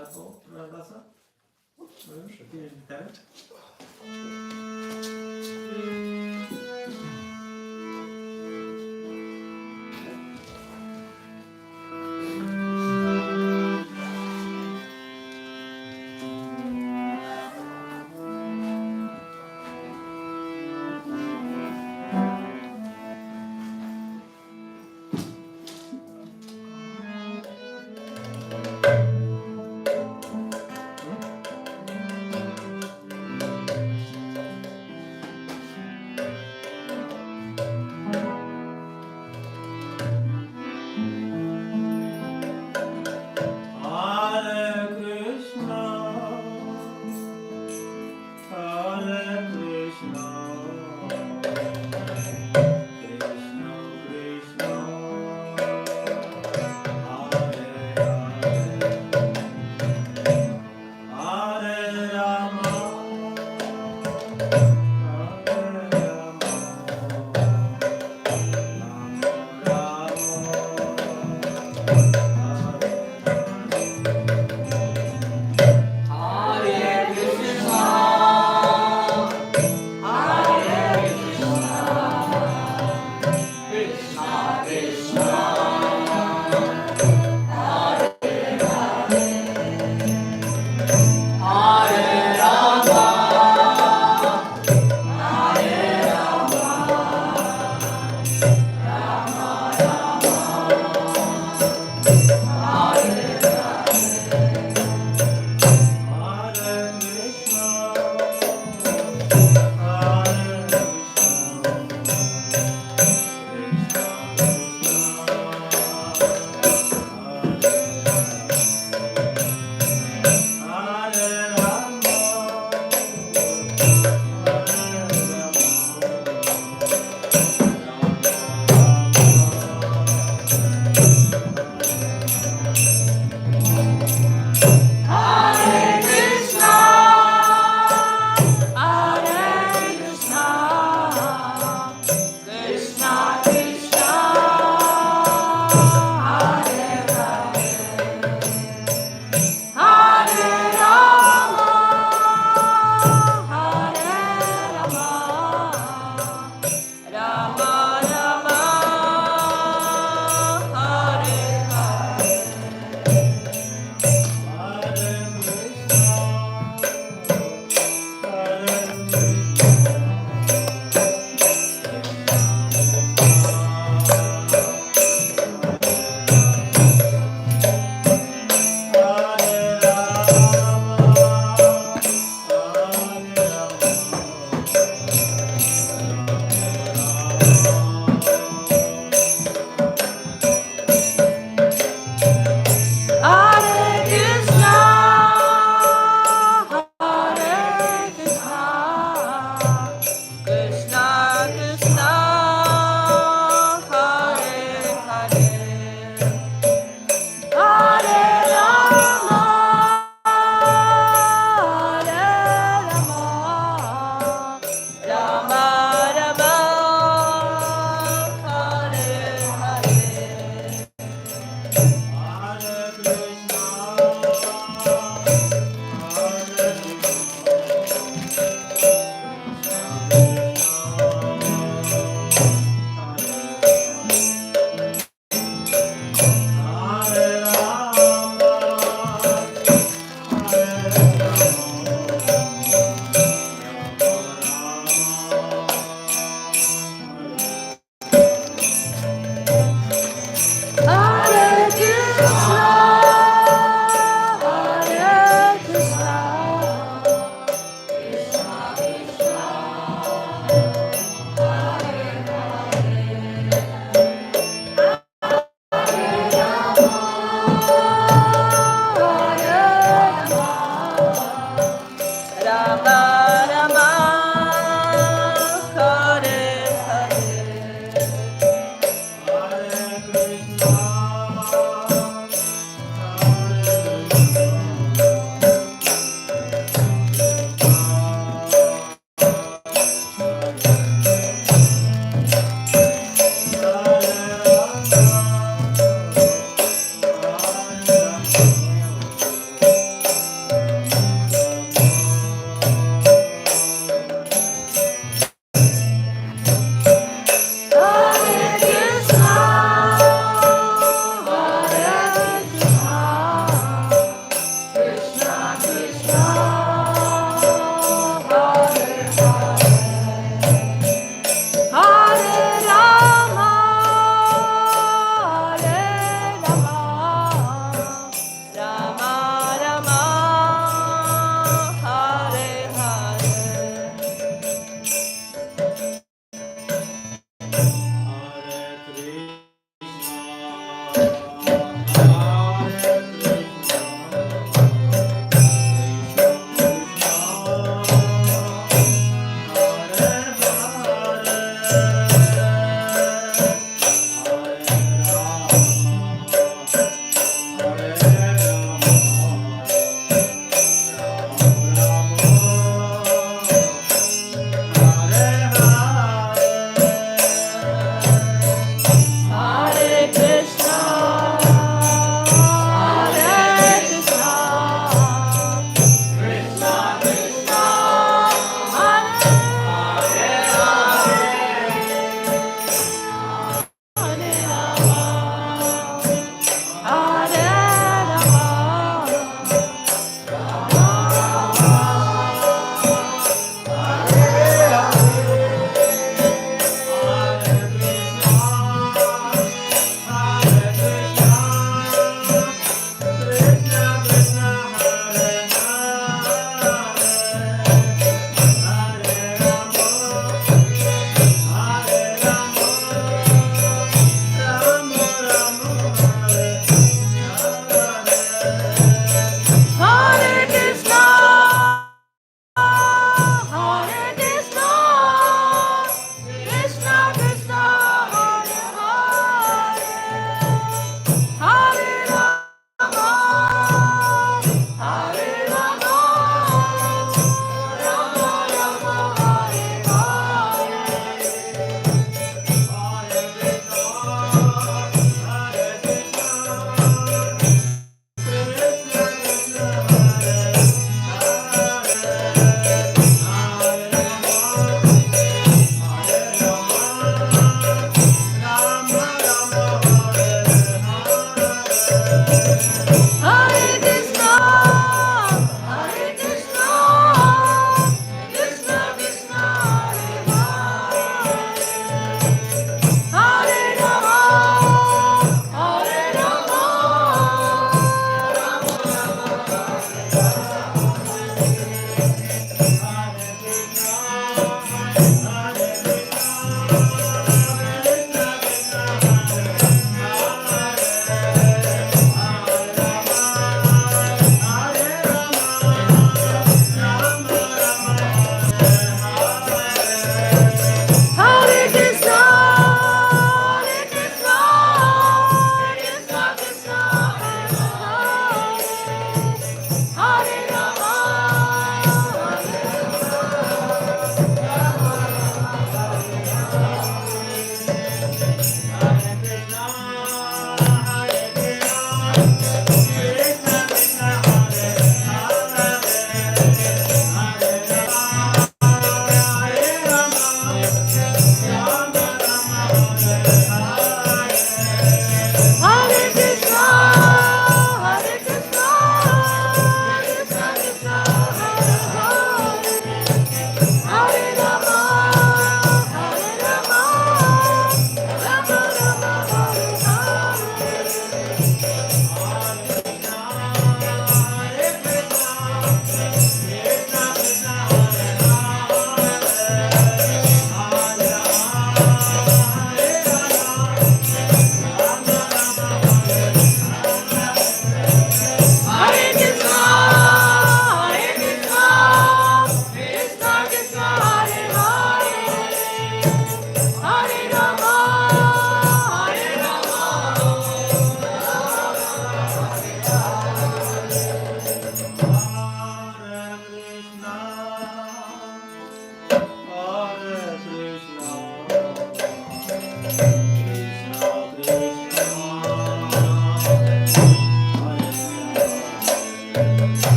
albo wraca? No już, internet.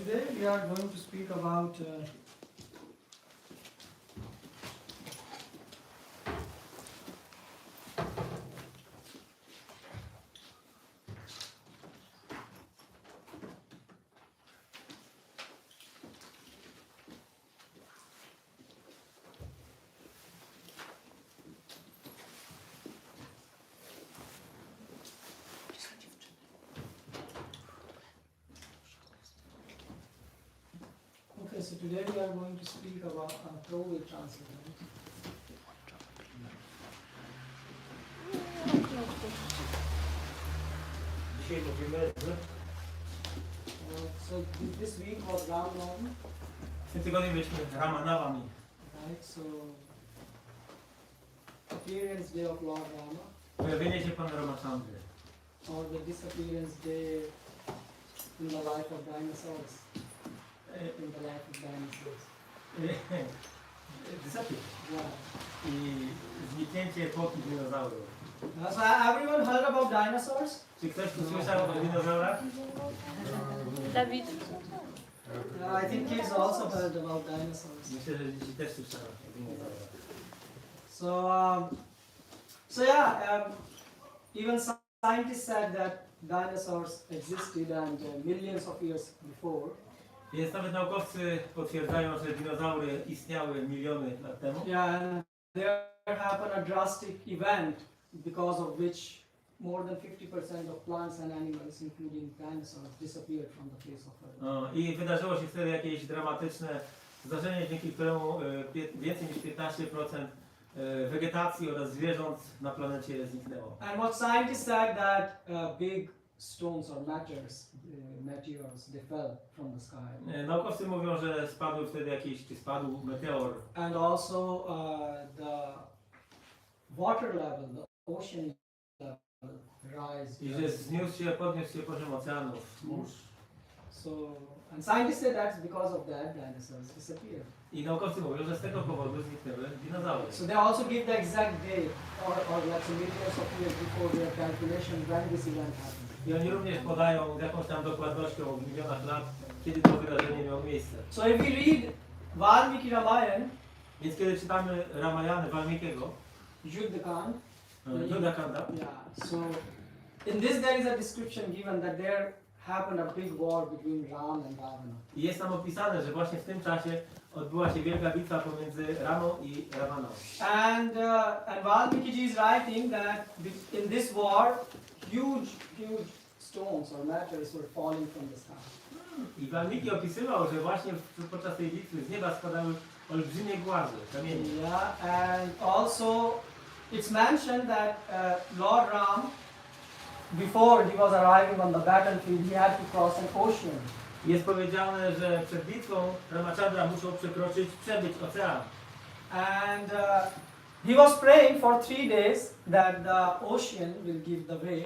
today we are going to speak about okay, so today we are going to speak about Krakow will translate. Right? Dzisiaj mówimy, So this week was RamaNawami, w tym tygodniu byliśmy RamaNawami. right? So appearance day of Lord Rama, Pojawienie się Pana Ramachandry. or the disappearance day in the life of dinosaurs. In the life of dinosaurs. Disappear. Yeah. I zniknięcie epoki dinozaurów. So everyone heard about dinosaurs? Czy ktoś tu słyszał o dinozaurach? Dawid. I think kids also heard about dinosaurs. Myślę, że dzieci też słyszały o dinozaurach. So yeah, even scientists said that dinosaurs existed and millions of years before. Więc nawet naukowcy potwierdzają, że dinozaury istniały miliony lat temu. Yeah, and there happened a drastic event because of which more than 50% of plants and animals, including dinosaurs, disappeared from the face of Earth. I wydarzyło się wtedy jakieś dramatyczne zdarzenie, dzięki któremu więcej niż 15% wegetacji oraz zwierząt na planecie zniknęło. And what scientists said that big stones or meteors, they fell from the sky. Naukowcy mówią, że spadł wtedy czy spadł meteor. And also the water level, the ocean level rise. I że podniósł się poziom oceanów, mórz. So, and scientists say that's because of that dinosaurs disappeared. I naukowcy mówią, że z tego powodu zniknęły dinozaury. So they also give the exact date or let's say millions of years before their calculation when this event happened. I oni również podają z jakąś tam dokładnością w milionach lat, kiedy to wydarzenie miało miejsce. So if we read Valmiki Ramayana, Więc kiedy czytamy Ramayany Valmikiego, Yuddhakand, Yuddhakanda, yeah, so in this there is a description given that there happened a big war between Ram and Ravana. i jest tam opisane, że właśnie w tym czasie odbyła się wielka bitwa pomiędzy Ramą i Ravaną. And Valmiki is writing that in this war, huge stones or meteors were falling from the sky. I Valmiki opisywał, że właśnie podczas tej bitwy z nieba spadały olbrzymie głazy, kamienie. Yeah, and also it's mentioned that Lord Ram, before he was arriving on the battlefield, he had to cross an ocean. Jest powiedziane, że przed bitwą Ramachandra musiał przebyć ocean. And he was praying for 3 days that the ocean will give the way.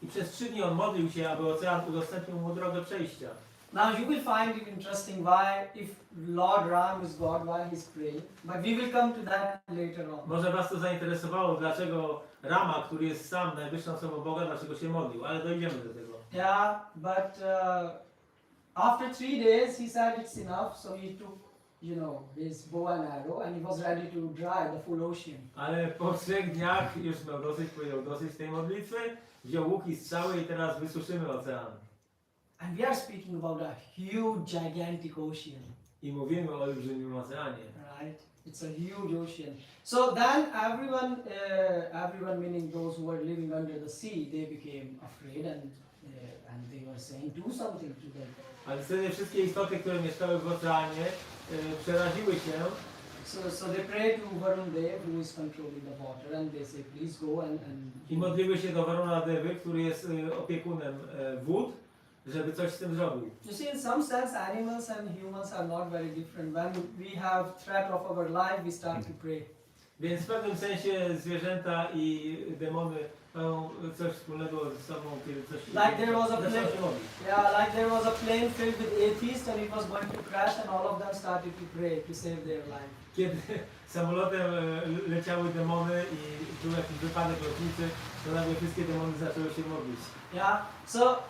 I przez 3 dni on modlił się, aby ocean udostępnił mu drogę przejścia. Now you will find it interesting why, if Lord Ram is God, why he's praying. But we will come to that later on. Może was to zainteresowało, dlaczego Rama, który jest sam najwyższą osobą Boga, dlaczego się modlił, ale dojdziemy do tego. Yeah, but after 3 days he said it's enough, so he took, his bow and arrow and he was ready to dry the full ocean. Ale po 3 dniach już miał dosyć, powiedział dosyć tej modlitwy, wziął łuk i strzały i teraz wysuszymy ocean. And we are speaking about a huge, gigantic ocean. I mówimy o olbrzymim oceanie. Right? It's a huge ocean. So then everyone meaning those who were living under the sea, they became afraid and they were saying, do something to them. Ale wtedy wszystkie istoty, które mieszkały w oceanie, przeraziły się. So they pray to Varun Dev, who is controlling the water, and they say, please go and I modliły się do Varuna Devy, który jest opiekunem wód, żeby coś z tym zrobił. You see, in some sense, animals and humans are not very different. When we have threat of our life, we start to pray. Więc w pewnym sensie zwierzęta i demony mają coś wspólnego ze sobą, kiedy coś Like there was a zaczęło plane, się modlić. yeah, like there was a plane filled with atheists and it was going to crash and all of them started to pray to save their life. Kiedy samolotem leciały demony i był jakiś wypadek lotniczy, to nagle wszystkie demony zaczęły się modlić. Yeah, so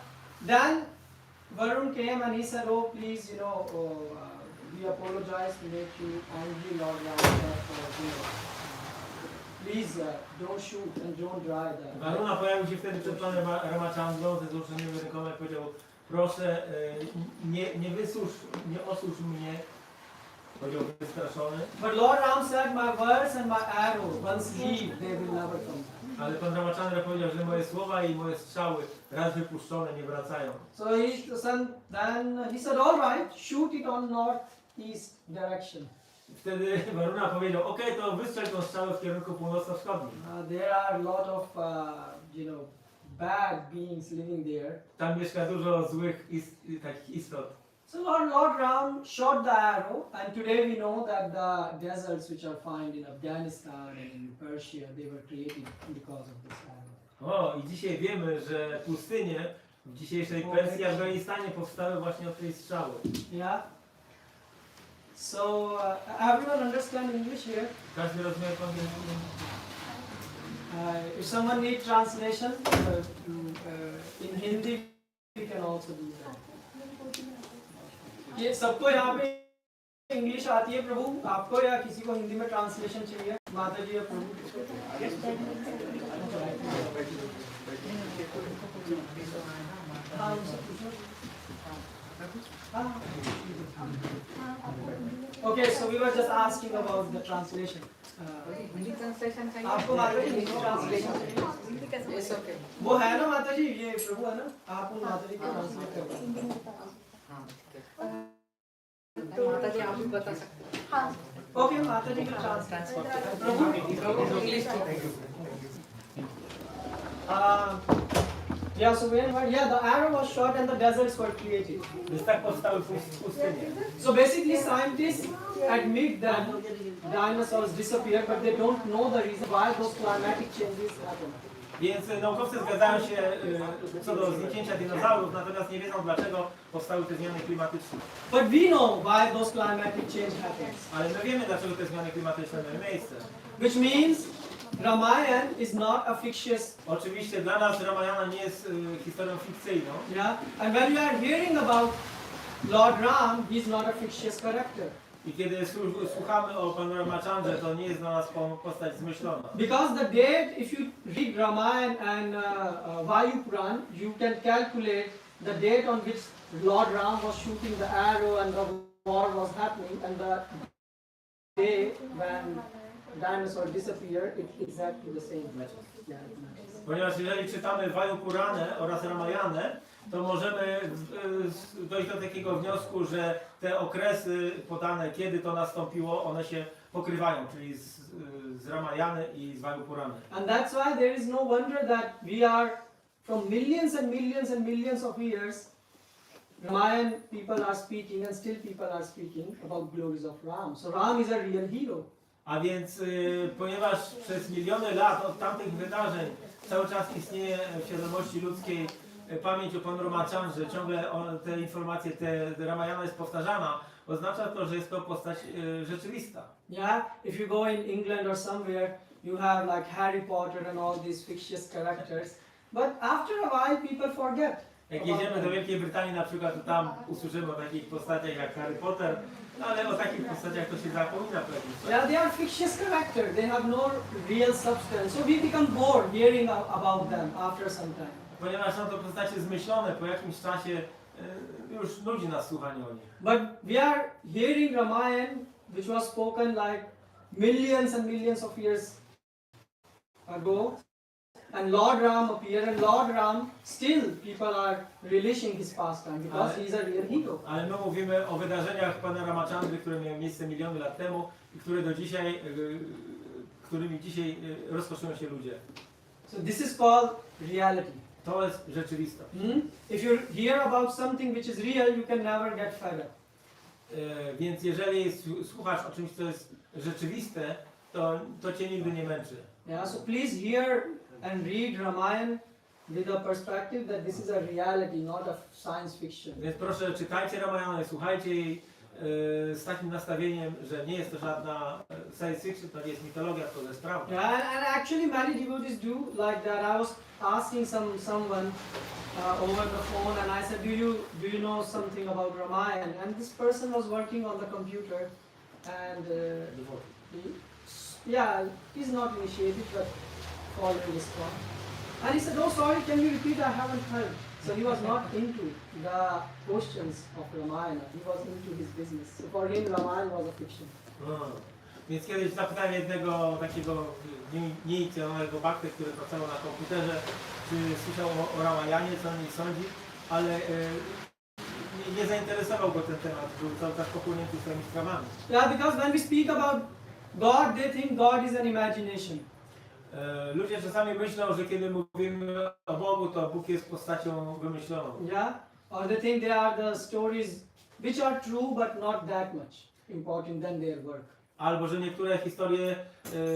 then Varun came and he said, "Oh, please, we apologize to make you angry, Lord Rama, please don't shoot and don't drive that." Waruna pojawił się wtedy przed panem Ramachandrą ze złożonymi rękoma i powiedział: proszę, nie osłuż mnie. Powiedział wystraszony. But Lord Ram said, "My words and my arrow, once leave, they will never come." Ale pan Ramachandra powiedział, że moje słowa i moje strzały raz wypuszczone nie wracają. So then he said, "All right, shoot it on northeast direction." Wtedy Waruna powiedział: ok, to wystrzel tą strzałę w kierunku północno-wschodnim. There are a lot of bad beings living there. Tam mieszka dużo złych takich istot. So Lord Ram shot the arrow, and today we know that the deserts which are found in Afghanistan and in Persia, they were created because of this arrow. O, i dzisiaj wiemy, że pustynie w dzisiejszej Persji i Afganistanie powstały właśnie od tej strzały. Yeah. So everyone understand English here? Każdy rozumie po angielsku? If someone needs translation in Hindi, we can also do that. ये सबको यहाँ पे इंग्लिश आती है प्रभु, आपको या किसी को हिंदी में ट्रांसलेशन चाहिए? माता जी या प्रभु? हाँ, उनसे पूछो। Okay, so we were just asking about the translation. Hindi translation चाहिए आपको माता जी हिंदी ट्रांसलेशन चाहिए? यस ओके वो है ना माता जी, ये प्रभु है ना, आप उन माता जी को ट्रांसलेट कर दो। हाँ ठीक है तो माता जी आप भी बता सकते हैं हाँ ओके, माता जी को ट्रांसलेट प्रभु English yeah, so the arrow was shot and the deserts were created. Więc tak powstały pustynie. So basically scientists admit that dinosaurs disappeared, but they don't know the reason why those climatic changes happen. Więc naukowcy zgadzają się co do zniknięcia dinozaurów, natomiast nie wiedzą, dlaczego powstały te zmiany klimatyczne. But we know why those climatic change happens. Ale my wiemy, dlaczego te zmiany klimatyczne miały miejsce. Which means Ramayana is not a fictitious. Oczywiście dla nas Ramayana nie jest historią fikcyjną. Yeah, and when we are hearing about Lord Ram, he is not a fictitious character. I kiedy słuchamy o panu Ramachandrze, to nie jest dla nas postać zmyślona. Because the date, if you read Ramayana and Vayu Puran, you can calculate the date on which Lord Ram was shooting the arrow and the war was happening, and the day when dinosaur disappeared, it's exactly the same. Yeah, it matches. Ponieważ jeżeli czytamy Vayu Puranę oraz Ramayanę, to możemy dojść do takiego wniosku, że te okresy podane, kiedy to nastąpiło, one się pokrywają, czyli z Ramayany i z Vayu Purany. And that's why there is no wonder that we are from millions and millions and millions of years, Ramayan people are speaking and still people are speaking about glories of Ram. So Ram is a real hero. A więc ponieważ przez miliony lat od tamtych wydarzeń cały czas istnieje w świadomości ludzkiej pamięć o panu Ramachandrze, ciągle te informacje, Ramayana jest powtarzana, oznacza to, że jest to postać rzeczywista. Yeah, if you go in England or somewhere, you have like Harry Potter and all these fictitious characters, but after a while people forget. Jak jedziemy do Wielkiej Brytanii na przykład, to tam usłyszymy o takich postaciach jak Harry Potter, ale o takich postaciach to się zapomina po jakimś czasie. Yeah, they are fictitious characters. They have no real substance. So we become bored hearing about them after some time. Ponieważ są to postacie zmyślone, po jakimś czasie już nudzi nas słuchanie o nich. But we are hearing Ramayana, which was spoken like millions and millions of years ago, and Lord Ram appeared, and Lord Ram still people are relishing his pastime because he is a real hero. Ale my mówimy o wydarzeniach pana Ramachandry, które miały miejsce miliony lat temu i które do dzisiaj, którymi dzisiaj rozkoszują się ludzie. So this is called reality. To jest rzeczywistość. If you hear about something which is real, you can never get fed up. Więc jeżeli słuchasz o czymś, co jest rzeczywiste, to cię nigdy nie męczy. Yeah, so please hear and read Ramayana with a perspective that this is a reality, not a science fiction. Więc proszę, czytajcie Ramayanę, słuchajcie jej z takim nastawieniem, że nie jest to żadna science fiction, to nie jest mitologia, to jest prawda. Yeah, and actually many devotees do like that. I was asking someone over the phone, and I said, do you know something about Ramayana? And this person was working on the computer, and he's not initiated, but following this one. And he said, oh sorry, can you repeat? I haven't heard. So he was not into the questions of Ramayana. He was into his business. So for him, Ramayana was a fiction. Więc kiedyś zapytałem jednego takiego nieinicjowanego bakty, który pracował na komputerze, czy słyszał o Ramayanie, co o niej sądzi, ale nie zainteresował go ten temat, był cały czas pochłonięty swoimi sprawami. Yeah, because when we speak about God, they think God is an imagination. Ludzie czasami myślą, że kiedy mówimy o Bogu, to Bóg jest postacią wymyśloną. Yeah, or they think they are the stories which are true but not that much important than their work. Albo że niektóre historie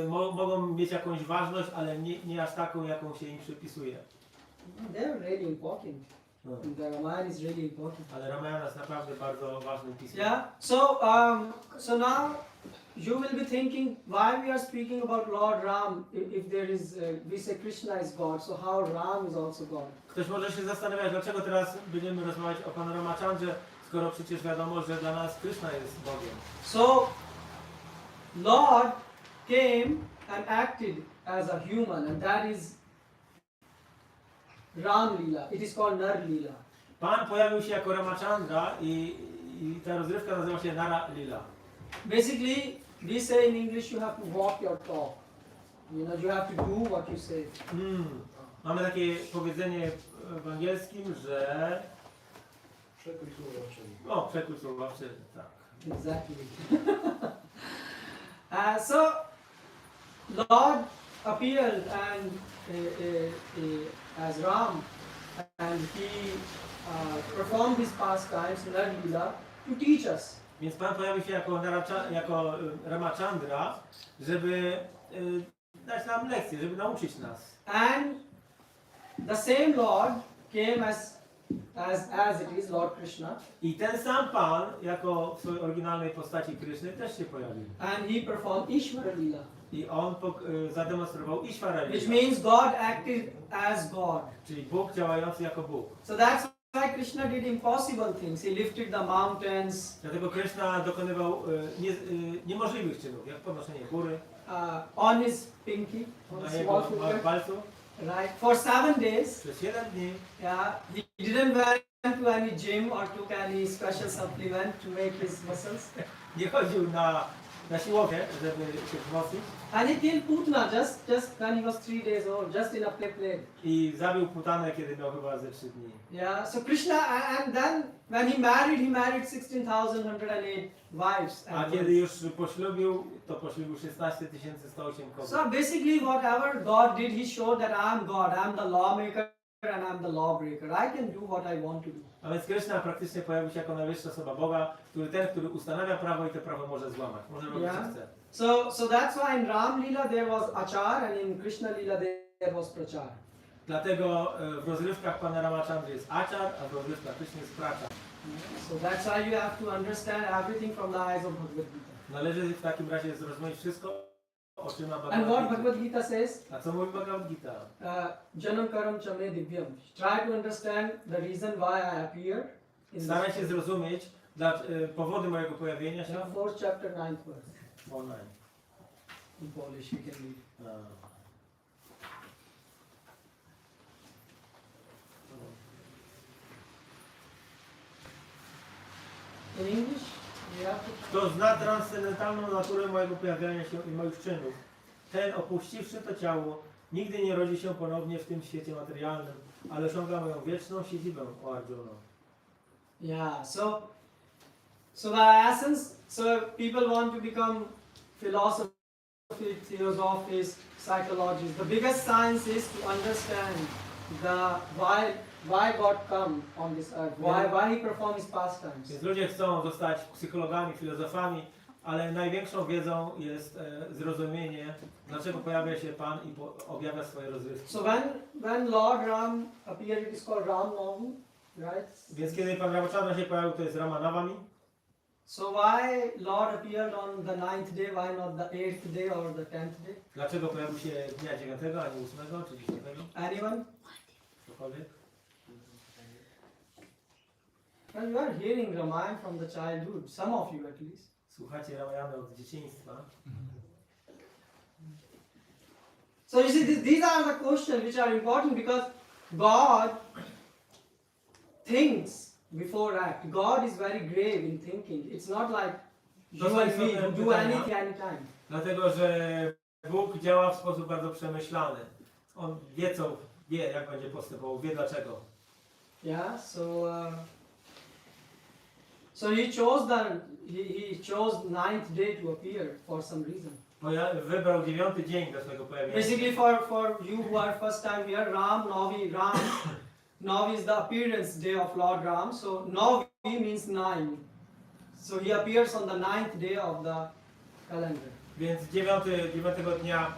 mogą mieć jakąś ważność, ale nie aż taką, jaką się im przypisuje. They are really important. No. The Ramayana is really important. Ale Ramayana jest naprawdę bardzo ważnym pismem. Yeah. So now you will be thinking why we are speaking about Lord Ram if there is we say Krishna is God. So how Ram is also God? Ktoś może się zastanawiać, dlaczego teraz będziemy rozmawiać o Panu Ramachandrze, skoro przecież wiadomo, że dla nas Krishna jest Bogiem. So Lord came and acted as a human, and that is Ram Lila. It is called Nar Lila. Pan pojawił się jako Ramachandra i ta rozrywka nazywa się Nara Lila. Basically, we say in English you have to walk your talk. You know, you have to do what you say. Mamy takie powiedzenie w angielskim, że... Przekrój słowawczy. O, przekrój słowawczy, tak. Exactly. So Lord appeared and as Ram, and he performed his pastimes, Nar Lila, to teach us. Więc Pan pojawił się jako Ramachandra, żeby dać nam lekcję, żeby nauczyć nas. And the same Lord came as it is, Lord Krishna. I ten sam Pan, jako w swojej oryginalnej postaci Kryszny, też się pojawił. And he performed Ishvara Lila. I on zademonstrował Ishvara Which Lila, means God acted as God. czyli Bóg działający jako Bóg. So that's why Krishna did impossible things. He lifted the mountains, Dlatego Kryszna dokonywał niemożliwych czynów, jak podnoszenie góry on his pinky, on na his jego small finger, palcu right? For 7 days, przez 7 dni. yeah, he didn't went to any gym or took any special supplement to make his muscles. Nie chodził na siłownię, żeby się wzmocnić. And he killed Putna just when he was 3 days old, just in a play. I zabił Putanę, kiedy miał chyba ze 3 dni. Yeah, so Krishna, and then when he married 16,108 wives. A kiedy już poślubił, to poślubił 16 108 kobiet. So basically whatever God did, he showed that I'm God, I'm the lawmaker and I'm the lawbreaker. I can do what I want to do. A więc Kryszna praktycznie pojawił się jako najwyższa osoba Boga, który ustanawia prawo i to prawo może złamać. Może robić co chce. So that's why in Ram Lila there was Achar and in Krishna Lila there was Prachar. Dlatego w rozrywkach Pana Ramachandry jest Achar, a w rozrywkach Kryszny jest Prachar. So that's why you have to understand everything from the eyes of Bhagavad Gita. Należy w takim razie zrozumieć wszystko, o czym ma And Bhagavad what Gita. Bhagavad Gita says? A co mówi Bhagavad Gita? Janam karam chame divyam. Try to understand the reason why I appear in Staraj się zrozumieć powody mojego pojawienia się. 4th chapter 9th verse. Online. In Polish we can read. In English, we have to. Kto zna transcendentalną naturę mojego pojawiania się i moich czynów, ten opuściwszy to ciało, nigdy nie rodzi się ponownie w tym świecie materialnym, ale osiąga moją wieczną siedzibę, o Arjuna. Yeah, so by essence, so people want to become philosophists, psychologists. The biggest science is to understand why God come on this earth, why he performed his pastimes. Więc ludzie chcą zostać psychologami, filozofami, ale największą wiedzą jest zrozumienie, dlaczego pojawia się Pan i objawia swoje rozrywki. So when Lord Ram appeared, it is called RamaNawami, right? Więc kiedy Pan Ramachandra się pojawił, to jest RamaNawami. So why Lord appeared on the 9th day, why not the 8th day or the 10th day? Dlaczego pojawił się dnia 9, a nie 8 czy 10? Anyone? Cokolwiek? Well, you are hearing Ramayana from the childhood, some of you at least. Słuchacie Ramayany od dzieciństwa. So you see, these are the questions which are important because God thinks before act. God is very grave in thinking. It's not like you and me who do anything anytime. Dlatego, że Bóg działa w sposób bardzo przemyślany. On wie jak będzie postępował, wie dlaczego. Yeah, so he chose he chose 9th day to appear for some reason. Wybrał 9. dzień do swojego pojawienia. Basically for you who are first time here, Navi is the appearance day of Lord Ram. So Navi means 9. So he appears on the 9th day of the calendar. Więc 9 dnia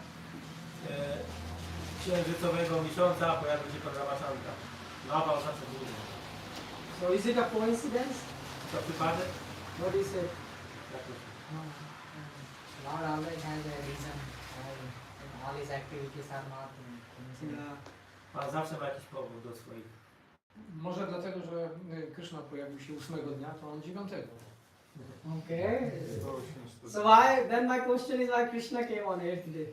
księżycowego miesiąca pojawił się pan Ramachandra. Nawa oznacza dzień. So is it a coincidence? To przypadek? What do you say? Lord always has a reason why all his activities are not coincidence. Yeah. Pan zawsze ma jakiś powód do swoich. Może dlatego, że Krishna pojawił się 8 dnia, to on 9. Okay. So why? Then my question is why Krishna came on 8th day,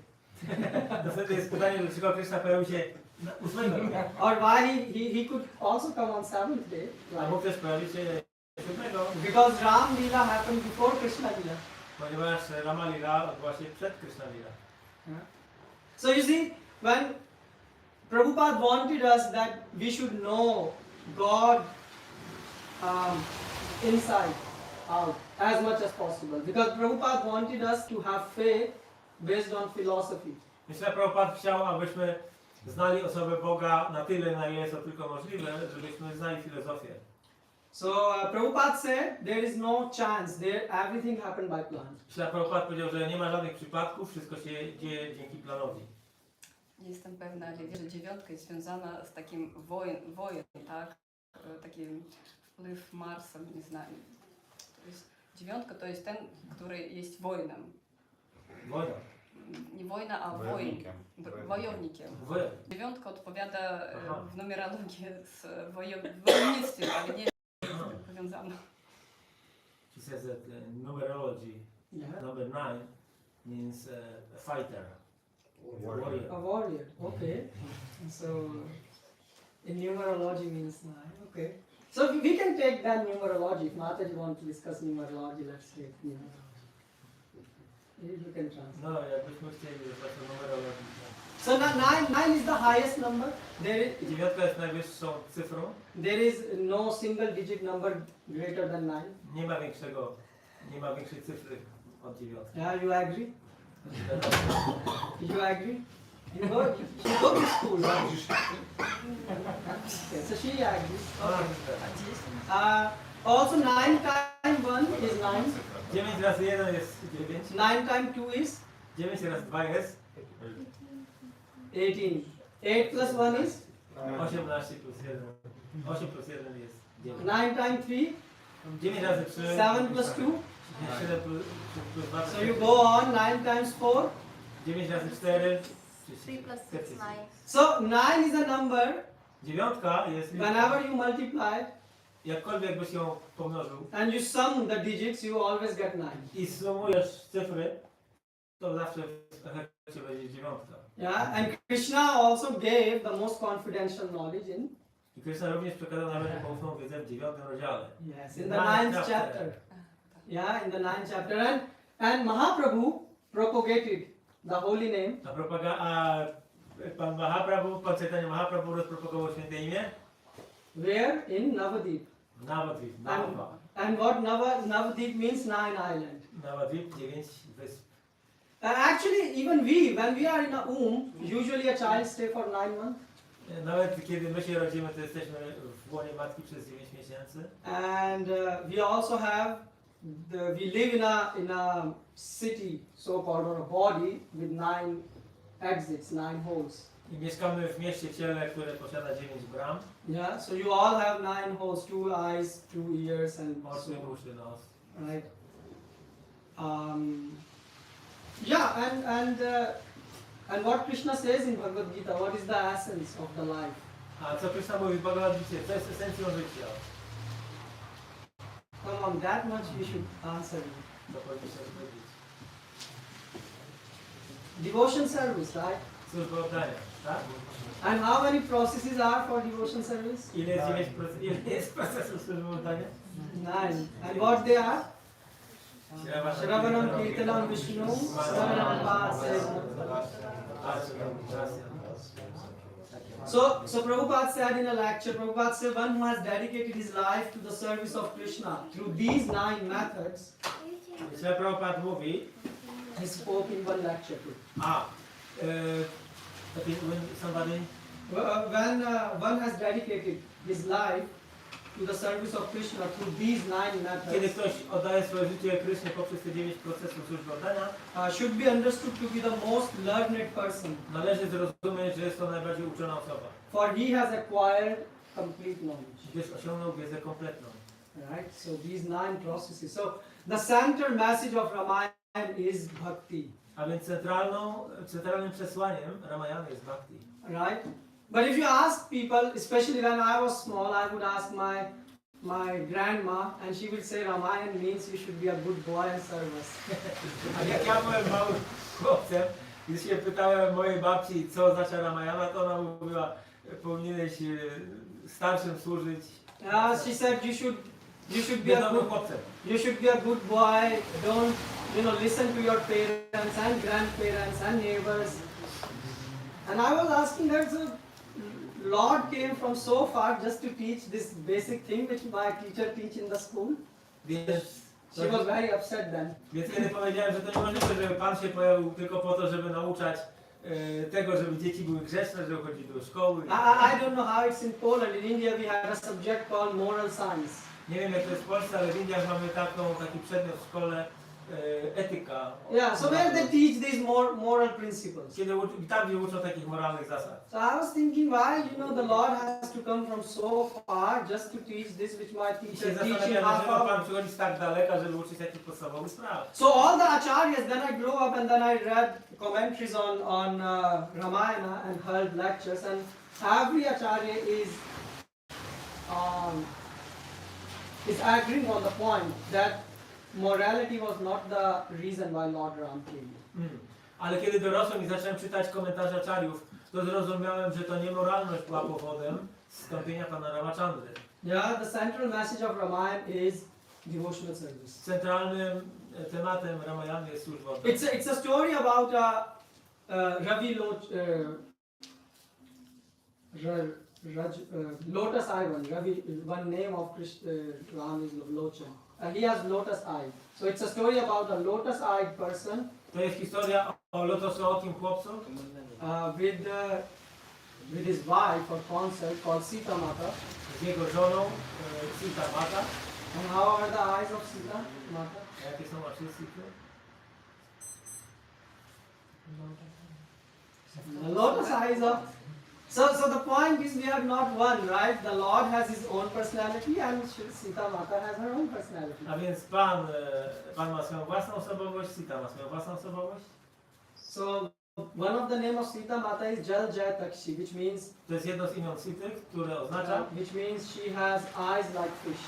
To wtedy jest pytanie, dlaczego Krishna pojawił się na 8 dnia. or why he could also come on 7th day? A mógł też pojawić się 7, Because Ram Leela happened before Krishna Leela. ponieważ Rama Lila odbyła się przed Krishna Lila. So you see, when Prabhupada wanted us that we should know God inside, out, as much as possible. Because Prabhupada wanted us to have faith based on philosophy. Myślę, Prabhupada chciał, abyśmy znali osobę Boga na tyle, na ile jest to tylko możliwe, żebyśmy znali filozofię. So Prabhupada said there is no chance, everything happened by plan. Myślę, Prabhupada powiedział, że nie ma żadnych przypadków, wszystko się dzieje dzięki planowi. Nie jestem pewna, ale wiem, że 9 jest związana z takim wojen, tak? Takim wpływ Marsa, nie znam. To jest 9 to jest ten, który jest wojnem. Wojna. Nie wojna, a Wojownikiem. Wojownikiem. Wojna. 9 odpowiada Aha. w numerologii z wojownictwem, ale nie jest powiązana. She says that numerology, Yeah. number 9 means a fighter, warrior. A warrior. Okay. So in numerology means 9. Okay. So we can take that numerology. If Mataji wants to discuss numerology, let's take numerology. You can translate. No, jakbyśmy chcieli dostać o numerologii. So nine is the highest number. I 9 jest najwyższą cyfrą. There is no single digit number greater than 9. Nie ma większej cyfry od 9. Yeah, you agree? You agree? You go to school, right? Okay, so she agrees. Also 9 times 1 is 9. 9 razy 1 jest 9. 9 times 2 is 9 razy 2 jest 18. 8 plus 1 is 18 plus 1. 8 plus 1 jest 9. 9 times 3, 9 razy 3. 7 plus 2. 7 plus 2. So you go on 9 times 4. 9 razy 4. 3 plus 6, 9. So 9 is a number. 9 jest Whenever you multiply jakkolwiek byś ją pomnożył and you sum the digits, you always get 9. i sumujesz cyfry, to zawsze w efekcie będzie 9. Yeah, and Krishna also gave the most confidential knowledge in I Krishna również przekazał nawet poufną wiedzę w 9 rozdziale. yes, in the 9th chapter. Yeah, in the 9th chapter, and Mahaprabhu propagated the holy name. A pan Mahaprabhu, pan Chaitanya Mahaprabhu rozpropagował święte imię Where? In Navadip. w Navadvip. And what Navadip means 9 island. Navadvip, 9 wysp. Actually, even when we are in a womb, usually a child stay for 9 months. Nawet kiedy my się rodzimy, to jesteśmy w łonie matki przez 9 miesięcy. And we also have we live in a city, so called, or a body with 9 exits, 9 holes. I mieszkamy w mieście ciele, które posiada 9 bram. Yeah, so you all have 9 holes, 2 eyes, 2 ears, and Oczy, so, uszy, nos. right? Yeah, and what Krishna says in Bhagavad Gita, what is the essence of the life? A co Krishna mówi w Bhagavad Gita? Co jest esencją życia? Come on, that much you should answer me. To powinniście odpowiedzieć. Devotion service, right? Służba oddania, tak? And how many processes are for devotion service? Ile jest procesu służby oddania? 9. And what they are? Śravanam, Shravanam, Kirtanam, Vishnu, Smaranam, Paasayam. So Prabhupada said in a lecture, Prabhupada said one who has dedicated his life to the service of Krishna through these 9 methods, Śla Prabhupada mówi, he spoke in one lecture too. when somebody, When one has dedicated his life to the service of Krishna through these 9 kiedy methods, ktoś oddaje swoje życie Krysznie poprzez te 9 procesów służby oddania, should be understood to be the most learned person, należy zrozumieć, że jest to najbardziej uczona osoba, for he has acquired complete knowledge. gdyż osiągnął wiedzę kompletną. Right? So these 9 processes. So the center message of Ramayana is bhakti. A więc centralnym przesłaniem Ramayana jest bhakti. Right? But if you ask people, especially when I was small, I would ask my grandma, and she would say Ramayana means you should be a good boy and serve us. A jak ja byłem małym chłopcem, gdy się pytałem mojej babci, co oznacza Ramayana, to ona mówiła, powinieneś starszym służyć. She said you should be a Wiadomym good chłopcem. you should be a good boy. Don't listen to your parents and grandparents and neighbors. And I was asking her, so Lord came from so far just to teach this basic thing which my teacher teach in the school. Więc, She was very upset then. więc kiedy powiedziałem, że to niemożliwe, żeby Pan się pojawił tylko po to, żeby nauczać tego, żeby dzieci były grzeczne, żeby chodzić do szkoły. I don't know how it's in Poland. In India we have a subject called moral science. Nie wiem jak to jest w Polsce, ale w Indiach mamy taki przedmiot w szkole, etyka. Yeah, so where they teach these moral principles. Kiedy tam gdzie uczą takich moralnych zasad. So I was thinking, why the Lord has to come from so far just to teach this which my I teacher się teach in zastanawiam, half dlaczego hour. Pan przychodzi z tak daleka, żeby uczyć takich podstawowych spraw. So all the acharyas, then I grew up and then I read commentaries on Ramayana and heard lectures, and every acharya is agreeing on the point that morality was not the reason why Lord Ram came. Ale kiedy dorosłem i zacząłem czytać komentarze acharyów, to zrozumiałem, że to niemoralność była powodem zstąpienia Pana Ramachandry. Yeah, the central message of Ramayana is devotional service. Centralnym tematem Ramayana jest służba. It's a story about Lotus Eye one. Ravi, one name of Ram is Lochan. He has lotus eye. So it's a story about a lotus-eyed person To jest historia o lotosookim chłopcu with his wife or consort called Sita Mata. z jego żoną Sita Mata. And how are the eyes of Sita Mata? A jakie są oczy Sity? The lotus eyes of. So the point is we are not one, right? The Lord has his own personality and Sita Mata has her own personality. A więc Pan ma swoją własną osobowość, Sita ma swoją własną osobowość. So one of the name of Sita Mata is Jal Jayatakshi, which means To jest jedno z imion Sity, które oznacza, she has eyes like fish.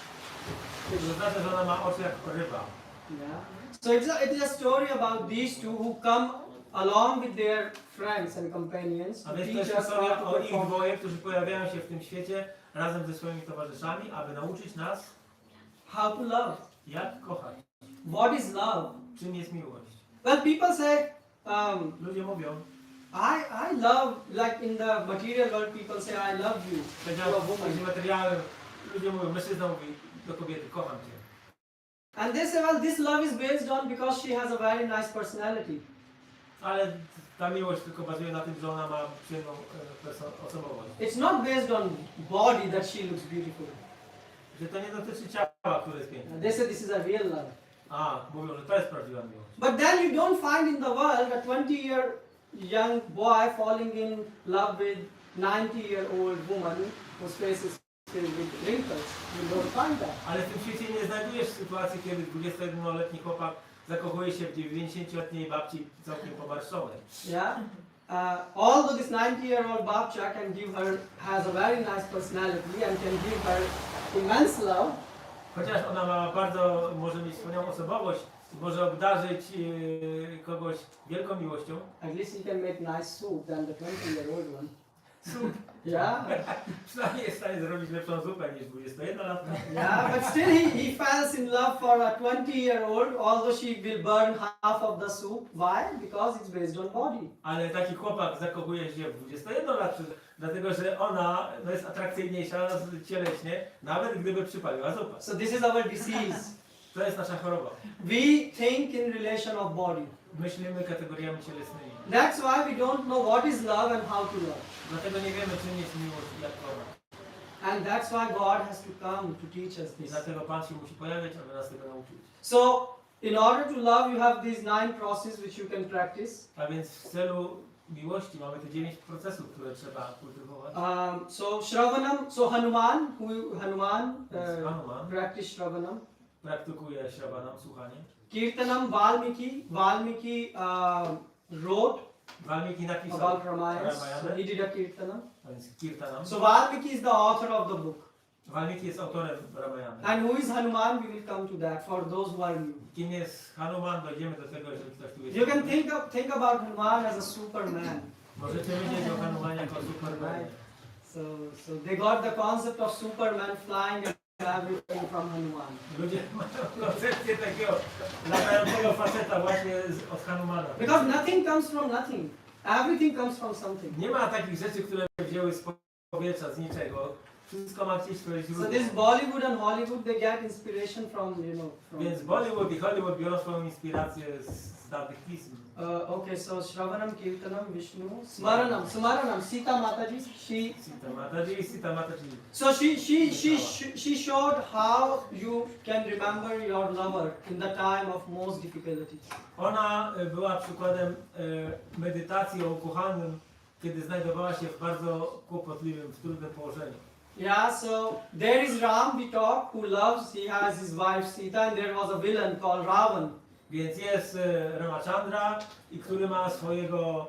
to znaczy, że ona ma oczy jak ryba. Yeah. So it is a story about these two who come along with their friends and companions A to więc to teach jest us how historia to o ich perform. dwoje, którzy pojawiają się w tym świecie razem ze swoimi towarzyszami, aby nauczyć nas, How to love. jak kochać. What is love? Czym jest miłość. Well, people say, Ludzie mówią, I love, like in the material world, people say, I love you. powiedział To a w woman. materiałem, ludzie mówią, mężczyzna mówi do kobiety, kocham cię. And they say, well, this love is based on because she has a very nice personality. Ale ta miłość tylko bazuje na tym, że ona ma przyjemną osobowość. It's not based on body that she looks beautiful. Że to nie dotyczy ciała, które jest piękne. They say this is a real love. A, mówią, że to jest prawdziwa miłość. But then you don't find in the world a 20-year young boy falling in love with 90-year-old woman whose face is filled with wrinkles. You don't find that. Ale w tym świecie nie znajdujesz sytuacji, kiedy 21-letni chłopak zakochuje się w 90-letniej babci całkiem pomarszczonej. Yeah. Although this 90-year-old babcha has a very nice personality and can give her immense love, Chociaż ona ma bardzo, może mieć wspaniałą osobowość, może obdarzyć kogoś wielką miłością. At least he can make nice soup than the 20-year-old one. Słup, Yeah. przynajmniej jest w stanie zrobić lepszą zupę niż 21-latka. Yeah, but still he falls in love for a 20-year-old, although she will burn half of the soup. Why? Because it's based on body. Ale taki chłopak zakochuje się w 21-latce, dlatego że ona no, jest atrakcyjniejsza cieleśnie, nawet gdyby przypaliła zupę. So this is our disease. To jest nasza choroba. We think in relation of body. Myślimy kategoriami cielesnymi. That's why we don't know what is love and how to love. Dlatego nie wiemy, czym jest miłość i jak kochać. And that's why God has to come to teach us I this. dlatego Pan się musi pojawić, aby nas tego nauczyć. So, in order to love, you have these 9 processes which you can practice. A więc w celu miłości mamy te 9 procesów, które trzeba kultywować. So Shravanam, so Hanuman, Hanuman Hanuman practice Shravanam. praktykuje śravanam, słuchanie. Kirtanam, Valmiki wrote Valmiki napisał about Ramayana. So Ramayana, he did a Kirtanam. a więc Kirtanam. So Valmiki is the author of the book. Valmiki jest autorem Ramayana. And who is Hanuman? We will come to that for those who are new. Kim jest Hanuman? Dojdziemy do tego, jeżeli ktoś tu jest. You can think about Hanuman as a Superman. Możecie myśleć o Hanumanie jako Supermanie. So they got the concept of Superman flying and everything from Hanuman. Ludzie mają koncepcję takiego latającego faceta właśnie od Hanumana. Because nothing comes from nothing. Everything comes from something. Nie ma takich rzeczy, które wzięły z powietrza, z niczego. Wszystko ma gdzieś swoje So źródło. this Bollywood and Hollywood, they get inspiration from, Więc Bollywood i Hollywood biorą swoją inspirację z dawnych pism. Okay, so Shravanam, Kirtanam, Vishnu, Smaranam, Sita Mataji, Sita Mataji, Sita Mataji. so she showed how you can remember your lover in the time of most difficulties. Ona była przykładem medytacji o ukochanym, kiedy znajdowała się w bardzo kłopotliwym, w trudnym położeniu. Yeah, so there is Ram, we talk, who loves, he has his wife Sita, and there was a villain called Ravan. Więc jest Ramachandra, i który ma swojego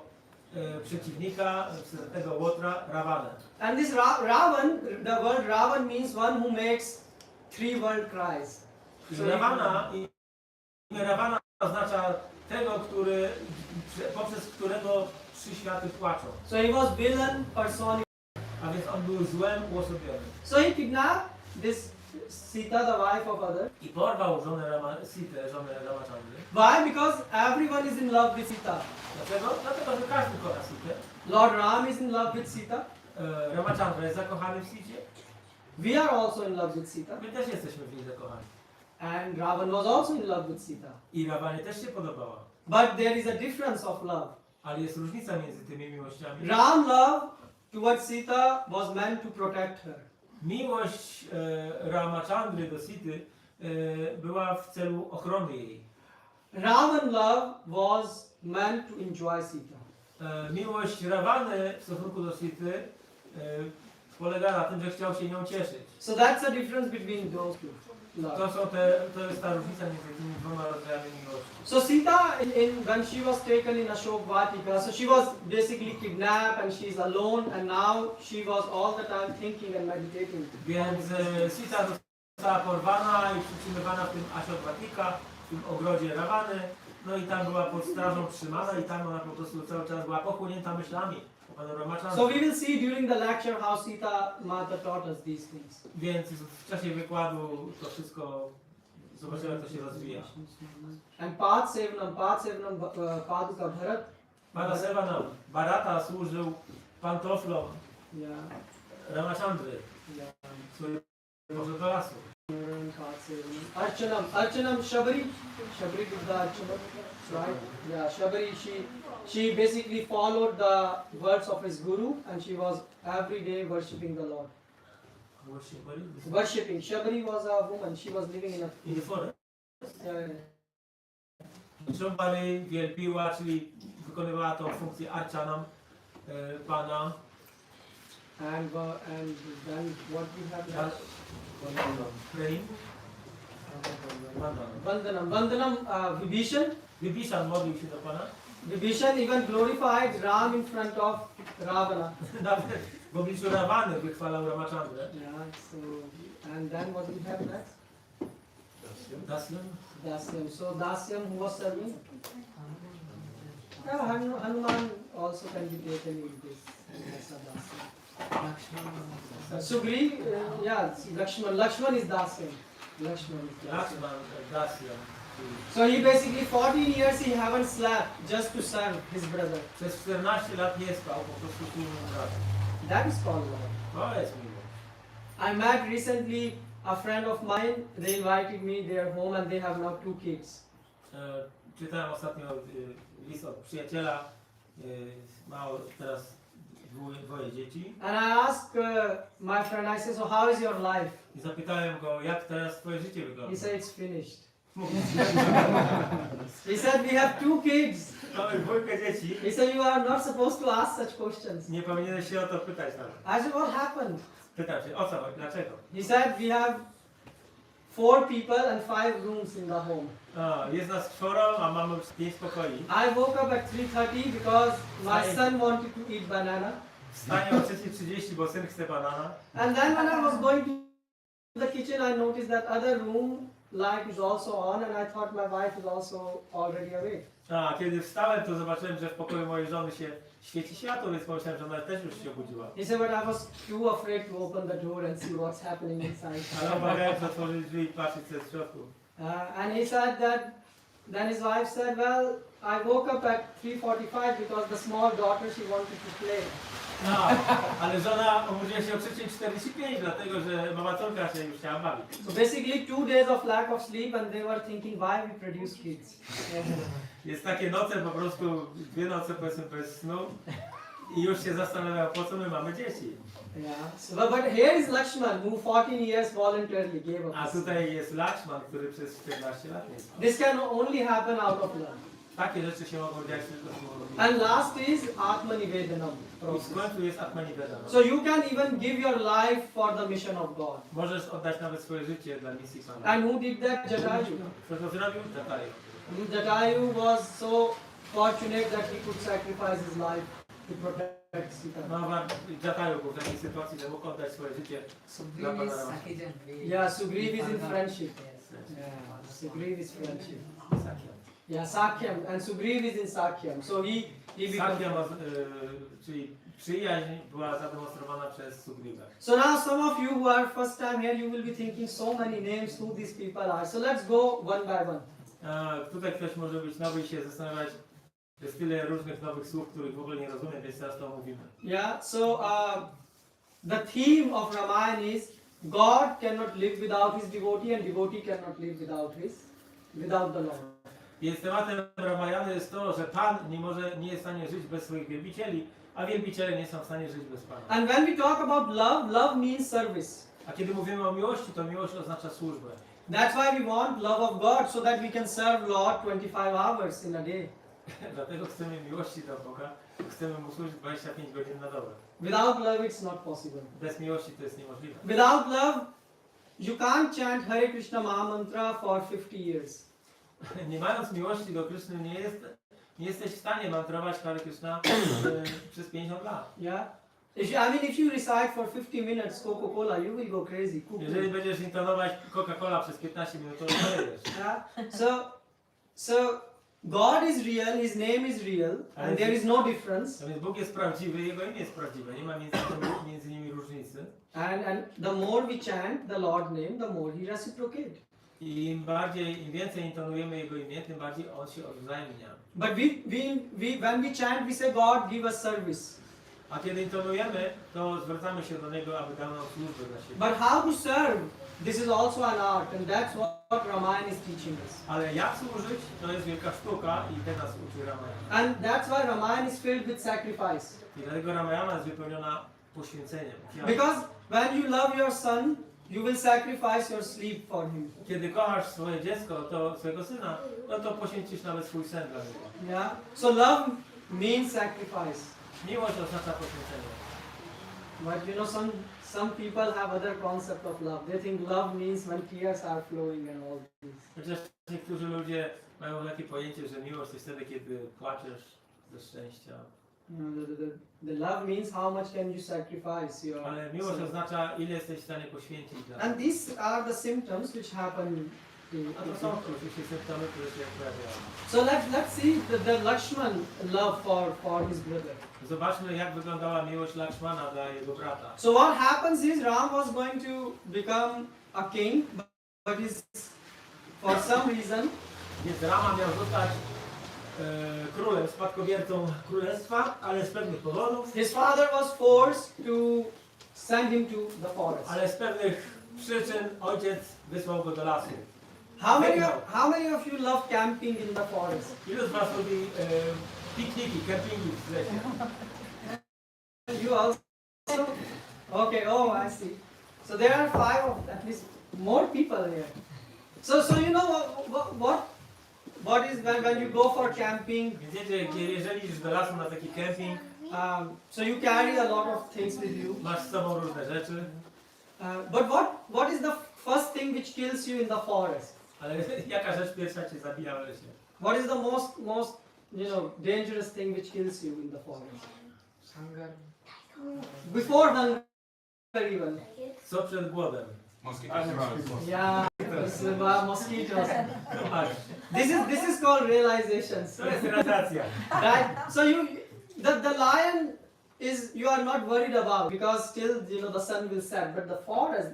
przeciwnika, tego łotra, Ravana. And this Ravan, the word Ravan means one who makes 3 world cries. I Ravana oznacza tego, poprzez którego 3 światy płaczą. So he was villain personified. A więc on był złem uosobionym. So he kidnapped this Sita, the wife of other. I porwał żonę Sitę, żonę Ramachandry. Why? Because everyone is in love with Sita. Dlaczego? Dlatego, że każdy kocha Sitę. Lord Ram is in love with Sita. Ramachandra jest zakochany w Sicie. We are also in love with Sita. My też jesteśmy w niej zakochani. And Ravan was also in love with Sita. I Ravanie też się podobała. But there is a difference of love. Ale jest różnica między tymi miłościami. Ram love towards Sita was meant to protect her. Miłość Ramachandry do Sity była w celu ochrony jej. Ravan love was meant to enjoy Sita. Miłość Ravany w stosunku do Sity polega na tym, że chciał się nią cieszyć. So that's the difference between those two. Love. To jest ta różnica między tymi dwoma rodzajami miłości. So Sita, when she was taken in Ashok Vatika, so she was basically kidnapped and she's alone, and now she was all the time thinking and meditating. Więc Sita została porwana i przytrzymywana w tym Ashok Vatika, w tym ogrodzie Ravany. No i tam była pod strażą trzymana i tam ona po prostu cały czas była pochłonięta myślami o panu Ramachandrze. So we will see during the lecture how Sita Mata taught us these things. Więc w czasie wykładu to wszystko zobaczymy, jak to się rozwija. And Padsevnam, Paduka Bharat. Pana Sevanam, Bharata służył pantoflom Yeah. Ramachandry, Yeah. może do lasu. Archanam, Shabari did the Archanam, right? Yeah, Shabari, she basically followed the words of his guru and she was every day worshipping the Lord. Worshipping. Shabari was a woman, she was living in a In the forest. yeah. Shambhari wielbiła, czyli wykonywała tą funkcję Archanam Pana. And then what we have next? Praying. Vandanam, Vibhishan. Vibhishan modlił się do Pana. Vibhishan even glorified Ram in front of Ravana. Nawet w obliczu Ravany wychwalał Ramachandrę. Yeah, so, and then what we have next? Dasyam. So Dasyam, who was serving? Hanuman also can be taken in this. Sugri, Lakshman is Dasyam. Lakshman is Dasyam. So he basically 14 years he haven't slept just to serve his brother. Przez 14 lat nie spał, po prostu służył bratu. That is called love. To jest miłość. I met recently a friend of mine. They invited me their home and they have now 2 kids. Czytałem ostatnio list od przyjaciela, ma teraz dwoje dzieci. And I asked my friend, I said, so how is your life? I zapytałem go, jak teraz twoje życie He wygląda. said, it's finished. Mówi, He said, we have 2 kids. mamy dwójkę dzieci, He said, you are not supposed to ask such questions. nie powinieneś się o to pytać nawet. I said, what happened? Pytam się, o co chodzi, dlaczego? He said, we have 4 people and 5 rooms in the home. Jest nas 4, a mamy 5 pokoi. I woke up at 3:30 because my son wanted to eat banana. Wstanie o 3:30, bo syn chce banana. And then when I was going to the kitchen, I noticed that other room light is also on, and I thought my wife is also already awake. Kiedy wstałem, to zobaczyłem, że w pokoju mojej żony się świeci światło, więc pomyślałem, że ona też już się obudziła. He said, but I was too afraid to open the door and see what's happening inside. Ale obawiałem się otworzyć drzwi i patrzeć, co jest w środku. And he said that, then his wife said, well, I woke up at 3:45 because the small daughter, she wanted to play. Ale żona obudziła się o 3:45, dlatego że mama córka się już chciała bawić. So basically 2 days of lack of sleep and they were thinking why we produce kids. Jest takie noce, po prostu 2 noce powiedzmy bez snu i już się zastanawiał, po co my mamy dzieci. Yeah. So, but here is Lakshman who 14 years voluntarily gave up. A tutaj jest Lakshman, który przez 14 lat nie spał. This can only happen out of love. Takie rzeczy się mogą dziać tylko z powodu miłości. And last is Atmanivedanam I w process. końcu jest Atmanivedana. So you can even give your life for the mission of God. Możesz oddać nawet swoje życie dla misji Pana. And who did that? Jatayu. Kto to zrobił? Jatayu. Jatayu was so fortunate that he could sacrifice his life to protect Sita. No, Jatayu był w takiej sytuacji, że mógł oddać swoje życie dla Sugriv Pana is Rama. Sakijan. Yeah, Sugriv is in friendship. Yes. Yeah, Sugriv is friendship. Sakyam. Yeah, Sakyam. And Sugriv is in Sakyam. So he became... Sakyam, czyli przyjaźń była zademonstrowana przez Sugriva. So now some of you who are first time here, you will be thinking so many names who these people are. So let's go one by one. Tutaj ktoś może być nowy i się zastanawiać, że jest tyle różnych nowych słów, których w ogóle nie rozumiem, więc teraz to mówimy. Yeah, so the theme of Ramayana is God cannot live without his devotee and devotee cannot live without the Lord. Więc tematem Ramayany jest to, że Pan nie jest w stanie żyć bez swoich wielbicieli, a wielbiciele nie są w stanie żyć bez Pana. And when we talk about love, love means service. A kiedy mówimy o miłości, to miłość oznacza służbę. That's why we want love of God, so that we can serve Lord 25 hours in a day. Dlatego chcemy miłości do Boga, chcemy Mu służyć 25 godzin na dobę. Without love, it's not possible. Bez miłości to jest niemożliwe. Without love, you can't chant Hare Krishna Maha Mantra for 50 years. Nie mając miłości do Kryszny, nie jesteś w stanie mantrować Hare Krishna przez 50 lat. Yeah. If you recite for 50 minutes Coca-Cola, you will go crazy. Jeżeli będziesz intonować Coca-Cola przez 15 minut, to nie. Yeah. So God is real, His name is real, and there is no difference. A więc Bóg jest prawdziwy, Jego imię jest prawdziwe, nie ma między nimi różnicy. And the more we chant the Lord name, the more He reciprocate. I im więcej intonujemy Jego imię, tym bardziej On się odwzajemnia. But when we chant, we say, God, give us service. A kiedy intonujemy, to zwracamy się do Niego, aby dał nam służbę dla siebie. But how to serve? This is also an art, and that's what Ramayana is teaching us. Ale jak służyć, to jest wielka sztuka i te nas uczy Ramayana. And that's why Ramayana is filled with sacrifice. I dlatego Ramayana jest wypełniona poświęceniem. Because when you love your son, you will sacrifice your sleep for him. Kiedy kochasz swoje dziecko, to swojego syna, no to poświęcisz nawet swój sen dla niego. Yeah. So love means sacrifice. Miłość oznacza poświęcenie. But you know, some people have other concept of love. They think love means when tears are flowing and all this. Chociaż niektórzy ludzie mają takie pojęcie, że miłość jest wtedy, kiedy płaczesz ze szczęścia. The love means how much can you sacrifice your. Ale miłość oznacza, ile jesteś w stanie poświęcić dla And these are the symptoms which happen A to są oczywiście symptomy, które się pojawiają. So let's see the Lakshman love for his brother. Zobaczmy, jak wyglądała miłość Lakshmana dla jego brata. So what happens is Ram was going to become a king, but he's for some reason Więc Rama miał zostać królem, spadkobiercą królestwa, ale z pewnych powodów, his father was forced to send him to the forest. ale z pewnych przyczyn ojciec wysłał go do lasu. How many of you love camping in the forest? Ilu z was lubi pikniki, kempingi w lesie? You also? Okay, oh I see. So there are at least more people here. So you know what is when you go for camping, Więc wiecie, jeżeli idziesz do lasu na taki kemping, so you carry a lot of things with you. masz z sobą różne rzeczy, But what is the first thing which kills you in the forest? ale jaka rzecz pierwsza cię zabija w lesie? What is the most dangerous thing which kills you in the forest? Hunger. Before hunger even. Co przed głodem? Yeah, mosquitoes. Masz. This is called realizations. To jest realizacja. Right? So the lion you are not worried about because still the sun will set. But the forest,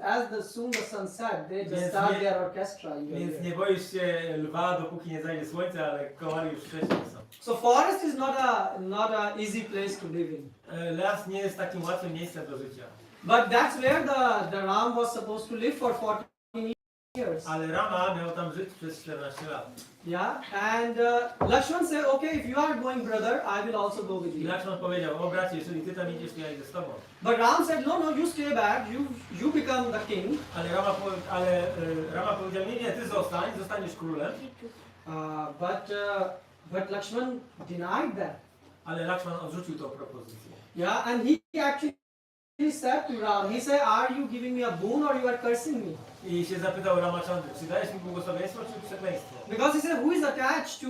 soon the sun set, they just start their orchestra. Więc nie boisz się lwa, dopóki nie zajdzie słońce, ale kowali już wcześniej są. So forest is not a easy place to live in. Las nie jest takim łatwym miejscem do życia. But that's where the Ram was supposed to live for 14 years. Ale Rama miał tam żyć przez 14 lat. Yeah, and Lakshman said, okay, if you are going, brother, I will also go with I you. Lakshman powiedział, o bracie, jeżeli ty tam idziesz, to ja idę z tobą. But Ram said, no, you stay back, you become the king. Ale Rama powiedział, nie, ty zostaniesz królem. But Lakshman denied that. Ale Lakshman odrzucił tą propozycję. Yeah, and he actually said to Ram, he said, are you giving me a boon or you are cursing me? I się zapytał Ramachandry, czy dajesz mi błogosławieństwo, czy przekleństwo? Because he said, who is attached to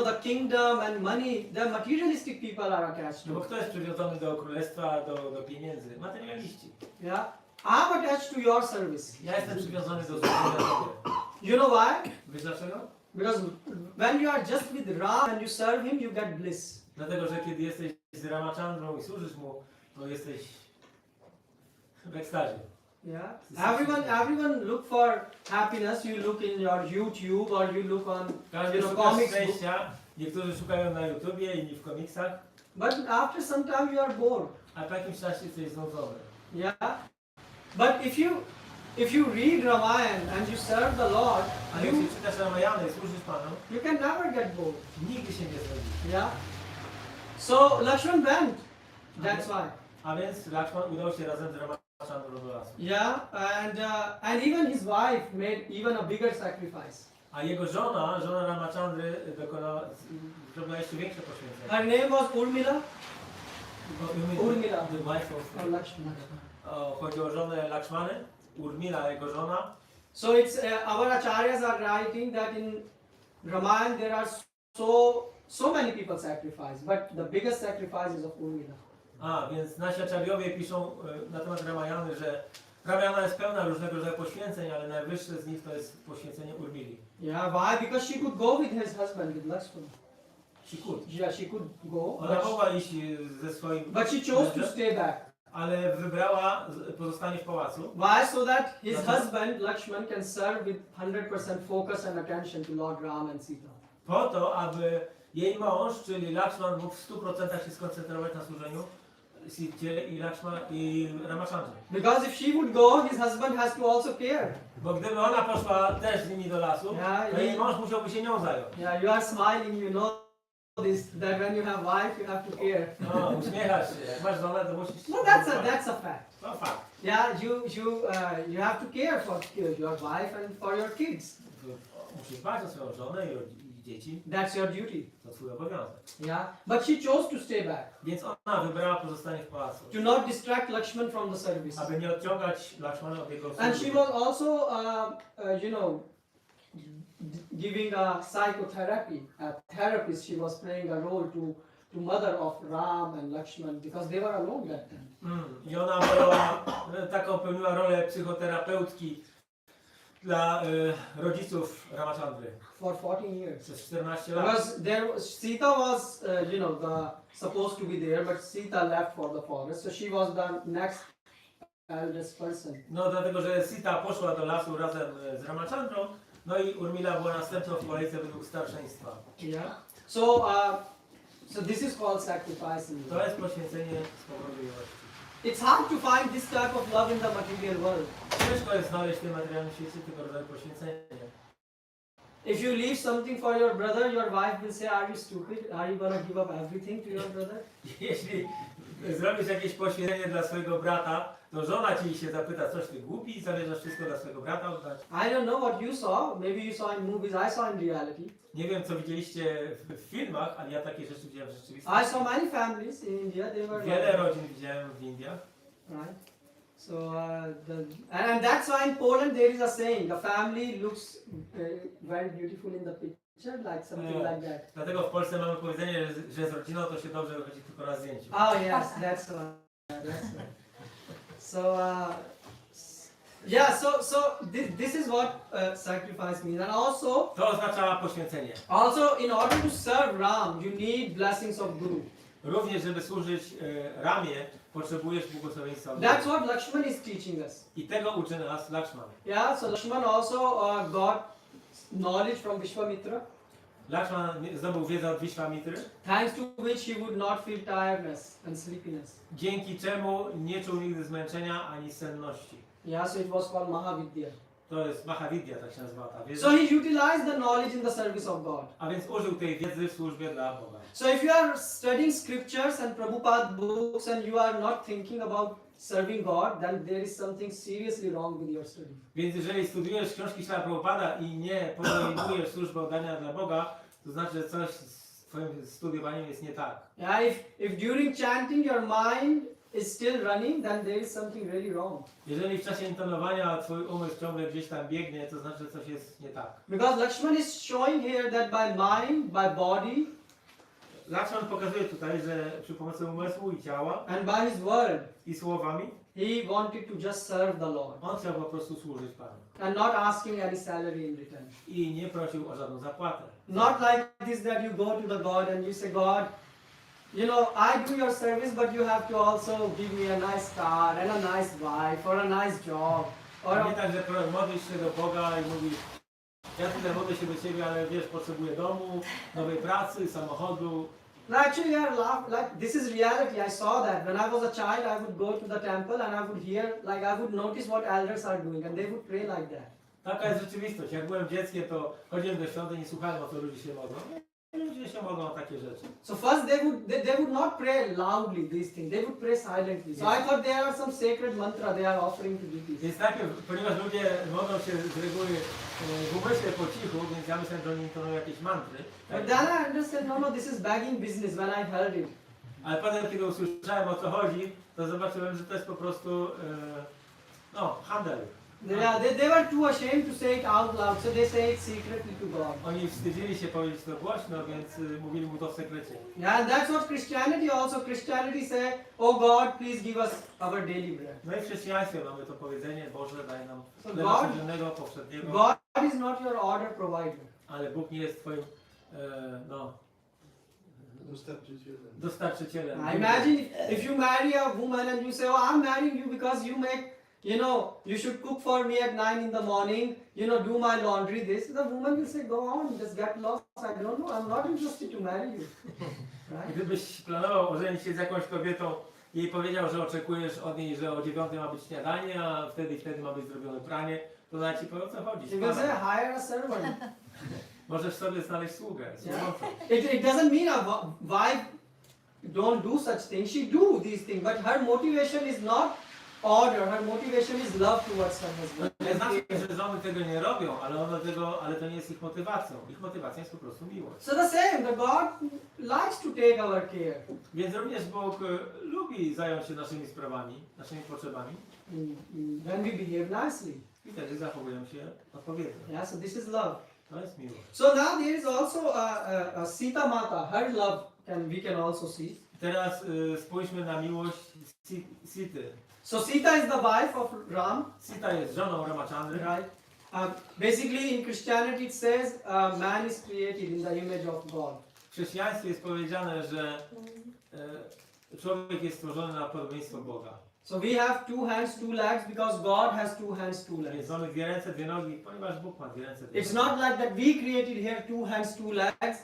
the kingdom and money? The materialistic people are attached No bo to. kto jest przywiązany do królestwa, do pieniędzy? Materialiści. Yeah, I'm attached to your service. Ja jestem przywiązany do służenia Tobie. You know why? Wiesz dlaczego? Because when you are just with Ram and you serve him, you get bliss. Dlatego, że kiedy jesteś z Ramachandrą i służysz mu, to jesteś w ekstazie. Yeah. Everyone look for happiness. You look in your YouTube or you look on Każdy szuka comics book. szczęścia. Niektórzy szukają na YouTubie, inni w komiksach. But after some time you are bored. A po jakimś czasie jesteś znudzony. Yeah. But if you read Ramayana and you serve the Lord, A jeśli czytasz Ramayana i służysz Panu, you can never get bored. nigdy się nie znudzisz. Yeah. So Lakshman went. That's why. A więc Lakshman udał się razem z Ramachandrą do lasu. Yeah, and even his wife made even a bigger sacrifice. A jego żona Ramachandry zrobiła jeszcze większe poświęcenie. Her name was Urmila. Urmila. The wife of, Or Lakshman. chodzi o żonę Lakshmany, Urmila, jego żona. So it's our acharyas are writing that in Ramayana there are so many people sacrifice, but the biggest sacrifice is of Urmila. A, więc nasi aczariowie piszą na temat Ramayany, że Ramayana jest pełna różnego rodzaju poświęceń, ale najwyższe z nich to jest poświęcenie Urmili. Yeah, why? Because she could go with his husband, with Lakshman. She could. Yeah, she could go. Ona mogła iść ze swoim But she chose to mężem, stay back. ale wybrała pozostanie w pałacu. Why? So that his That's husband, Lakshman, can serve with 100% focus and attention to Lord Ram and Sita. Po to, aby jej mąż, czyli Lakshman, mógł w 100% się skoncentrować na służeniu Sicie i Ramachandrze. Because if she would go, his husband has to also care. Bo gdyby ona poszła też z nimi do lasu, Yeah, to jej mąż musiałby się nią zająć. Yeah, you are smiling, you know this, that when you have wife, you have to care. No, uśmiechasz się. Jak masz żonę, to musisz... No, that's a fact. To fakt. Yeah, you have to care for your wife and for your kids. Musisz dbać o swoją żonę i dzieci. That's your duty. To twój obowiązek. Yeah, but she chose to stay back. Więc ona wybrała pozostanie w pałacu. To not distract Lakshman from the service. Aby nie odciągać Lakshmana od jego And she służby. was also, giving a psychotherapy. A therapist, she was playing a role to mother of Ram and Lakshman because they were alone that time. I ona była, taką pełniła rolę psychoterapeutki dla rodziców Ramachandry for 14 years. przez 14 lat. Because Sita was, supposed to be there, but Sita left for the forest, so she was the next eldest person. No dlatego, że Sita poszła do lasu razem z Ramachandrą, no i Urmila była następną w kolejce według starszeństwa. Yeah. So this is called sacrificing. To jest poświęcenie z powodu miłości. It's hard to find this type of love in the material world. Ciężko jest znaleźć w tym materialnym świecie tego rodzaju poświęcenie. If you leave something for your brother, your wife will say, "Are you stupid? Are you gonna give up everything to your brother?" Jeśli zrobisz jakieś poświęcenie dla swojego brata, to żona ci się zapyta, coś ty głupi, zamierzasz wszystko dla swojego brata oddać? I don't know what you saw. Maybe you saw in movies. I saw in reality. Nie wiem, co widzieliście w filmach, ale ja takie rzeczy widziałem w rzeczywistości. I saw many families in India. They were Wiele rodzin widziałem w Indiach. right. So and that's why in Poland there is a saying: the family looks very beautiful in the picture, like something Yeah. like that. Dlatego w Polsce mamy powiedzenie, że z rodziną to się dobrze wychodzi tylko na zdjęciu. Oh yes, that's right. That's right. So this is what sacrifice means, and also To oznacza poświęcenie. in order to serve Ram, you need blessings of Guru. Również, żeby służyć Ramie, potrzebujesz błogosławieństwa Boga. That's what Lakshman is teaching us. I tego uczy nas Lakshman. Yeah, so Lakshman also got knowledge from Vishwamitra, Lakshman zdobył wiedzę od Vishwamitry, thanks to which he would not feel tiredness and sleepiness. dzięki czemu nie czuł nigdy zmęczenia ani senności. Yeah, so it was called Mahavidya. To jest Mahavidya, tak się nazywa ta wiedza. So he utilized the knowledge in the service of God. A więc użył tej wiedzy w służbie dla Boga. So if you are studying scriptures and Prabhupada books and you are not thinking about serving God, then there is something seriously wrong with your study. Więc jeżeli studiujesz książki Śla Prabhupada i nie podejmujesz służby oddania dla Boga, to znaczy, że coś z twoim studiowaniem jest nie tak. Yeah, if during chanting your mind is still running, then there is something really wrong. Jeżeli w czasie intonowania twój umysł ciągle gdzieś tam biegnie, to znaczy, że coś jest nie tak. Because Lakshman is showing here that by mind, by body, Lakshman pokazuje tutaj, że przy pomocy umysłu i ciała and by his word, i słowami he wanted to just serve the Lord on chciał po prostu służyć Panu. and not asking any salary in return. I nie prosił o żadną zapłatę. Not like this that you go to the God and you say, God, you know, I do your service, but you have to also give me a nice car and a nice wife or a nice job. Or Nie tak, że modlisz się do Boga i mówisz, ja tyle modlę się do Ciebie, ale wiesz, potrzebuję domu, nowej pracy, samochodu. no, actually, you are like this is reality. I saw that when I was a child, I would go to the temple and I would hear, like I would notice what elders are doing, and they would pray like that. Taka jest rzeczywistość. Jak byłem dzieckiem, to chodziłem do świątyni i słuchałem, o co ludzie się modlą. Ludzie się modlą o takie rzeczy. So first they would not pray loudly these things. They would pray silently. So I thought there are some sacred mantra they are offering to deities. Więc najpierw, ponieważ ludzie modlą się z reguły w umyśle po cichu, więc ja myślałem, że oni intonują jakieś mantry. But then I understand, no, this is begging business when I heard it. Ale potem, kiedy usłyszałem, o co chodzi, to zobaczyłem, że to jest po prostu handel. They were too ashamed to say it out loud, so they say it secretly to God. Oni wstydzili się powiedzieć to głośno, więc mówili mu to w sekrecie. Yeah, and that's what Christianity also. Christianity say, oh God, please give us our daily bread. No i w chrześcijaństwie mamy to powiedzenie, Boże, daj nam So chleba God- codziennego, powszedniego, God is not your order provider. ale Bóg nie jest twoim dostarczycielem. Imagine if you marry a woman and you say, oh, I'm marrying you because you make, you should cook for me at 9 in the morning, do my laundry, this. The woman will say, go on, just get lost. I don't know, I'm not interested to marry you. Right? Gdybyś planował ożenić się z jakąś kobietą i jej powiedział, że oczekujesz od niej, że o 9 ma być śniadanie, a wtedy i wtedy ma być zrobione pranie, to ona ci powie, o co chodzi. She will say, hire a servant. Możesz sobie znaleźć sługę, służącą. It doesn't mean a wife don't do such things. She do these things, but her motivation is not order. Her motivation is love towards her husband. Nie znaczy, że żony tego nie robią, ale to nie jest ich motywacją. Ich motywacją jest po prostu miłość. So the same, the God likes to take our care. Więc również Bóg lubi zająć się naszymi sprawami, naszymi potrzebami. When we behave nicely. I wtedy zachowują się odpowiednio. Yeah, so this is love. To jest miłość. So now there is also a Sita Mata. Her love we can also see. Teraz spójrzmy na miłość Sity. So Sita is the wife of Ram, Sita jest żoną Ramachandry. right? Basically, in Christianity, it says man is created in the image of God. W chrześcijaństwie jest powiedziane, że człowiek jest stworzony na podobieństwo Boga. So we have 2 hands, 2 legs because God has 2 hands, 2 legs. Więc mamy 2 ręce, 2 nogi, ponieważ Bóg ma 2 ręce, 2 It's nogi. not like that we created here 2 hands, 2 legs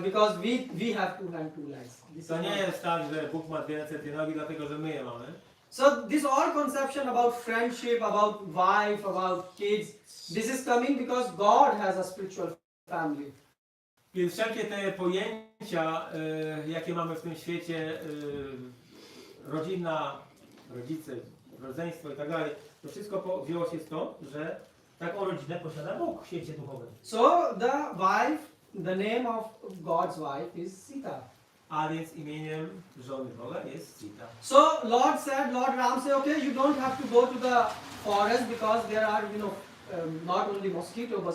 because we have 2 hands, 2 legs. This To is nie not- jest tak, że Bóg ma 2 ręce, 2 nogi, dlatego że my je mamy. So this all conception about friendship, about wife, about kids, this is coming because God has a spiritual family. Więc wszelkie te pojęcia, jakie mamy w tym świecie, rodzina, rodzice, rodzeństwo i tak dalej, to wszystko wzięło się stąd, że taką rodzinę posiada Bóg w świecie duchowym. So the wife, the name of God's wife is Sita. A więc imieniem żony Boga jest Sita. So Lord Ram said, okay, you don't have to go to the forest because there are, not only mosquito, but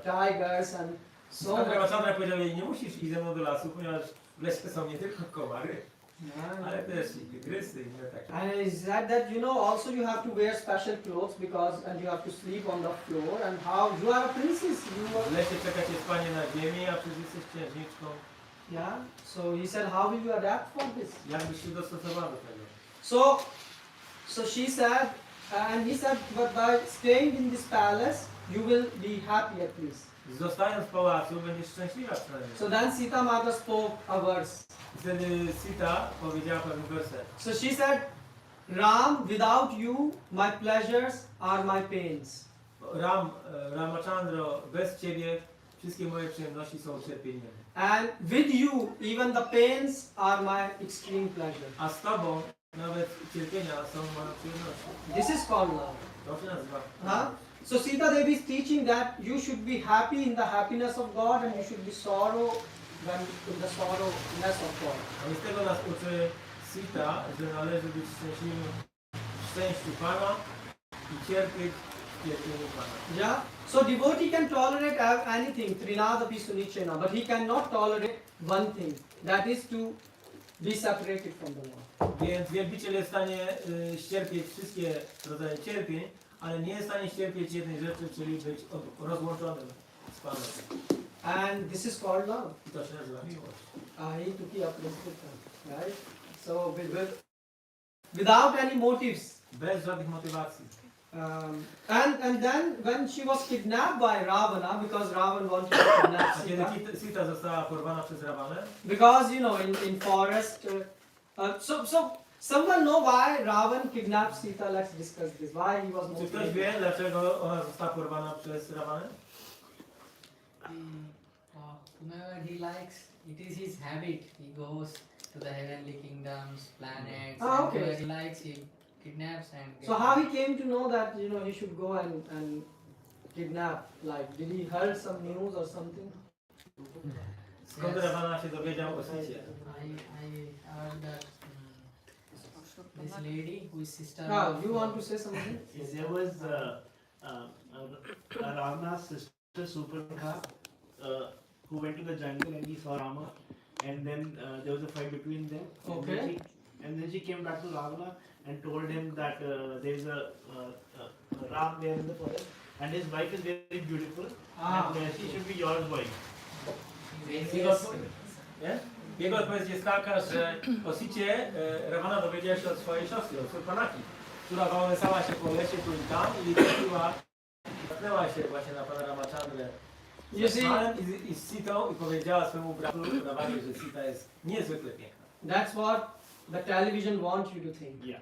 tigers and so much. Ramachandra powiedział jej, nie musisz iść ze mną do lasu, ponieważ w lesie są nie tylko komary, ale też i tygrysy i inne takie. And he said that also you have to wear special clothes and you have to sleep on the floor and how you are a princess. W lesie czeka cię spanie na ziemi, a przecież jesteś księżniczką. Yeah. So he said, how will you adapt for this? Jak byś się dostosowała do tego? So she said, and he said, but by staying in this palace, you will be happy at least. Zostając w pałacu, będziesz szczęśliwa przynajmniej. So then Sita Mata spoke a verse. Wtedy Sita powiedziała pewien werset. So she said, Ram, without you, my pleasures are my pains. Ramachandro, bez ciebie wszystkie moje przyjemności są cierpieniem. And with you, even the pains are my extreme pleasure. A z tobą nawet cierpienia są moją przyjemnością. This is called love. To się nazywa. Huh? So Sita Devi is teaching that you should be happy in the happiness of God and you should be sorrow when in the sorrowness of God. A więc tego nas uczy Sita, że należy być szczęśliwym w szczęściu Pana i cierpieć w cierpieniu Pana. Yeah. So devotee can tolerate anything, Trinadapi Sunichena, but he cannot tolerate one thing, that is to be separated from the Lord. Więc wielbiciel jest w stanie ścierpieć wszystkie rodzaje cierpień, ale nie jest w stanie ścierpieć jednej rzeczy, czyli być rozłączonym z Panem. And this is called love. I to się nazywa miłość. Right? So without any motives. Bez żadnych motywacji. And then when she was kidnapped by Ravana, because Ravan wanted to kidnap A Sita, kiedy Sita została porwana przez Rawanę, because in forest, so someone know why Ravan kidnapped Sita? Let's discuss this. Why he was czy ktoś motivated? wie, dlaczego ona została porwana przez Rawanę? Whenever he likes, it is his habit. He goes to the heavenly kingdoms, planets. Ah, and okay. whoever he likes, he kidnaps and. So how he came to know that he should go and kidnap? Like, did he heard some news or something? Skąd Yes. Rawana się dowiedział o Sicie? I heard that this lady who is sister. Ah, you want to say something? There was Ravana's sister Supernakha who went to the jungle and he saw Rama, and then there was a fight between them. Okay. And then she came back to Ravana and told him that there is a Ram there in the forest, and his wife is very beautiful, and she should be your wife. Jego odpowiedź jest taka, że o Sicie Rawana dowiedziała się od swojej siostry, od Surpanaki, która wałęsała się po lesie tu i tam i trafiła się właśnie na pana Ramachandrę i z Sitą i powiedziała swojemu bratu Rawanie, że Sita jest niezwykle piękna. That's what the television wants you to think. Yeah.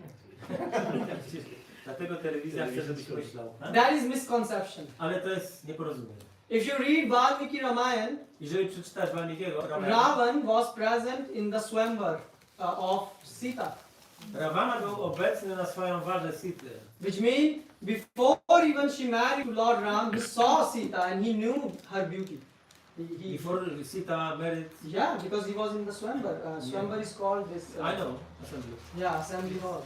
Dlatego telewizja chce, żebyś myślał. That is misconception. Ale to jest nieporozumienie. If you read Valmiki Ramayan, Jeżeli przeczytasz Valmikiego, Ravan was present in the swamvar of Sita, Ravana był obecny na swoją warze Sity. which means before even she married to Lord Ram, he saw Sita and he knew her beauty. Before Sita married, Yeah, because he was in the swamvar. Swamvar is called this. I know, assembly. Yeah, assembly hall.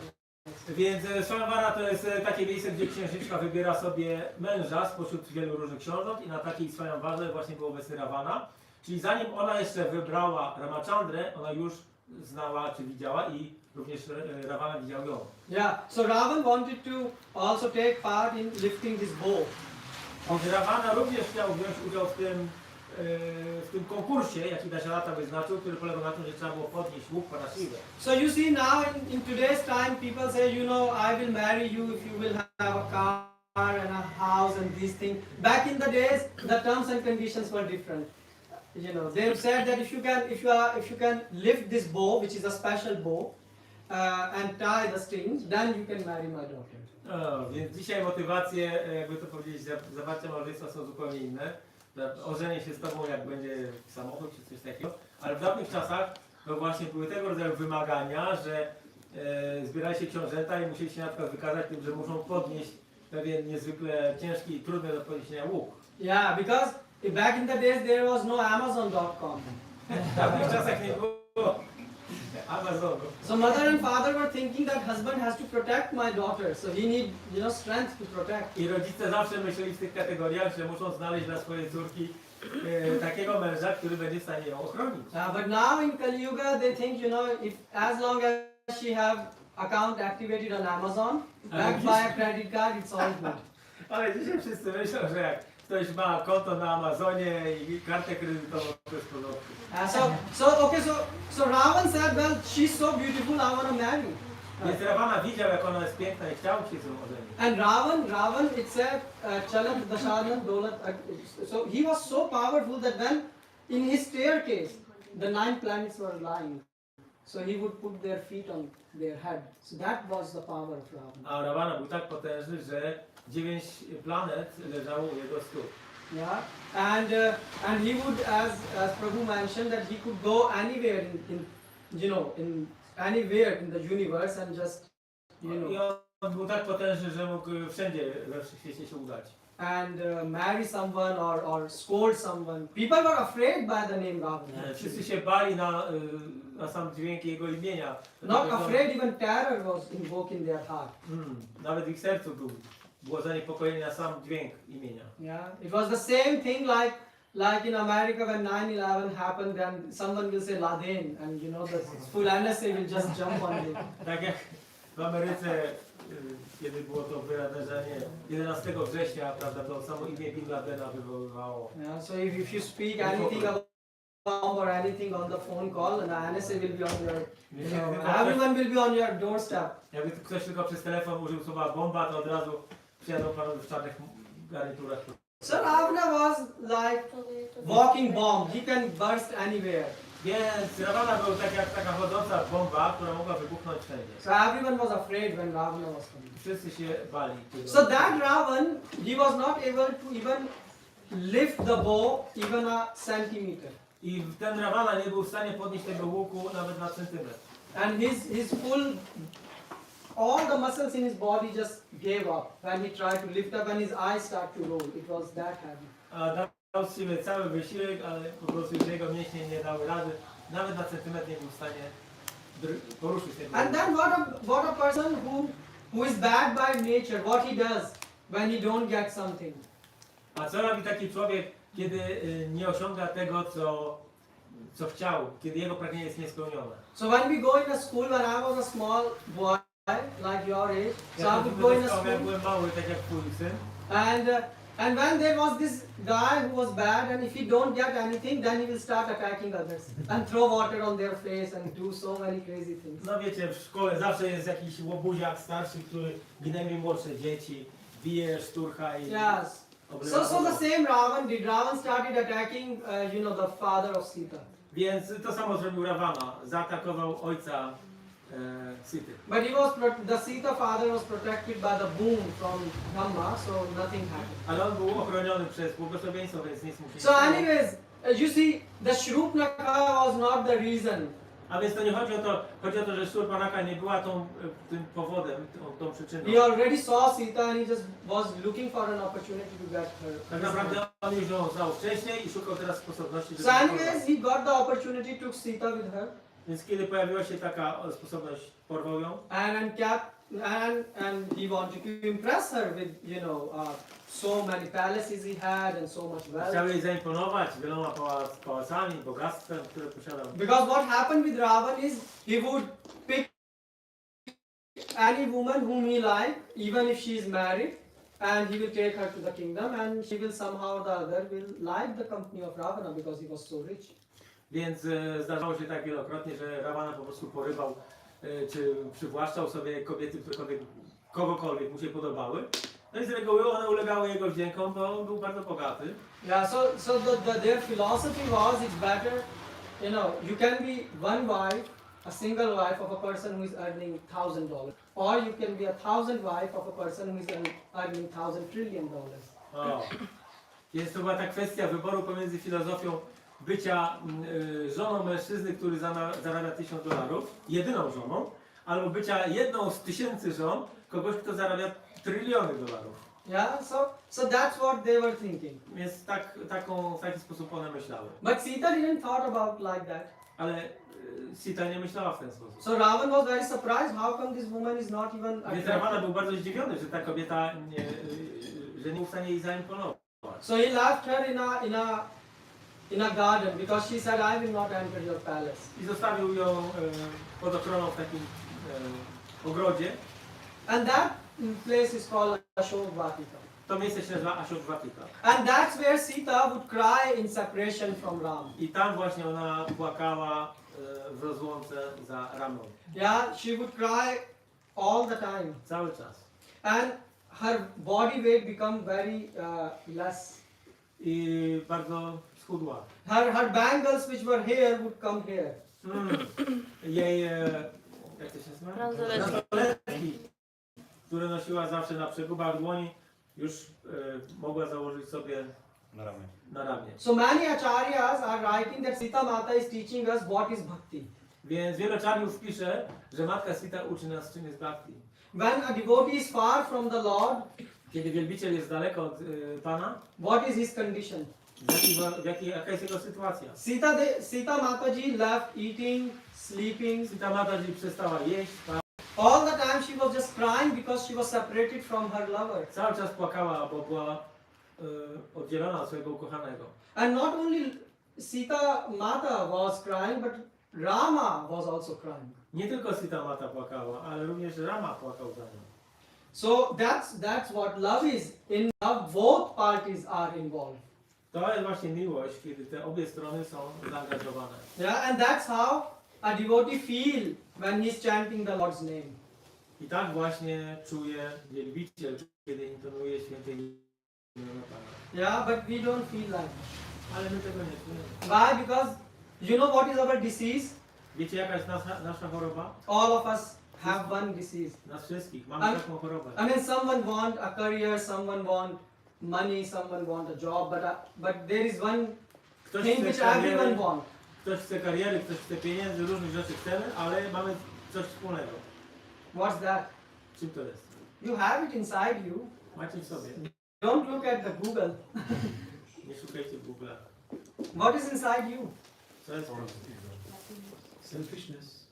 Więc Swamvara to jest takie miejsce, gdzie księżniczka wybiera sobie męża spośród wielu różnych książąt i na takiej Swamvarze właśnie był obecny Ravana. Czyli zanim ona jeszcze wybrała Ramachandrę, ona już znała czy widziała i również Ravana widział ją. Yeah, so Ravan wanted to also take part in lifting this bow. Więc Ravana również chciał wziąć udział w tym konkursie, jaki Dasharata wyznaczył, który polegał na tym, że trzeba było podnieść łuk Parashiva. So you see now in today's time people say, you know, I will marry you if you will have a car and a house and these things. Back in the days, the terms and conditions were different. You know, they said that if you can lift this bow, which is a special bow, and tie the strings, then you can marry my daughter. Więc dzisiaj motywacje, jakby to powiedzieć, zawarcia małżeństwa są zupełnie inne. Ożenię się z tobą, jak będzie samochód czy coś takiego. Ale w dawnych czasach to właśnie były tego rodzaju wymagania, że zbierali się książęta i musieli się na przykład wykazać tym, że muszą podnieść pewien niezwykle ciężki i trudny do podniesienia łuk. Yeah, because back in the days there was no Amazon.com. W dawnych czasach nie było Amazonu. So mother and father were thinking that husband has to protect my daughter, so he need, you know, strength to protect. I rodzice zawsze myśleli w tych kategoriach, że muszą znaleźć dla swojej córki takiego męża, który będzie w stanie ją ochronić. But now in Kali Yuga they think, you know, if as long as she have account activated on Amazon, backed by a credit card, it's all good. Ale dzisiaj wszyscy myślą, że jak ktoś ma konto na Amazonie i kartę kredytową, to jest w porządku. So Ravan said, well, she's so beautiful, I want to marry. Więc Ravana widział, jak ona jest piękna i chciał się z nią ożenić. And Ravan, it said, Chalat Dashanan Dolat. So he was so powerful that when in his staircase, the 9 planets were lying. So he would put their feet on their head. So that was the power of Ravan. A Ravana był tak potężny, że 9 planet leżało u jego stóp. Yeah, and he would, as Prabhu mentioned, that he could go anywhere in anywhere in the universe and just, you know, I on był tak potężny, że mógł wszędzie we wszechświecie się udać. and marry someone or scold someone. People were afraid by the name Ravana. Wszyscy się bali na sam dźwięk jego imienia. Not afraid, even terror was invoked in their heart. Nawet w ich sercu było zaniepokojenie na sam dźwięk imienia. Yeah, it was the same thing like in America when 9/11 happened, then someone will say Laden, and you know the full NSA will just jump on you. Tak jak w Ameryce, kiedy było to wydarzenie 11 września, prawda, to samo imię Bin Ladena wywoływało. Yeah, so if you speak anything about bomb or anything on the phone call, and the NSA will be on your, you know, everyone will be on your doorstep. Jakby ktoś tylko przez telefon użył słowa bomba, to od razu przyjadą panowie w czarnych garniturach. So Ravana was like walking bomb. He can burst anywhere. Więc Ravana był tak jak taka chodząca bomba, która mogła wybuchnąć wszędzie. So everyone was afraid when Ravana was coming. Wszyscy się bali. So that Ravan, he was not able to even lift the bow even a centimeter. I ten Ravana nie był w stanie podnieść tego łuku nawet na centymetr. And his all the muscles in his body just gave up when he tried to lift up and his eyes start to roll. It was that heavy. A dał z siebie cały wysiłek, ale po prostu jego mięśnie nie dały rady. Nawet na centymetr nie był w stanie poruszyć tego. And then what a person who is bad by nature, what he does when he don't get something. A co robi taki człowiek, kiedy nie osiąga tego, co chciał, kiedy jego pragnienie jest niespełnione? So when we go in a school, when I was a small boy, like your age, so I would go in a Jak school, byłem mały, tak jak twój syn. and when there was this guy who was bad, and if he don't get anything, then he will start attacking others and throw water on their face and do so many crazy things. No wiecie, w szkole zawsze jest jakiś łobuziak starszy, który gnębi młodsze dzieci, bije, szturcha i Yes. So the same Ravan did. Ravan started attacking, you know, the father of Sita. Więc to samo zrobił Ravana, zaatakował ojca Sity. But the Sita father was protected by the boom from Brahma, so nothing happened. Ale on był ochroniony przez błogosławieństwo, więc nic mu się nie So stało. anyways, you see, the Shrupnaka was not the reason. A więc to nie chodzi o to, że Shurpanaka nie była tym powodem, tą przyczyną. He already saw Sita and he just was looking for an opportunity to get her. Tak naprawdę on już ją znał wcześniej i szukał teraz sposobności, żeby So ją anyways, porwać. he got the opportunity, took Sita with her, Więc kiedy pojawiła się taka sposobność, porwał ją. and he wanted to impress her with, you know, so many palaces he had and so much Chciał wealth. jej zaimponować wieloma pałacami, bogactwem, które posiadał. Because what happened with Ravan is he would pick any woman whom he liked, even if she is married, and he will take her to the kingdom, and she will somehow or the other will like the company of Ravana because he was so rich. Więc zdarzało się tak wielokrotnie, że Ravana po prostu porywał czy przywłaszczał sobie kobiety, kogokolwiek mu się podobały. No i z reguły one ulegały jego wdziękom, bo on był bardzo bogaty. Yeah, so their philosophy was it's better, you can be one wife, a single wife of a person who is earning $1,000, or you can be 1,000 wife of a person who is earning $1,000 trillion. O. Więc to była ta kwestia wyboru pomiędzy filozofią bycia żoną mężczyzny, który zarabia $1000, jedyną żoną, albo bycia jedną z 1000 żon kogoś, kto zarabia $tryliony. Yeah, so that's what they were thinking. Więc w taki sposób one myślały. But Sita didn't thought about like that. Ale Sita nie myślała w ten sposób. So Ravan was very surprised. How come this woman is not even Więc Ravana attracted? był bardzo zdziwiony, że ta kobieta że nie był w stanie jej zaimponować. So he left her in a garden because she said, I will not enter your palace. I zostawił ją pod ochroną w takim ogrodzie. And that place is called Ashokvatika. To miejsce się nazywa Ashokvatika. And that's where Sita would cry in separation from Ram. I tam właśnie ona płakała w rozłące za Ramą. Yeah, she would cry all the time. Cały czas. And her body weight become very less. I bardzo schudła. Her bangles which were here would come here. Jej, jak to się nazywa? Bransoletki, które nosiła zawsze na przegubach dłoni, już mogła założyć sobie na ramię. So many acharyas are writing that Sita Mata is teaching us what is bhakti. Więc wiele acharyów pisze, że matka Sita uczy nas, czym jest bhakti. When a devotee is far from the Lord, Kiedy wielbiciel jest daleko od Pana, what is his condition? jaka jest jego sytuacja? Sita Mataji left eating, sleeping. Sita Mataji przestała jeść, All the time she was just crying because she was separated from her lover. cały czas płakała, bo była oddzielona od swojego ukochanego. And not only Sita Mata was crying, but Rama was also crying. Nie tylko Sita Mata płakała, ale również Rama płakał za nią. So that's what love is. In love, both parties are involved. To jest właśnie miłość, kiedy te obie strony są zaangażowane. Yeah, and that's how a devotee feel when he's chanting the Lord's name. I tak właśnie czuje wielbiciel, kiedy intonuje święte imię Pana. Yeah, but we don't feel like that. Ale my tego nie czujemy. Why? Because you know what is our disease? Wiecie jaka jest nasza choroba? All of us have one disease. Nas wszystkich. Mamy taką chorobę. I mean, someone want a career, someone want money, someone want a job, but there is one Ktoś thing chce which everyone kariery, want. ktoś chce kariery, ktoś chce pieniędzy, różnych rzeczy chcemy, ale mamy coś wspólnego. What's that? Czym to jest? You have it inside you. Macie w sobie. Don't look at the Google. Nie szukajcie w Google. What is inside you? Co jest? Selfishness.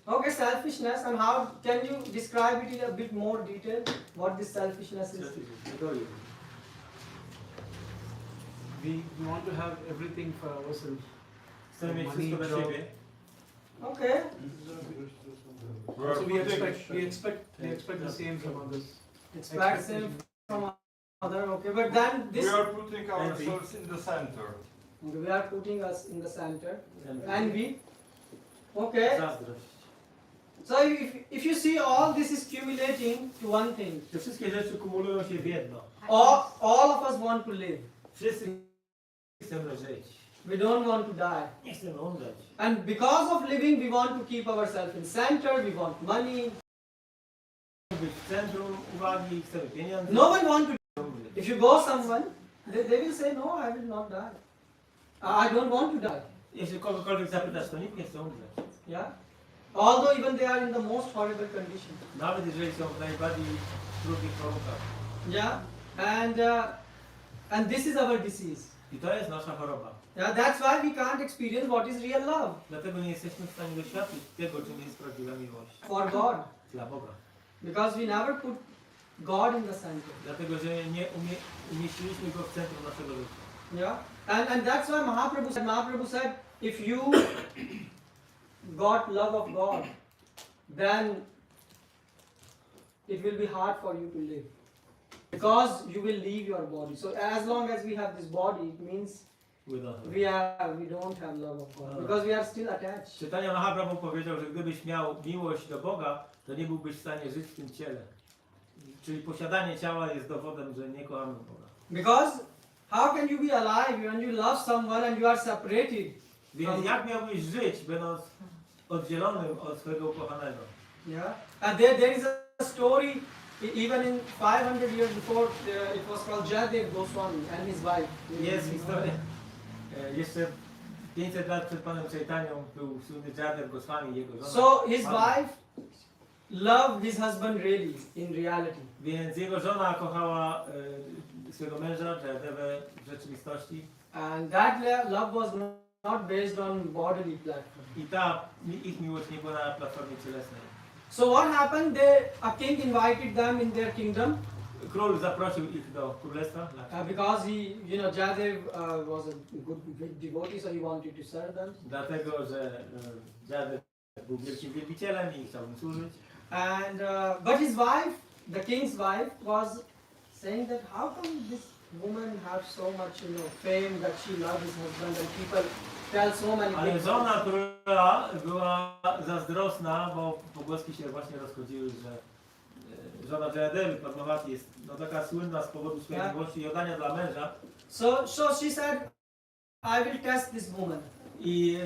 Okay, selfishness, and how can you describe it in a bit more detail? What this selfishness is? We want to have everything for ourselves. Chcemy mieć Money, wszystko dla job. siebie. Okay. So we expect the same from others. Expect same from other. Okay, but then this We are putting ourselves in the center. we are putting us in the center, Envy. envy. Okay. Zazdrość. So if you see all this is accumulating to one thing, Te wszystkie rzeczy kumulują się w jedno. all of us want to live. Wszyscy chcemy żyć. We don't want to die. Nie chcemy umrzeć. And because of living, we want to keep ourselves in center. We want money. Być w centrum uwagi, chcemy pieniędzy. No one want to. If you go someone, they will say, no, I will not die. I don't want to die. Jeśli kogokolwiek zapytasz, to nikt nie chce umrzeć. Yeah. Although even they are in the most horrible condition. Nawet jeżeli są w najbardziej trudnych warunkach. Yeah. And this is our disease. I to jest nasza choroba. Yeah. That's why we can't experience what is real love Dlatego nie jesteśmy w stanie doświadczyć tego, czym jest prawdziwa miłość. for God. Dla Boga. Because we never put God in the center. Dlatego, że nie umieściliśmy Go w centrum naszego życia. Yeah. And that's why Mahaprabhu said, if you got love of God, then it will be hard for you to live. because you will leave your body. So as long as we have this body, it means we don't have love of God because we are still attached. Czytania Mahabra mu powiedział, że gdybyś miał miłość do Boga, to nie byłbyś w stanie żyć w tym ciele. Czyli posiadanie ciała jest dowodem, że nie kochamy Boga. Because how can you be alive when you love someone and you are separated? Więc jak miałbyś żyć, będąc oddzielonym od swojego ukochanego? Yeah. And there is a story even in 500 years before it was called Jadev Goswami and his wife. Jest historia. Jeszcze 500 lat przed Panem Chaitanią był słynny Jadev Goswami i jego żona. So his wife loved his husband really in reality. Więc jego żona kochała swojego męża, Jadevę w rzeczywistości. And that love was not based on bodily platform. I ta ich miłość nie była na platformie cielesnej. So what happened? A king invited them in their kingdom. Król zaprosił ich do królestwa. Because Jadev was a good devotee, so he wanted to serve them. Dlatego, że Jadev był wielkim wielbicielem i chciał im służyć. And but his wife, the king's wife, was saying that how come this woman have so much fame that she loved his husband and people tell so many Ale things. żona króla była zazdrosna, bo pogłoski się właśnie rozchodziły, że żona Jadewy, Padmawati, jest taka słynna z powodu swojej miłości i oddania dla męża. So she said, I will test this woman. I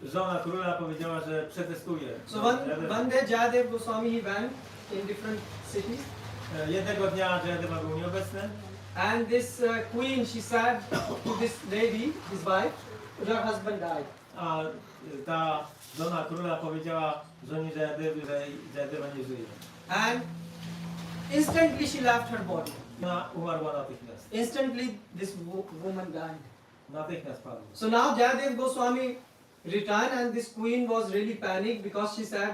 żona króla powiedziała, że przetestuje. So one day Jadev Goswami, he went in different cities. Jednego dnia Jadewa był nieobecny. And this queen, she said to this lady, his wife, your husband died. A ta żona króla powiedziała żonie Jadewy, że Jadewa nie żyje. And instantly she left her body. Ona umarła natychmiast. Instantly this woman died. Natychmiast padła. So now Jadev Goswami returned and this queen was really panicked because she said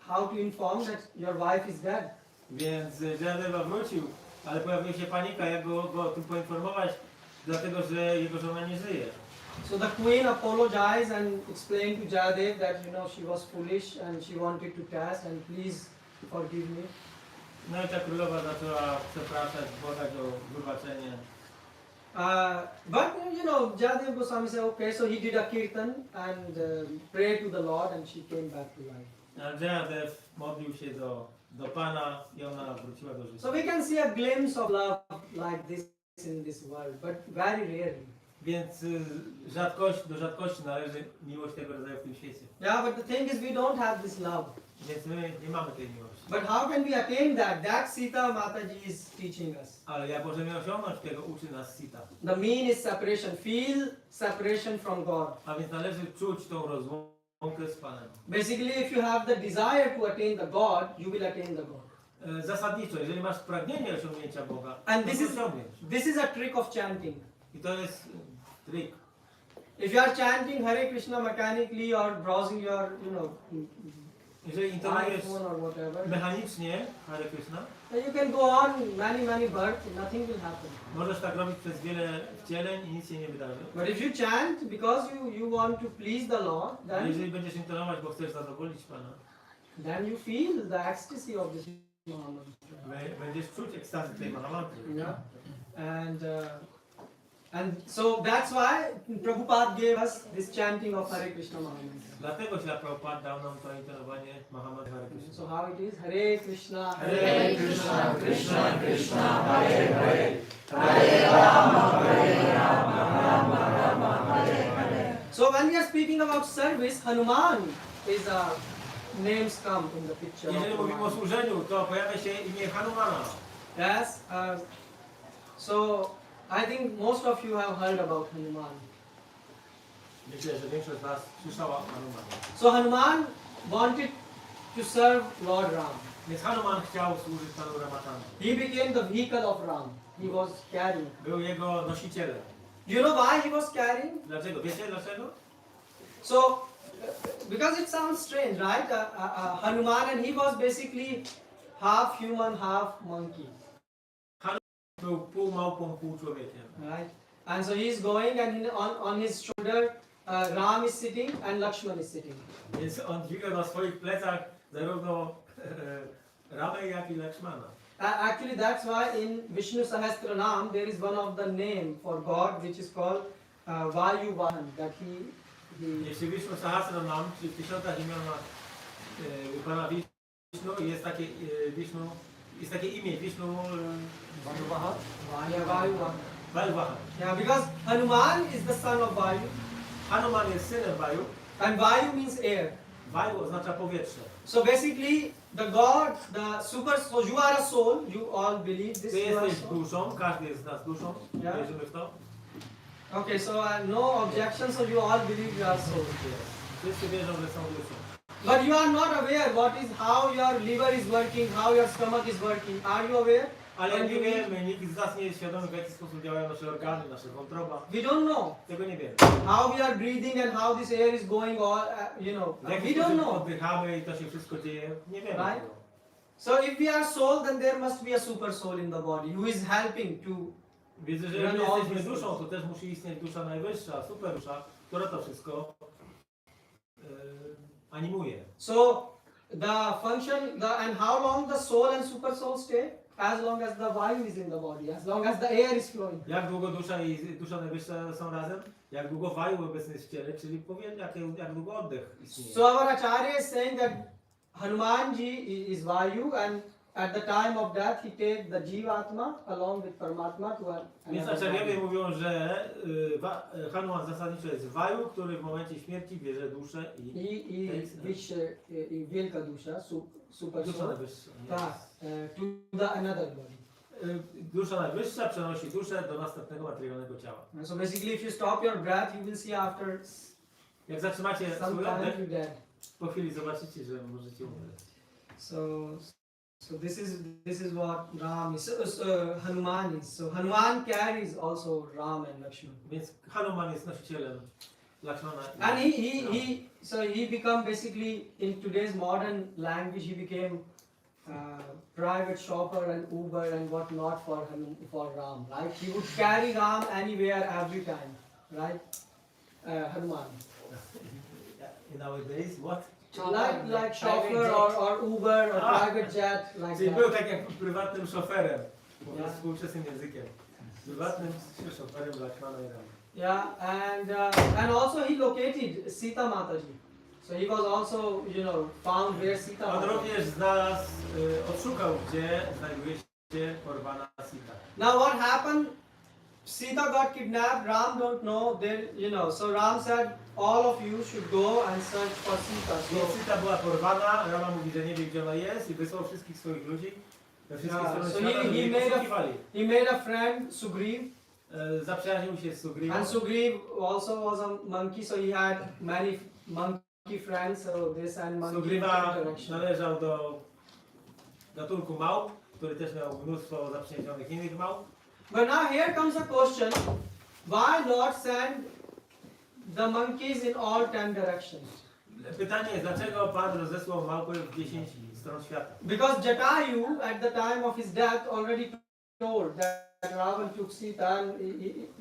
how to inform that your wife is dead. Więc Jadewa wrócił, ale pojawiła się panika, jak go o tym poinformować, dlatego że jego żona nie żyje. So the queen apologized and explained to Jadev that she was foolish and she wanted to test and please forgive me. No i ta królowa zaczęła przepraszać, błagać o wybaczenie. But Jadev Goswami said, okay, so he did a kirtan and prayed to the Lord and she came back to life. A Jadev modlił się do Pana i ona wróciła do życia. So we can see a glimpse of love like this in this world, but very rarely. Więc do rzadkości należy miłość tego rodzaju w tym świecie. Yeah, but the thing is we don't have this love. Więc my nie mamy tej miłości. But how can we attain that? That Sita Mataji is teaching us. Ale jak możemy osiągnąć tego, uczy nas Sita. The mean is separation. Feel separation from God. A więc należy czuć tą rozłąkę z Panem. Basically, if you have the desire to attain the God, you will attain the God. Zasadniczo, jeżeli masz pragnienie osiągnięcia Boga, And to osiągniesz. this is a trick of chanting. I to jest trik. If you are chanting Hare Krishna mechanically or browsing your, Jeżeli intonujesz iPhone or whatever, mechanicznie Hare Krishna, then you can go on many births, nothing will happen. możesz tak robić przez wiele wcieleń i nic się nie wydarzy. But if you chant because you want to please the Lord, Ale jeżeli będziesz intonować, bo chcesz zadowolić Pana, then you feel the ecstasy of this Mahamantra. będziesz czuć ekstazy tej Mahamantry. Yeah. And so that's why Prabhupada gave us this chanting of Hare Krishna Mahamantra. Dlatego Śrila Prabhupada dał nam to intonowanie Mahamantry Hare Krishna. So how it is? Hare Krishna, Hare Krishna, Krishna Krishna, Hare Hare, Hare Rama, Rama Rama, Hare Hare. So when we are speaking about service, Hanuman is a names come in the picture. Jeżeli mówimy o służeniu, to pojawia się imię Hanumana. Yes. So I think most of you have heard about Hanuman. Myślę, że większość z Was słyszała o Hanumanie. So Hanuman wanted to serve Lord Ram. Więc Hanuman chciał służyć Panu Ramachandra. He became the vehicle of Ram. He was carrying. Był jego nosicielem. You know why he was carrying? Dlaczego? Wiecie dlaczego? So, because it sounds strange, right? Hanuman, and he was basically half human, half monkey. Był pół małpą, pół człowiekiem. Right? And so he is going, and on his shoulder, Ram is sitting and Lakshman is sitting. Więc on dźwigał na swoich plecach zarówno Ramę, jak i Lakshmana. Actually, that's why in Vishnu Sahasranam there is one of the name for God which is called Vayu Vahan. That he Jeśli Vishnu Sahasranam, czyli w tysiącach imionach Pana Vishnu, jest takie Vishnu, jest takie imię Vishnu Vayu Vahan. Vayu Vahan. Yeah, because Hanuman is the son of Vayu, Hanuman jest synem Vayu. and Vayu means air. Vayu oznacza powietrze. So basically, the God, the super, so you are a soul. You all believe this. Ty You are a jesteś soul. duszą, każdy jest z nas duszą, Yeah. wierzymy w to. Okay, so no objection. So you all believe you are soul. Wszyscy wierzą, że są duszą. But you are not aware how your liver is working, how your stomach is working. Are you aware? Ale When nie you eat? wiemy, nikt z nas nie jest świadomy, w jaki sposób działają nasze organy, nasze wątroba. We don't know Tego nie wiemy. how we are breathing and how this air is going all. W jaki We don't sposób know. oddychamy i to się wszystko dzieje, nie wiemy Right? tego. So if we are soul, then there must be a super soul in the body who is helping to. Więc jeżeli my jesteśmy duszą, to też musi istnieć dusza najwyższa, super dusza, która to wszystko animuje. So the function, and how long the soul and super soul stay? As long as the vayu is in the body, as long as the air is flowing. Jak długo dusza i dusza najwyższa są razem? Jak długo waju obecny jest w ciele, czyli jak długo oddech istnieje. So our Acharya is saying that Hanumanji is Vayu, and at the time of death he takes the Jivatma along with Paramatma to Więc another Acharyowie body. mówią, że Hanuman zasadniczo jest waju, który w momencie śmierci bierze duszę i Which Vilka Dusha, super dusza soul, najwyższa. to the another body. Dusza najwyższa przenosi duszę do następnego materialnego ciała. So basically, if you stop your breath, you will see after Jak zatrzymacie some swój time oddech, you're dead. po chwili zobaczycie, że możecie umrzeć. So this is what Ram is. Hanuman is. So Hanuman carries also Ram and Lakshman. Więc Hanuman jest nosicielem Lakshmana. And he become basically in today's modern language he became private shopper and Uber and what not for Ram, right? He would carry Ram anywhere every time, right? Hanuman. Nowadays, what? Like chauffeur or Uber or private jet like Czyli that. był tak jak prywatnym szoferem, mówiąc współczesnym językiem. Prywatnym szoferem Lakshmana i Rama. Yeah, and also he located Sita Mataji. So he was also, found where Sita On Mataji. również znalazł, odszukał, gdzie znajduje się porwana Sita. Now what happened? Sita got kidnapped. Ram don't know. So Ram said, all of you should go and search for Sita. Więc Sita była porwana, Rama mówi, że nie wie, gdzie ona jest i wysłał wszystkich swoich ludzi we wszystkie strony So świata, żeby jej poszukiwali. he made a friend Sugriv, Zaprzyjaźnił się z Sugriwem. and Sugriv also was a monkey, so he had many monkey friends. So this and monkey Sugriwa interaction. należał do gatunku małp, który też miał mnóstwo zaprzyjaźnionych innych małp. But now here comes a question: why Lord sent the monkeys in all 10 directions? Pytanie jest, dlaczego Pan rozesłał małpy w 10 stron świata? Because Jatayu, at the time of his death, already told that Ravan took Sita, and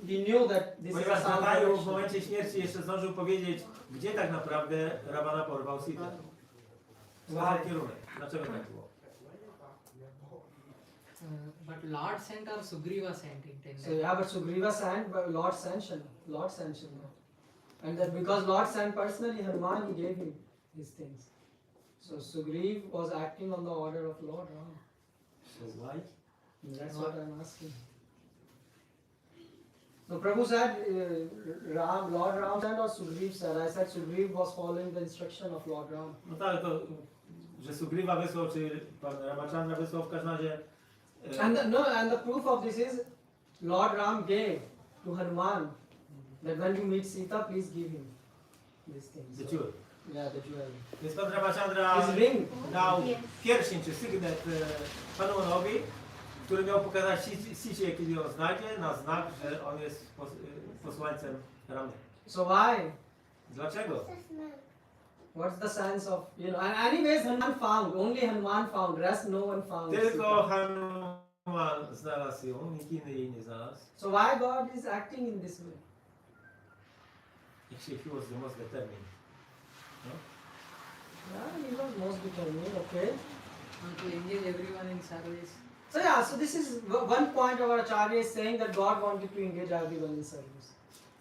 he knew that this is Ponieważ a south Jatayu w direction. momencie śmierci jeszcze zdążył powiedzieć, gdzie tak naprawdę Ravana porwał Sitę. Wskazał kierunek. Dlaczego tak było? But Lord sent or Sugriva sent it. So yeah, but Sugriva sent, but Lord sanctioned. And that because Lord sent personally, Hanuman, he gave him these things. So Sugriv was acting on the order of Lord Ram. So why? That's what I'm asking. So Prabhu said, Lord Ram said or Sugriv said? I said Sugriv was following the instruction of Lord Ram. No tak, to, że Sugriva wysłał, czy Pan Ramachandra wysłał w każdym razie. And the proof of this is Lord Ram gave to Hanuman that when you meet Sita, please give him these things. The jewel. Yeah, the jewel. Więc Pan Ramachandra His ring. dał pierścień czy sygnet Hanumanowi, który miał pokazać Sicie, kiedy ją znajdzie, na znak, że on jest posłańcem Ramy. So why? Dlaczego? What's the sense of, and anyways Hanuman found, only Hanuman found, rest no one found. Tylko Sita. Hanuman znalazł ją, nikt inny jej nie znalazł. So why God is acting in this way? Actually, he was the most determined. No? Yeah, he was most determined, okay. And to engage everyone in service. So yeah, so this is one point our Acharya is saying that God wanted to engage everyone in service.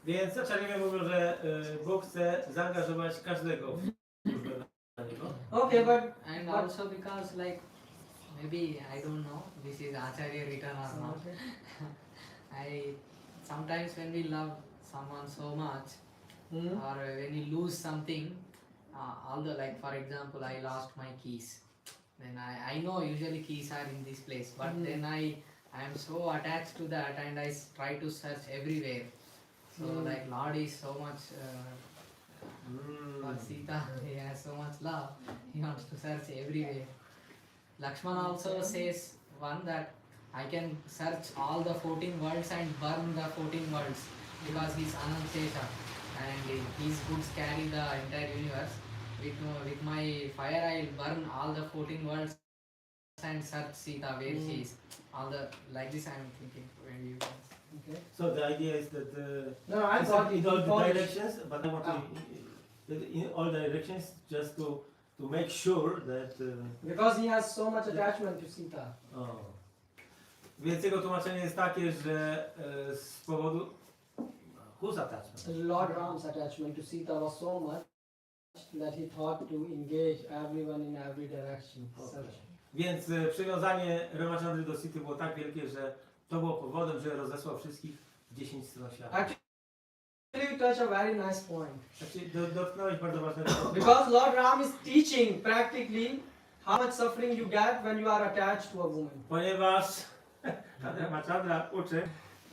Więc Acharya mówią, że Bóg chce zaangażować każdego w służbę dla Niego. Okay, but And also because like maybe I don't know this is Acharya written or not. Sometimes when we love someone so much or when we lose something, although like for example I lost my keys, then I know usually keys are in this place, but then I am so attached to that and I try to search everywhere. So like Lord is so much for Sita, he has so much love, he wants to search everywhere. Lakshmana also says one that I can search all the 14 worlds and burn the 14 worlds because he's Anantesha and his goods carry the entire universe. With my fire I'll burn all the 14 worlds and search Sita where she is. All the like this I'm thinking when you guys. okay. So the idea is that No, I it's thought in it all the Polish. directions, but I want to in all directions just to make sure that. Because he has so much attachment to Sita. Więc jego tłumaczenie jest takie, że z powodu whose attachment? Lord Ram's attachment to Sita was so much that he thought to engage everyone in every direction. Okay. Więc przywiązanie Ramachandry do Sity było tak wielkie, że to było powodem, że rozesłał wszystkich w 10 stron świata. Actually, you touch a very nice point. Znaczy, dotknąłeś bardzo ważnego punktu. Because Lord Ram is teaching practically how much suffering you get when you are attached to a woman. Ponieważ Ramachandra uczy,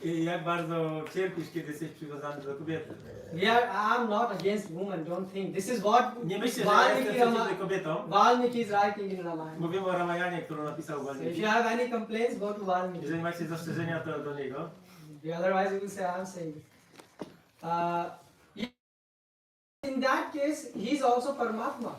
jak bardzo cierpisz, kiedy jesteś przywiązany do kobiety. I'm not against women, don't think. This is what Nie myślę, że ja jestem przeciwny kobietom. Valmiki is writing in Ramayana. Mówimy o Ramayanie, którą napisał So if Valmiki. you have any complaints, go to Valmiki. Jeżeli macie zastrzeżenia, to do niego. Otherwise, you will say I'm saying this. In that case, he is also Paramatma.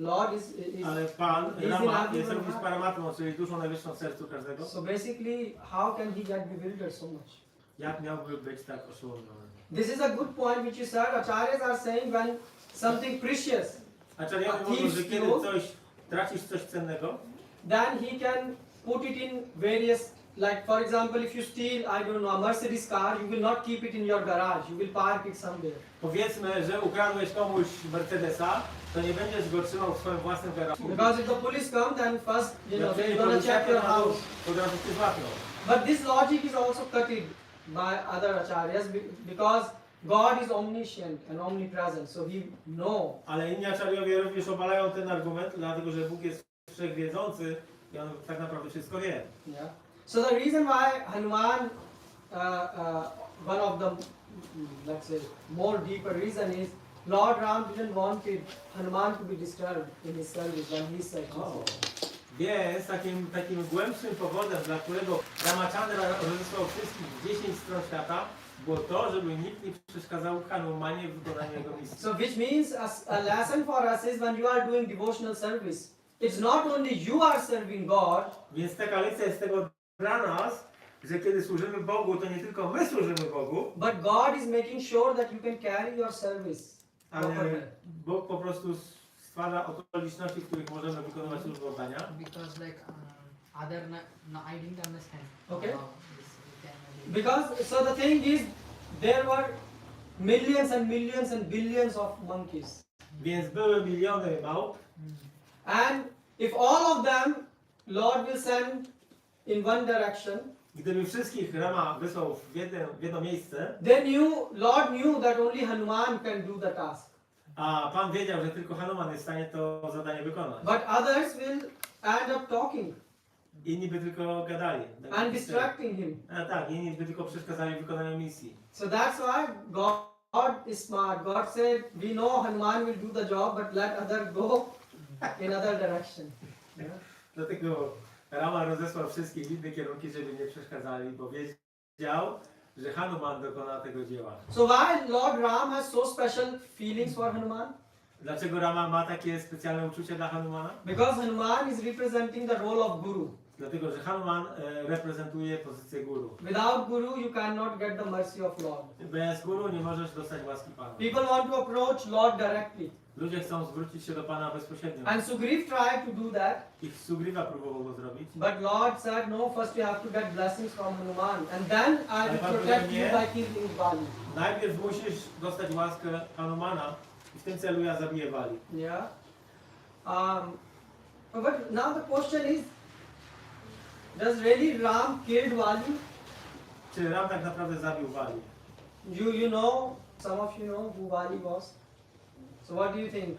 Lord is Ale Pan, is Rama, in jest everyone również heart. Paramatmą, czyli duszą najwyższą w sercu każdego. So basically, how can he get bewildered so much? Jak miałby być tak oszołomiony? This is a good point which you said. Acharyas are saying when something precious, Acharyowie mówią, że kiedy tracisz coś cennego, then he can put it in various, like for example, if you steal, I don't know, a Mercedes car, you will not keep it in your garage, you will park it somewhere. powiedzmy, że ukradłeś komuś Mercedesa, to nie będziesz go trzymał w swoim własnym garażu. Because if the police come, then first, you know, Jak they're gonna check your house. Od razu cię złapią. But this logic is also cutted by other acharyas because God is omniscient and omnipresent, so he knows. Ale inni acharyowie również obalają ten argument, dlatego że Bóg jest wszechwiedzący i on tak naprawdę wszystko wie. Yeah. So the reason why Hanuman, one of the, let's say, more deeper reason is Lord Ram didn't want Hanuman to be disturbed in his service when he said Więc takim głębszym powodem, dla którego Ramachandra rozesłał wszystkich w 10 stron świata, było to, żeby nikt nie przeszkadzał Hanumanie w wykonaniu jego misji. So which means a lesson for us is when you are doing devotional service, it's not only you are serving God. Więc taka lekcja jest tego dla nas, że kiedy służymy Bogu, to nie tylko my służymy Bogu, But God is making sure that you can carry your service ale properly. Bóg po prostu stwarza okoliczności, w których możemy wykonywać służbę oddania. Because like other no I didn't understand. Okay. How this can be. Because so the thing is, there were millions and billions of monkeys, Więc były miliony małp, and if all of them Lord will send in one direction, gdyby wszystkich Rama wysłał w jedno miejsce, then Lord knew that only Hanuman can do the task. a Pan wiedział, że tylko Hanuman jest w stanie to zadanie wykonać. But others will end up talking Inni by tylko gadali. and distracting him. A tak, inni by tylko przeszkadzali w wykonaniu misji. So that's why God is smart. God said, we know Hanuman will do the job, but let others go in other direction. Yeah. Dlatego Rama rozesłał wszystkich w inne kierunki, żeby nie przeszkadzali, bo wiedział, że Hanuman dokona tego dzieła. So why Lord Ram has so special feelings for Hanuman? Dlaczego Rama ma takie specjalne uczucie dla Hanumana? Because Hanuman is representing the role of Guru. Dlatego, że Hanuman reprezentuje pozycję guru. Without Guru, you cannot get the mercy of Lord. Bez guru nie możesz dostać łaski Pana. People want to approach Lord directly. Ludzie chcą zwrócić się do Pana bezpośrednio. And Sugriv tried to do that. Ich Sugriva próbował go zrobić. But Lord said, no, first you have to get blessings from Hanuman. And then I will protect you by killing Bali. Najpierw musisz dostać łaskę Hanumana i w tym celu ja zabiję Wali. Yeah. But now the question is, does really Ram killed Vali? Czy Ram tak naprawdę zabił Wali? You know, some of you know who Vali was. So what do you think?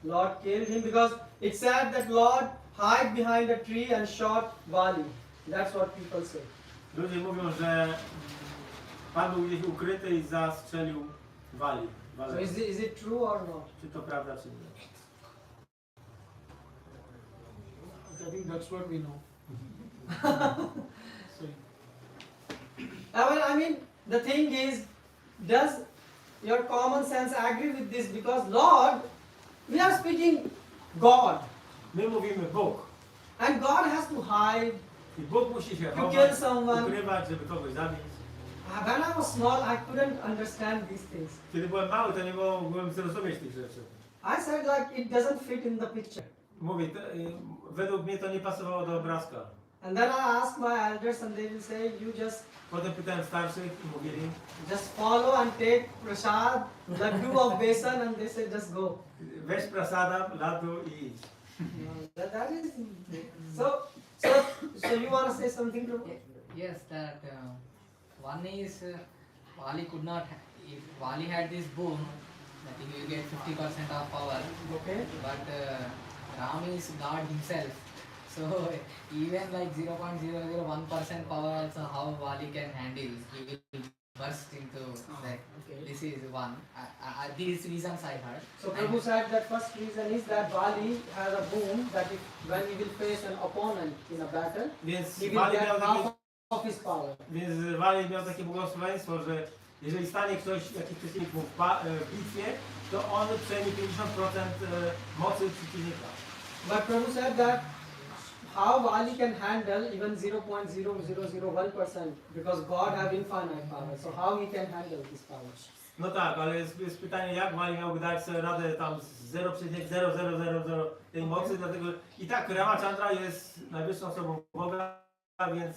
Lord killed him because it said that Lord hid behind a tree and shot Vali. That's what people say. Ludzie mówią, że Pan był gdzieś ukryty i zastrzelił Wali. So is it true or not? Czy to prawda, czy nie? I think that's what we know. So, Well, I mean, the thing is, does your common sense agree with this? Because Lord, we are speaking God, My mówimy Bóg. and God has to hide. I Bóg musi się To chować, kill someone. ukrywać, żeby kogoś zabić. When I was small, I couldn't understand these things. Kiedy byłem mały, to nie mogłem zrozumieć tych rzeczy. I said like it doesn't fit in the picture. Mówię, według mnie to nie pasowało do obrazka. And then I asked my elders, and they will say, you just Potem pytałem starszych i mówili, follow and take prasad, laddu of besan, and they said just go. weź prasada, laddu i idź. That is so you want to say something to? Yes, that one is Vali could not. If Vali had this boon, I think you get 50% of power. Okay. But Ram is God himself. So even like 0.001% power also, how Vali can handle? He will burst into that. Okay. This is one. These reasons I heard. So Prabhu said that first reason is that Bali has a boon that when he will face an opponent in a battle, Więc he will Wali get miał takie, half of his power. błogosławieństwo, że jeżeli stanie ktoś, jakiś przeciwnik mu w bitwie, to on przejmie 50% mocy przeciwnika. But Prabhu said that how Vali can handle even 0.0001% because God have infinite power. So how he can handle this power? No tak, ale jest pytanie, jak Wali miałby dać sobie radę tam z 0,0000 tej mocy, dlatego i tak Ramachandra jest najwyższą osobą Boga, więc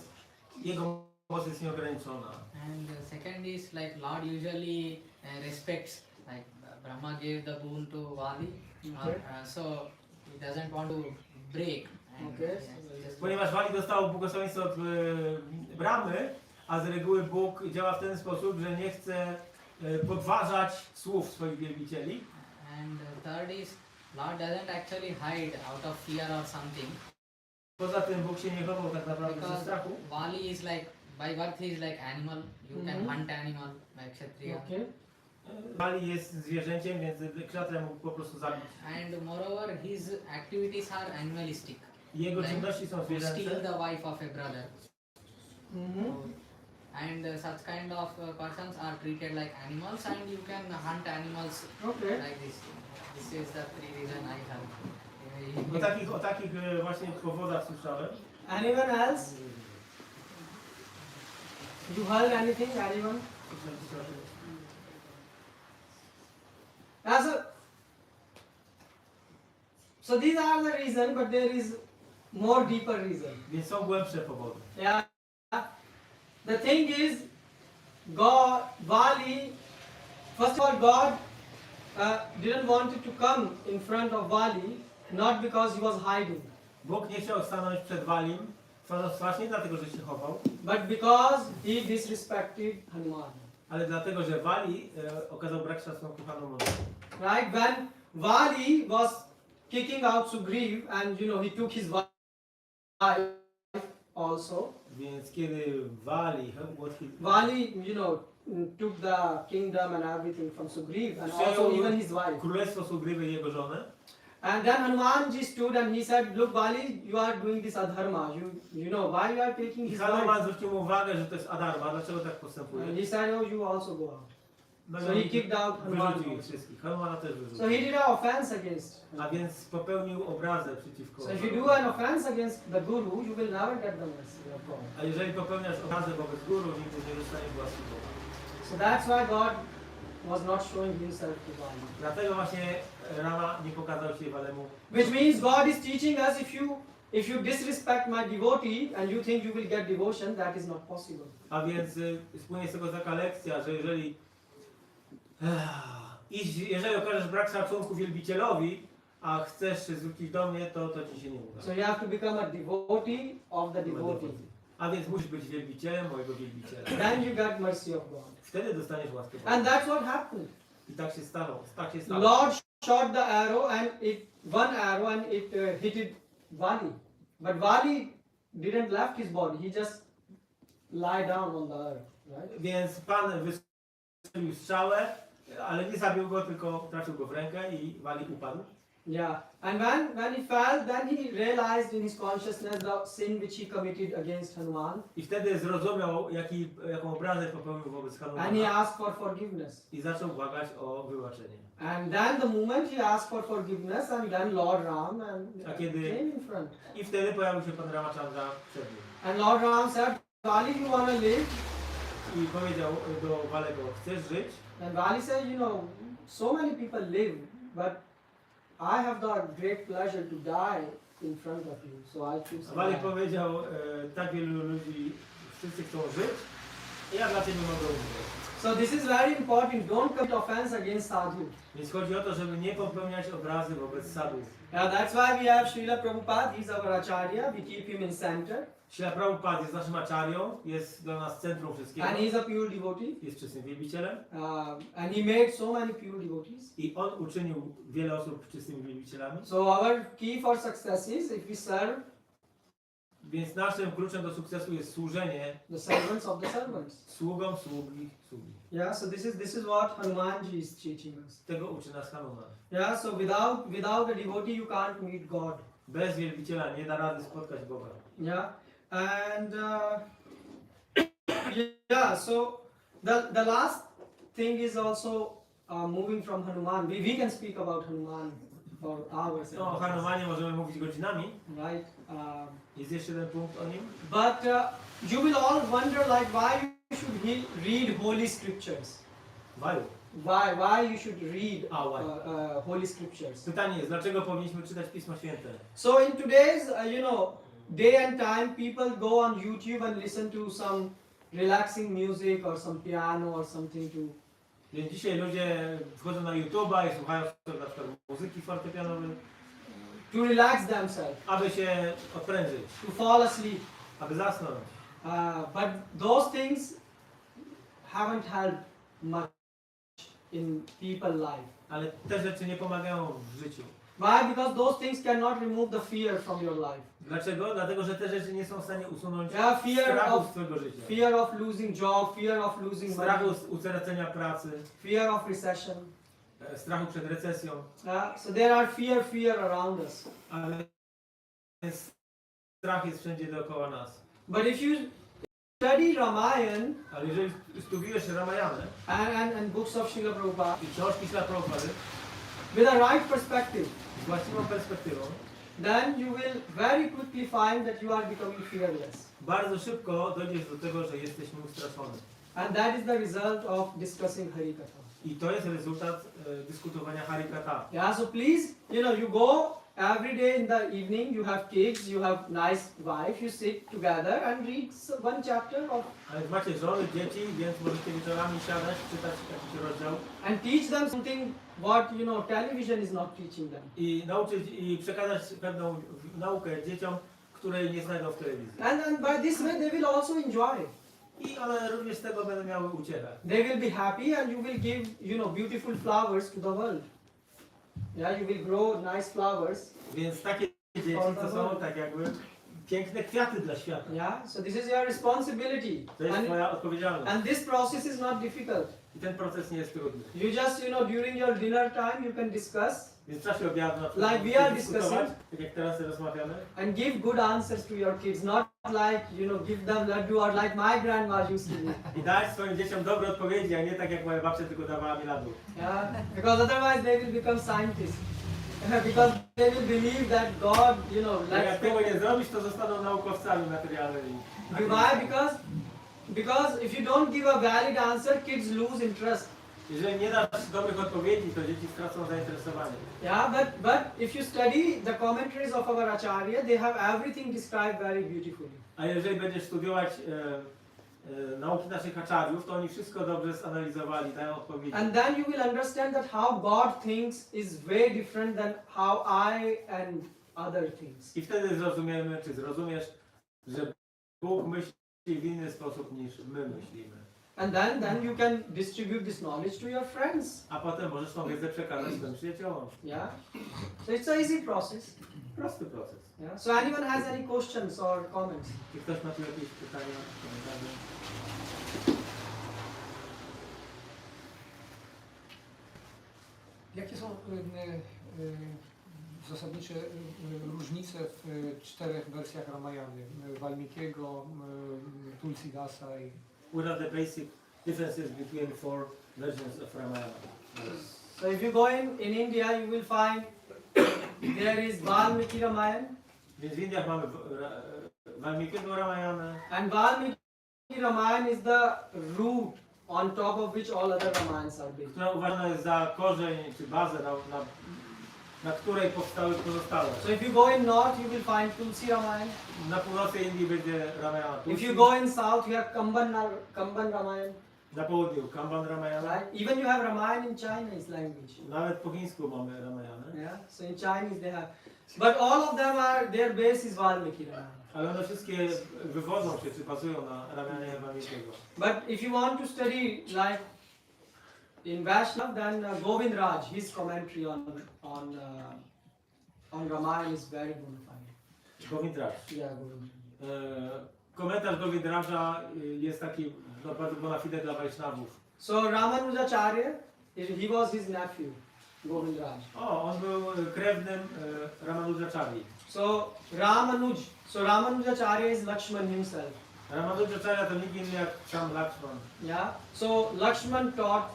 jego moc jest nieograniczona. And the second is like Lord usually respects, like Brahma gave the boon to Vali, Okay. so he doesn't want to break. And Okay. just Ponieważ Wali dostał błogosławieństwo od Brahmy, a z reguły Bóg działa w ten sposób, że nie chce podważać słów swoich wielbicieli. And third is Lord doesn't actually hide out of fear or something, Poza tym Bóg się nie chował tak naprawdę ze because strachu. Vali is like by birth he is like animal. You can hunt animal like Kshatriya. Okay. Wali jest zwierzęciem, więc kshatriya mógł po prostu zabić. And moreover his activities are animalistic. Jego Like czynności są to steal zwierzęce. the wife of a brother. And such kind of persons are treated like animals, and you can hunt animals Okay. like this. This is the three reason I have. O takich właśnie powodach słyszałem. Anyone else? You heard anything? Anyone? So these are the reason, but there is more deeper reason. Więc są głębsze powody. Yeah. The thing is, God, Vali, first of all, God didn't want to come in front of Vali, not because he was hiding, Bóg nie chciał stanąć przed Walim, właśnie dlatego, że się chował, but because he disrespected Hanuman. ale dlatego, że Wali okazał brak szacunku Hanumanowi. Right? When Vali was kicking out Sugriv and he took his wife also. Więc kiedy Wali, Vali, took the kingdom and everything from Sugriv and also even his wife. królestwo Sugriwy i jego żonę, And then Hanumanji stood and he said, look Vali, you are doing this adharma. You know why you are taking i his Hanuman wife? zwrócił mu uwagę, że to jest adarma, dlaczego tak And postępuje. he said, oh, you also go out. No So he kicked out Hanuman. wyrzucił ich wszystkich. Hanumana też So wyrzucił. he did an offense against. A więc popełnił obrazę przeciwko. So if you do an offense against the guru, you will never get the mercy of God. A jeżeli popełniasz obrazę wobec guru, nigdy nie dostaniesz łaski Boga. So that's why God was not showing himself to Vali. Dlatego właśnie Rama nie pokazał się Walemu. Which means God is teaching us if you disrespect my devotee and you think you will get devotion, that is not possible. A więc spłynie z tego taka lekcja, że jeżeli okażesz brak szacunku wielbicielowi, a chcesz się zwrócić do mnie, to ci się nie uda. So you have to become a devotee of the devotee. A więc musisz być wielbicielem mojego wielbiciela. Then you get mercy of God. Wtedy dostaniesz łaskę Boga. And that's what happened. I tak się stało. Lord shot the arrow and one arrow and it hit Vali. But Vali didn't left his body. He just lie down on the earth, right? Więc Pan wystrzelił strzałę, ale nie zabił go, tylko trafił go w rękę i Wali upadł. Yeah. And when he fell, then he realized in his consciousness the sin which he committed against Hanuman. I wtedy zrozumiał, jaką obrazę popełnił wobec And he Hanumana asked for forgiveness. i zaczął błagać o wybaczenie. And then the moment he asked for forgiveness, and then Lord Ram A kiedy- came in front. I wtedy pojawił się Pan Ramachandra przed nim. And Lord Ram said, Vali, you want to live? I powiedział do Walego, chcesz żyć? And Vali said, you know, so many people live, but I have the great pleasure to die in front of you, so I choose A to Wali die. powiedział, tak wielu ludzi, wszyscy chcą żyć, i ja dla Ciebie mogę umrzeć. So this is very important. Don't commit offense against sadhu. Więc chodzi o to, żeby nie popełniać obrazy wobec sadhów. Now that's why we have Srila Prabhupada. He's our acharya. We keep him in center, Śrila Prabhupada jest naszym aczarią, jest dla nas centrum wszystkiego. and he's a pure devotee. Jest czystym wielbicielem And he made so many pure devotees. i on uczynił wiele osób czystymi wielbicielami. So our key for success is if we serve Więc naszym kluczem do sukcesu jest służenie the servants of the servants. sługi. Yeah. So this is what Hanumanji is teaching us. Tego uczy nas Hanuman. Yeah. So without a devotee, you can't meet God. Bez wielbiciela nie da rady spotkać Boga. Yeah, and yeah, so the last thing is also moving from Hanuman. We can speak about Hanuman for hours. No, o Hanumanie możemy mówić godzinami. Right. Jest jeszcze jeden punkt o nim. But you will all wonder like why you should read holy scriptures. Waju. Why you should read Why? holy scriptures. Pytanie jest, dlaczego powinniśmy czytać Pismo Święte? So in today's day and time, people go on YouTube and listen to some relaxing music or some piano or something to. Więc dzisiaj ludzie wchodzą na YouTube'a i słuchają na przykład muzyki fortepianowej, To relax themselves, aby się odprężyć, to fall asleep. aby zasnąć. But those things haven't helped much in people's life. Ale te rzeczy nie pomagają w życiu. Why? Because those things cannot remove the fear from your life. Dlaczego? Dlatego, że te rzeczy nie są w stanie usunąć Yeah, strachu z twojego życia. fear of losing job, fear of losing Strachu money, z utracenia pracy, fear of recession. strachu przed recesją. So there are fear around us. Ale strach jest wszędzie dookoła nas. But if you study Ramayan Ale jeżeli studiujesz Ramayanę and books of Srila Prabhupada i książki Śrila Prabhupady with a right perspective, z właściwą perspektywą, then you will very quickly find that you are becoming fearless. bardzo szybko dojdziesz do tego, że jesteś nieustraszony. And that is the result of discussing Harikatha. I to jest rezultat dyskutowania Harikatha. Yeah, so please, you go every day in the evening, you have kids, you have nice wife, you sit together and read one chapter of, Ale macie żony, dzieci, więc możecie wieczorami siadać, czytać jakiś rozdział and teach them something what, television is not teaching them. i nauczyć i przekazać pewną naukę dzieciom, której nie znajdą w telewizji. And by this way they will also enjoy. I one również z tego będą miały uciechę. They will be happy and you will give, beautiful flowers to the world. Yeah, you will grow nice flowers. Więc takie dzieci to są tak jakby piękne kwiaty dla świata. Yeah, so this is your responsibility. To jest twoja odpowiedzialność. And this process is not difficult. I ten proces nie jest trudny. You just, during your dinner time, you can discuss Więc w czasie obiadu na przykład Like we are dyskutować, discussing. tak jak teraz rozmawiamy. And give good answers to your kids, not like, give them laddu or like my grandma used to do. I dać swoim dzieciom dobre odpowiedzi, a nie tak jak moja babcia tylko dawała mi ladu. Yeah, because otherwise they will become scientists. Because they will believe that God, Jak tego nie zrobisz, to zostaną naukowcami materialnymi. Why? Because if you don't give a valid answer, kids lose interest. Jeżeli nie dasz dobrych odpowiedzi, to dzieci stracą zainteresowanie. Yeah, but if you study the commentaries of our Acharya, they have everything described very beautifully. A jeżeli będziesz studiować nauki naszych aczariów, to oni wszystko dobrze zanalizowali, dają odpowiedzi. And then you will understand that how God thinks is way different than how I and other things. I wtedy zrozumiesz, że Bóg myśli w inny sposób niż my myślimy. And then you can distribute this knowledge to your friends. A potem możesz tą wiedzę przekazać swoim przyjaciołom. Yeah. So it's an easy process. Prosty proces. Yeah. So anyone has any questions or comments? Czy ktoś ma tu jakieś pytania, komentarze? Jakie są zasadnicze różnice w 4 wersjach Ramayany? Walmikiego, Tulsidasa i... What are the basic differences between the 4 versions of Ramayana? So if you go in India, you will find there is Valmiki Ramayana. Więc w Indiach mamy Walmikiego Ramayana. And Valmiki Ramayana is the root on top of which all other Ramayans are built. Która uważana jest za korzeń czy bazę, na której powstały pozostałe. So if you go in north, you will find Tulsi Ramayana. Na północy Indii będzie Ramayana If Tulsi. you go in south, you have Kamban Ramayana. Na południu Kamban Ramayana. Right? Even you have Ramayana in Chinese language. Nawet po chińsku mamy Ramayana. Yeah. So in Chinese they have, but all of them are their base is Valmiki Ramayana. Ale one wszystkie wywodzą się czy bazują na Ramayanie Walmikiego. But if you want to study like in Vaishnav, then Govind Raj, his commentary on Ramayana is very bona fide. Govindraj. Yeah, Govind. Komentarz Govindraja jest taki bardzo bona fide dla Wajsznawów. So RamaNawami, he was his nephew, Govind Raj. O, on był krewnym Ramanujacharya. So RamaNawami is Lakshman himself. Ramanujacharya to nikt inny jak sam Lakshman. Yeah. So Lakshman taught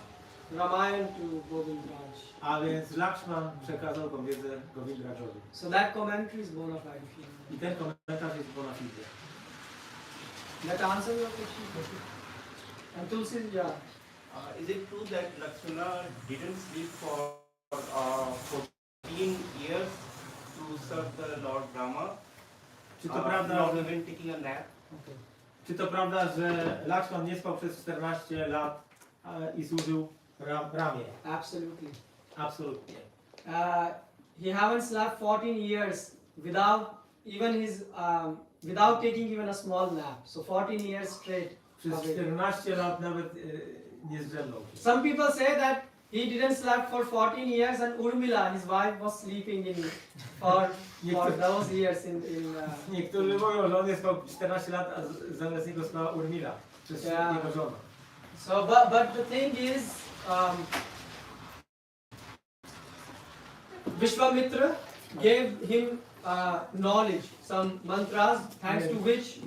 Ramayana to Govind Raj. A więc Lakshman przekazał tą wiedzę Govindrajowi. So that commentary is bona fide. I ten komentarz jest bona fide. That answer your question? And Tulsi, yeah. Is it true that Lakshmana didn't sleep for 14 years to serve the Lord Rama? Czy to prawda, not even taking a nap? Okay. czy to prawda, że Lakshman nie spał przez 14 lat i służył Ramie? Absolutely. Absolutnie. He haven't slept 14 years without without taking even a small nap. So 14 years straight. Przez 14 lat nawet nie zdrzemnął. Some people say that he didn't sleep for 14 years and Urmila, his wife, was sleeping for those years Niektórzy mówią, że on jest spał 14 lat, a zamiast niego spała Urmila, przez jego żonę. So, but the thing is, Vishwamitra gave him knowledge, some mantras, thanks to which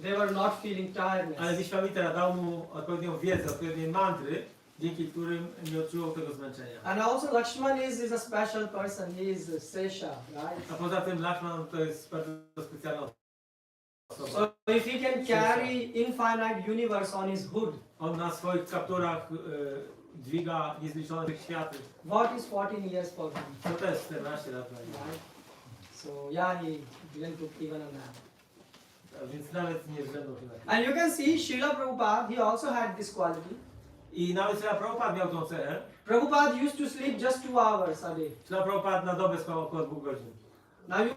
they were not feeling tiredness. Ale Vishwamitra dał mu odpowiednią wiedzę, odpowiednie mantry, dzięki którym nie odczuwał tego zmęczenia. And also Lakshman is a special person. He is Sesha, right? A poza tym Lakshman to jest bardzo specjalna osoba. So if he can carry infinite universe on his hood, On na swoich kapturach dźwiga niezliczone światy. what is 14 years for him? No to jest 14 lat na nim. Right? So yeah, he didn't took even a nap. Więc nawet nie zdrzemnął się na chwilę. And you can see Srila Prabhupada, he also had this quality. I nawet Srila Prabhupada miał tą cechę. Prabhupada used to sleep just 2 hours a day. Srila Prabhupada na dobę spał około 2 godzin. Now you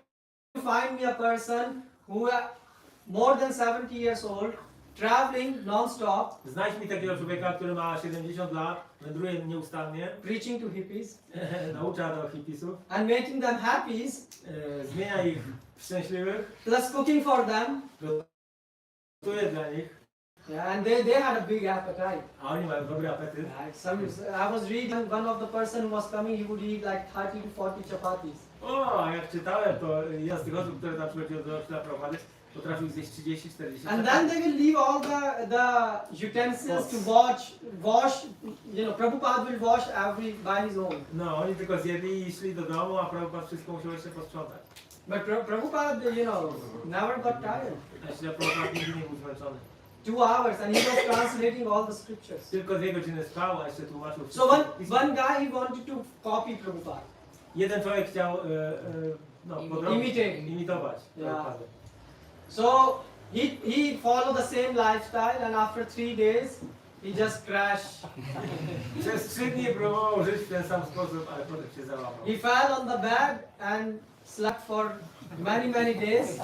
find me a person who more than 70 years old, traveling non-stop, Znajdź mi takiego człowieka, który ma 70 lat, wędruje nieustannie, preaching to hippies, naucza do hipisów, and making them happy, zmienia ich w szczęśliwych, plus cooking for them, gotuje dla nich, Yeah, and they had a big appetite. A oni mają dobry apetyt. Right. I was reading one of the person who was coming, he would eat like 30 to 40 chapatis. O, a jak czytałem, to jeden z tych osób, które tam przychodziło do Ojczyzny Prowady, potrafił zjeść 30-40. And then they will leave all the utensils to wash, Prabhupada will wash every by his own. No, oni tylko zjedli i szli do domu, a Prabhupada wszystko musiał jeszcze posprzątać. But Prabhupada, never got tired. A Śrila Prabhupada nigdy nie był zmęczony. 2 hours and he was translating all the scriptures. Tylko 2 godziny spał, a jeszcze tłumaczył So wszystko. one guy, he wanted to copy Prabhupada. Jeden człowiek chciał imitować Prabhupadę. So he followed the same lifestyle and after 3 days he just crashed. Przez 3 dni próbował żyć w ten sam sposób, ale potem się załamał. He fell on the bed and slept for many days.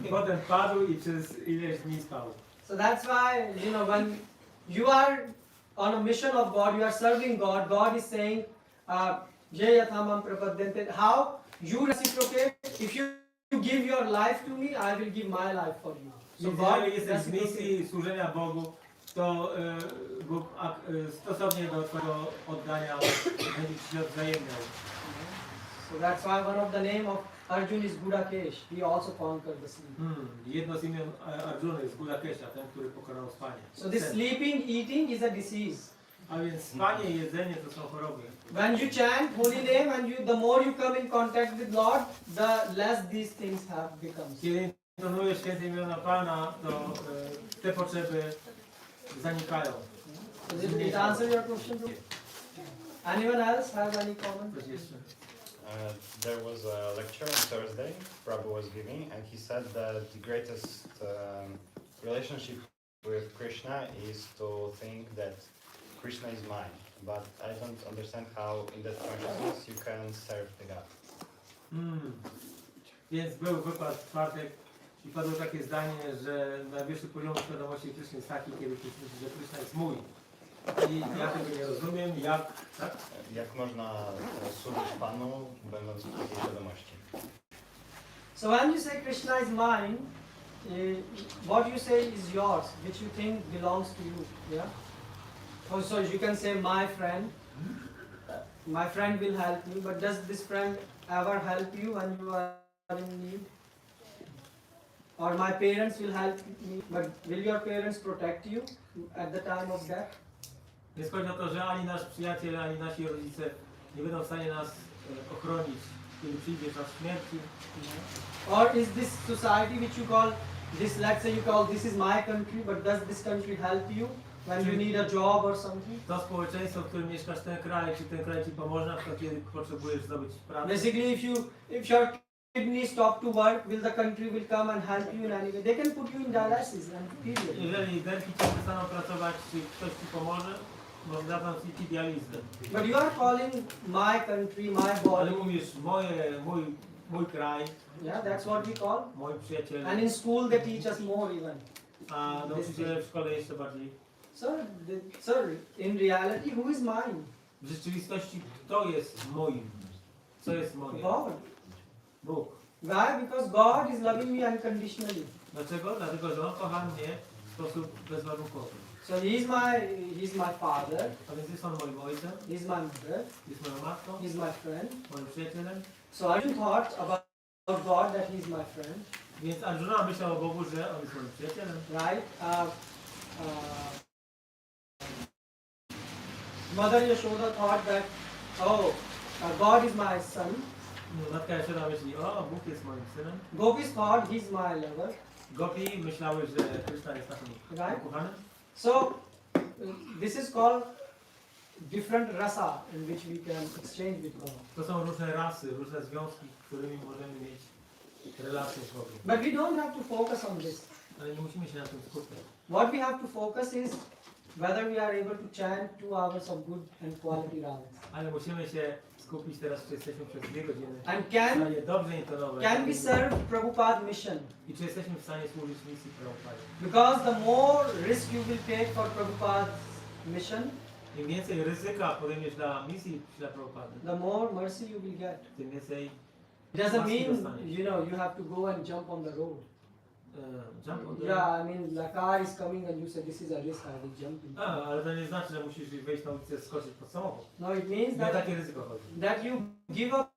Potem padł i przez ileś dni spał. So that's why, when you are on a mission of God, you are serving God, God is saying, Jayathamam prapadyante. How you reciprocate? If you give your life to me, I will give my life for you. So Jeżeli jesteś w misji służenia Bogu, to Bóg stosownie do twojego oddania będzie ci się odwzajemniał. So that's why one of the name of Arjun is Gudakesh. He also conquered the sleep. Jedno z imion Arjuny jest Gudakesha, ten, który pokonał spanie. So this sleeping, eating is a disease. A więc spanie i jedzenie to są choroby. When you chant holy name and the more you come in contact with Lord, the less these things have becomes. Kiedy intonujesz święte imiona Pana, to te potrzeby zanikają. Did it answer your question? Anyone else have any comment? Coś jeszcze? There was a lecture on Thursday Prabhu was giving, and he said that the greatest relationship with Krishna is to think that Krishna is mine. But I don't understand how in that consciousness you can serve the God. Więc był wykład w czwartek i padło takie zdanie, że najwyższy poziom świadomości Kryszny jest taki, kiedy ktoś myśli, że Kryszna jest mój. I ja tego nie rozumiem, Jak można służyć Panu, będąc w takiej świadomości? So when you say Krishna is mine, what you say is yours, which you think belongs to you. Yeah. So you can say my friend. My friend will help me, but does this friend ever help you when you are in need? Or my parents will help me, but will your parents protect you at the time of death? Więc chodzi o to, że ani nasz przyjaciel, ani nasi rodzice nie będą w stanie nas ochronić, kiedy przyjdzie czas śmierci. Or is this society which you call, let's say you call this is my country, but does this country help you when you need a job or something? To społeczeństwo, w którym mieszkasz, ten kraj, czy ten kraj ci pomoże, na przykład kiedy potrzebujesz zdobyć pracę. Basically, if your kidney stop to work, will the country will come and help you in any way? They can put you in dialysis and period. Jeżeli nerki ci przestaną pracować, czy ktoś ci pomoże, może da ci dializę. But you are calling my country, my Ale body. mówisz mój kraj, Yeah, that's what we call. moi przyjaciele. And in school they teach us more even. A nauczyciele w szkole jeszcze bardziej. Sir, in reality, who is mine? W rzeczywistości kto jest moim? Co jest moje? God. Bóg. Why? Because God is loving me unconditionally. Dlaczego? Dlatego, że On kocha mnie w sposób bezwarunkowy. So he's my father. A więc jest On moim ojcem, He's my mother. jest moją matką, He's my friend. moim przyjacielem. So Arjun thought about God that he's my friend. Więc Arjuna myślał o Bogu, że On jest moim przyjacielem. Right? Mother Yashoda thought that, God is my son. Matka Jashoda myśli, o, Bóg jest moim synem. Gopis thought he's my lover. Gopi myślały, że Krishna jest naszym ukochanym. So this is called different rasa in which we can exchange with God. To są różne rasy, różne związki, którymi możemy mieć relacje z Bogiem. But we don't have to focus on this. Ale nie musimy się na tym skupiać. What we have to focus is whether we are able to chant 2 hours of good and quality ragas. Ale musimy się skupić teraz, czy jesteśmy przez 2 godziny And w stanie dobrze intonować. can we serve Prabhupada mission? I czy jesteśmy w stanie służyć misji Prabhupada? Because the more risk you will take for Prabhupada's mission, Im więcej ryzyka podejmiesz dla misji dla Prabhupada, the more mercy you will get. tym więcej It doesn't łaski mean, dostaniesz. you have to go and jump on the road. Jump on the... Yeah, I mean, the car is coming and you say this is a risk, I will jump in. Ale to nie znaczy, że musisz wejść na ulicę, skoczyć pod samochód. No, it means Nie o that, takie ryzyko chodzi. that you give up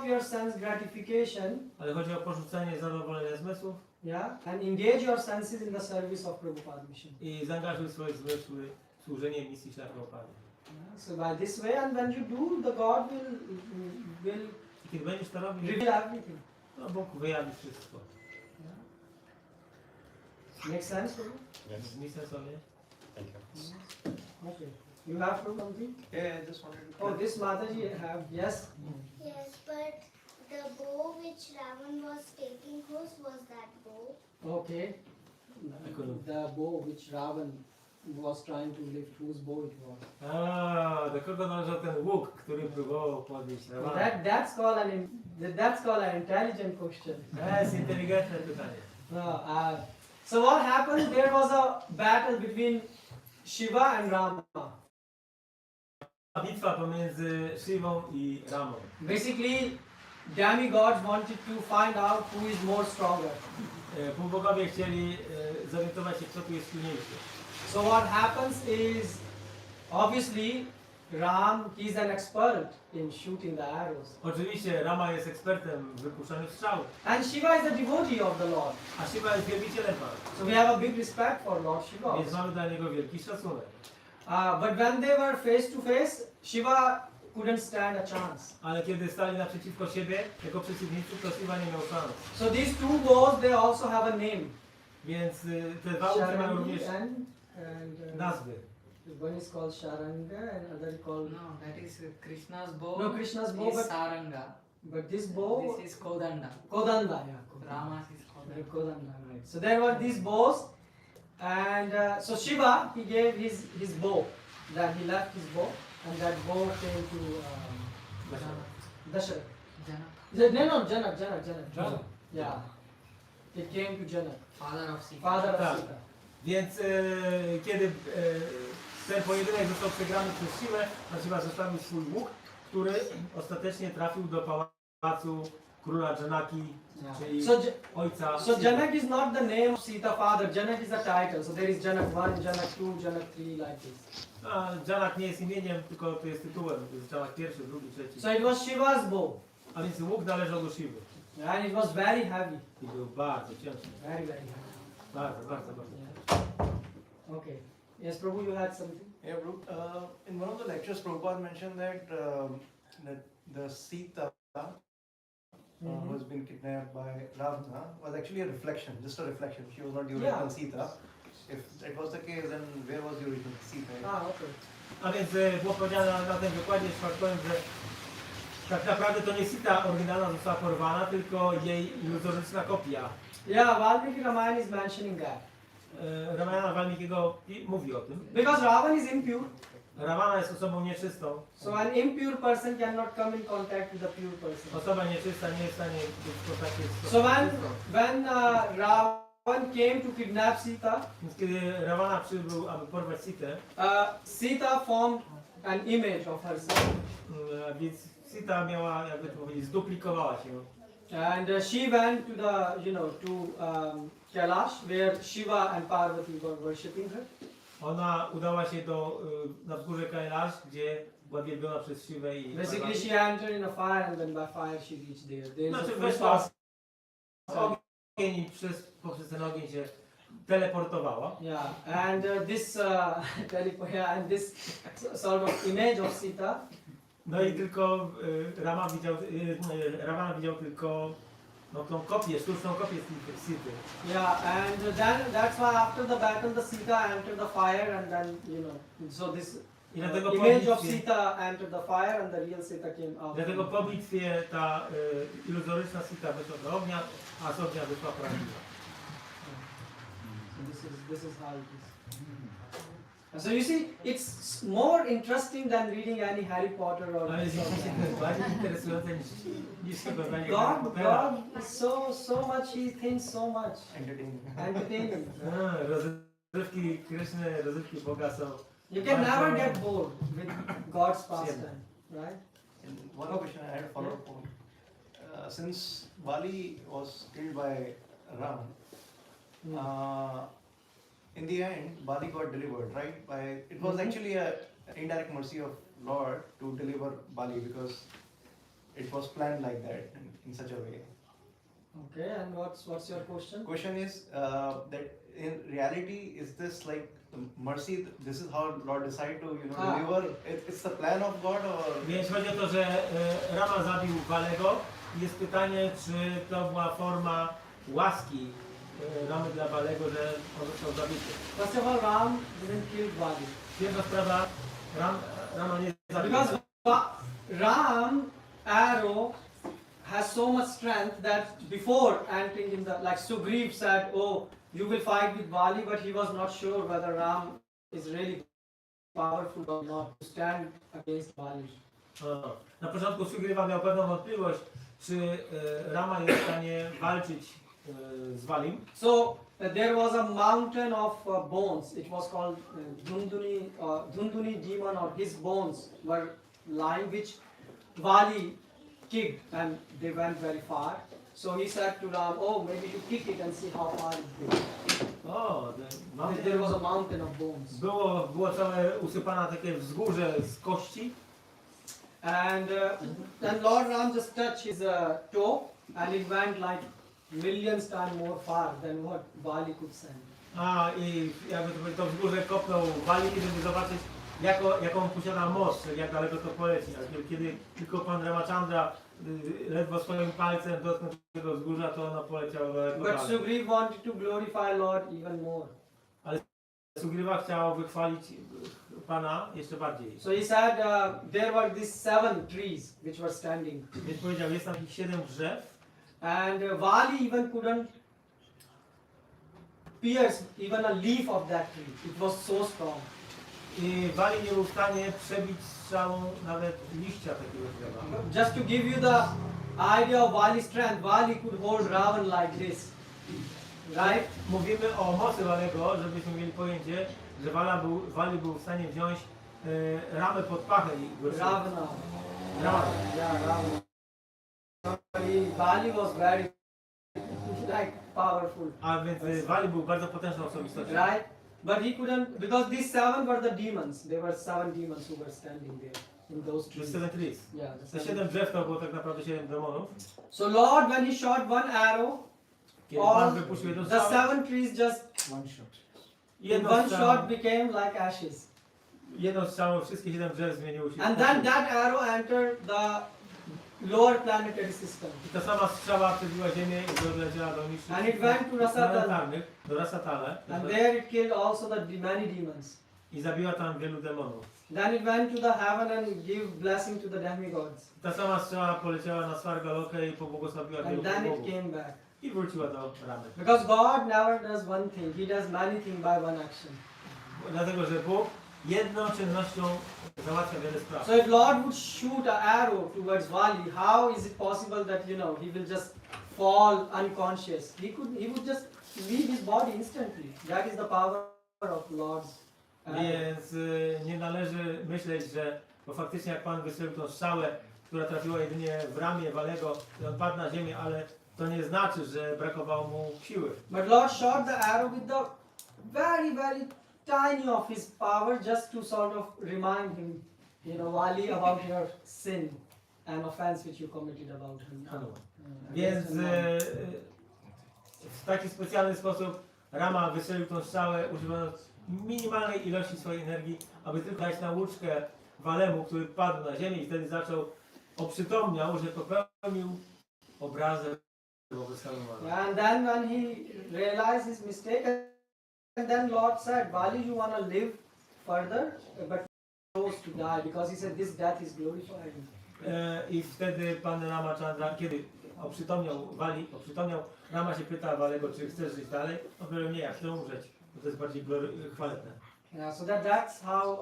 your sense gratification, Ale chodzi o porzucenie zadowolenia zmysłów yeah, and engage your senses in the service of Prabhupada's mission. i zaangażuj swoje zmysły w służenie misji Śla Prabhupady. Yeah, so by this way, and when you do, the God will I kiedy będziesz to robił, reveal everything. no Bóg wyjawi wszystko. Yeah. Make sense? Prabhu? Yes. Brzmi sensownie? Thank you. Okay. You have something? Yeah, I just wanted to. Oh, this Mataji have, yes? Yes, but the bow which Ravan was taking, whose was that bow? Okay. The bow which Ravan was trying to lift, whose bow it was? Do kogo należał ten łuk, który próbował podnieść Rawana? That's called an intelligent question. To jest inteligentne pytanie. No, so what happened? There was a battle between Shiva and Rama. Bitwa pomiędzy Shivą i Ramą. Basically, demigods wanted to find out who is more stronger. Półbogowie chcieli zorientować się, kto tu jest silniejszy. So what happens is, obviously, Ram, he's an expert in shooting the arrows. Oczywiście Rama jest ekspertem w wypuszczaniu strzałów, And Shiva is a devotee of the Lord. a Shiva jest wielbicielem Pana. So we have a big respect for Lord Shiva. Więc mamy dla niego wielki szacunek. But when they were face to face, Shiva couldn't stand a chance. Ale kiedy stali naprzeciwko siebie, jako przeciwnicy, to Shiva nie miał szans. So these two bows, they also have a name. Więc te dwa łuki mają Sharangi również and nazwy. one is called Sharanga and other is called... No, that is Krishna's bow. No, Krishna's bow, is but- Saranga. But this bow... This is Kodanda. Kodanda, yeah. Rama's is Kodanda. Kodanda, right. So there were these bows, and so Shiva, he gave his bow. That he left his bow, and that bow came to Dasharath. Janak. Janak. Yeah. It came to Janak, Father of Sita. father of Tak. Sita. Więc kiedy ten pojedynek został przegrany przez Siłę, to Siła zostawił swój łuk, który ostatecznie trafił do pałacu króla Janaki, czyli So, ojca so Sity. Janak is not the name of Sita father. Janak is a title. So there is Janak 1, Janak 2, Janak 3, like this. A Janak nie jest imieniem, tylko to jest tytułem. To jest Janak pierwszy, drugi, trzeci. So it was Shiva's bow, A więc łuk należał do Siwy. and it was very heavy. I był bardzo ciężki. Very heavy. Bardzo, bardzo, bardzo. Okay. Yes, Prabhu, you had something? Yeah, Prabhu. In one of the lectures, Prabhupada mentioned that the Sita who has been kidnapped by Ravana was actually a reflection, just a reflection. She was not the original Sita. If that was the case, then where was the original Sita? Okay. A więc było powiedziane na tym wykładzie czwartkowym, że tak naprawdę to nie Sita oryginalna została porwana, tylko jej iluzoryczna kopia. Yeah, Valmiki Ramayana is mentioning that. Ramayana Valmikiego mówi o tym. Because Ravan is impure, Ravana jest osobą nieczystą. so an impure person cannot come in contact with a pure person. Osoba nieczysta nie jest w stanie być w kontakcie z So osobą czystą. when Ravan came to kidnap Sita, Więc kiedy Ravana przybył, aby porwać Sitę, Sita formed an image of herself, więc Sita miała, jakby to powiedzieć, zduplikowała się. and she went to the, Kailash, where Shiva and Parvati were worshipping her. Ona udała się na wzgórze Kailash, gdzie była wielbiona przez Siwę i Basically, Parvati. she entered in a fire, and then by fire she reached there. There is a Znaczy full weszła fast. w ogień i poprzez ten ogień się teleportowała. Yeah, and this sort of image of Sita. No i tylko Ravana widział tylko tą kopię, sztuczną kopię Sity. Yeah, and then that's why after the battle the Sita entered the fire, and then so this I dlatego po image of bitwie, Sita entered the fire, and the real Sita came out. dlatego po bitwie ta iluzoryczna Sita wyszła do ognia, a z ognia wyszła prawdziwa. So this is how it is. So you see, it's more interesting than reading any Harry Potter or. Ale jest bardziej interesujące niż oglądanie God is so much. He thinks so much. Entertaining. Rozrywki Kryszny, rozrywki Boga są. You can never get bored with God's pastime, right? And one question I had a follow-up on. Since Bali was killed by Ram, In the end, Bali got delivered, right? It was actually a indirect mercy of Lord to deliver Bali because it was planned like that in such a way. Okay, and what's your question? Question is that in reality, is this like the mercy? This is how Lord decided to deliver. Okay. It's the plan of God, or Więc chodzi o to, że Rama zabił Balego. Jest pytanie, czy to była forma łaski Ramy dla Balego, że on został zabity. First of all, Ram didn't kill Bali. Pierwsza sprawa, Rama nie zabił. Because Ram arrow has so much strength that before entering in the, like Sugriv said, oh, you will fight with Bali, but he was not sure whether Ram is really powerful or not to stand against Bali. Na początku Sugriva miał pewną wątpliwość, czy Rama jest w stanie walczyć z Walim. So there was a mountain of bones. It was called Dhunduni demon, or his bones were lying, which Vali kicked, and they went very far. So he said to Ram, oh, maybe you kick it and see how far it goes. There was a mountain of bones. Było całe usypane takie wzgórze z kości. And Lord Ram just touched his toe, and it went like millions times more far than what Bali could send. I jakby to wzgórze kopnął Bali, żeby zobaczyć jaką posiada moc, jak daleko to poleci. A kiedy tylko pan Ramachandra ledwo swoim palcem dotknął tego wzgórza, to ono poleciało daleko But dalej. Sugriv wanted to glorify Lord even more. Ale Sugriva chciał wychwalić Pana jeszcze bardziej. So he said there were these 7 trees which were standing. Więc powiedział, jest tam ich 7 drzew. And Vali even couldn't pierce even a leaf of that tree. It was so strong. I Wali nie był w stanie przebić strzałą nawet liścia takiego drzewa. Just to give you the idea of Vali's strength, Vali could hold Ravan like this. Right? Mówimy o mocy Walego, żebyśmy mieli pojęcie, że Wali był w stanie wziąć Ramę pod pachę i go Ravana. Ravana. Yeah, Ravana. Vali was very like powerful. A więc Wali był bardzo potężną osobistością. Right? But he couldn't, because these 7 were the demons. There were 7 demons who were standing there in those trees. 7 trees. Yeah, Te 7 drzew to było tak naprawdę 7 demonów. So Lord, when he shot one arrow, Kiedy all Pan wypuścił jedną the strzałę, 7 trees just One shot. in one shot became like ashes. jedną strzałą wszystkie 7 drzew zmieniło się. And then that arrow entered the lower planetary system. I ta sama strzała przebiła Ziemię i doleciała do niższych And it went to Rasatala. planetarnych, do Rasatale. And there it killed also the many demons. I zabiła tam wielu demonów. Then it went to the heaven and gave blessing to the demigods. Ta sama strzała poleciała na Svargalokę i pobłogosławiła wielu And then it bogów. came back. I wróciła do Ramy. Because God never does one thing, He does many things by one action. Dlatego, że Bóg jedną czynnością załatwia wiele spraw. So if Lord would shoot an arrow towards Vali, how is it possible that he will just fall unconscious? He would just leave his body instantly. That is the power of Lord's arrow. Więc nie należy myśleć, że bo faktycznie jak Pan wystrzelił tą strzałę, która trafiła jedynie w ramię Walego, i on padł na ziemię, ale to nie znaczy, że brakowało mu siły. But Lord shot the arrow with the very, very tiny of his power, just to sort of remind him, Vali, about your sin and offense which you committed about him. Więc w taki specjalny sposób Rama wystrzelił tą strzałę, używając minimalnej ilości swojej energii, aby tylko dać nauczkę Walemu, który padł na ziemię i wtedy oprzytomniał, że popełnił obrazę wobec Halumana. And then when he realized his mistake, and then Lord said, Vali, you want to live further, but chose to die, because he said this death is glorifying. I wtedy Pan Ramachandra, kiedy oprzytomniał, Rama się pyta Walego, czy chcesz żyć dalej? On powiedział, nie, ja chcę umrzeć, bo to jest bardziej chwalebne. Yeah, so that's how,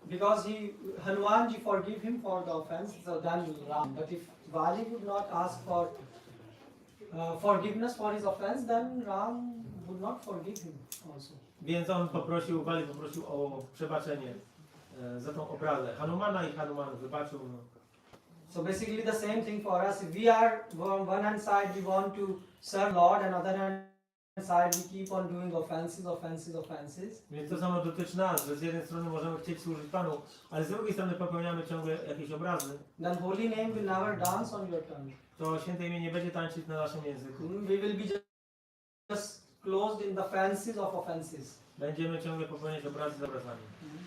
because Hanumanji forgive him for the offense, so then Ram. But if Vali would not ask for forgiveness for his offense, then Ram would not forgive him also. Więc on Wali poprosił o przebaczenie za tą obrazę Hanumana i Hanuman wybaczył. So basically the same thing for us. If we are on one hand side we want to serve Lord, and other hand side we keep on doing offenses. Więc to samo dotyczy nas, że z jednej strony możemy chcieć służyć Panu, ale z drugiej strony popełniamy ciągle jakieś obrazy. Then holy name will never dance on your tongue. To święte imię nie będzie tańczyć na naszym języku. We will be just closed in the fences of offenses. Będziemy ciągle popełniać obrazy z obrazami.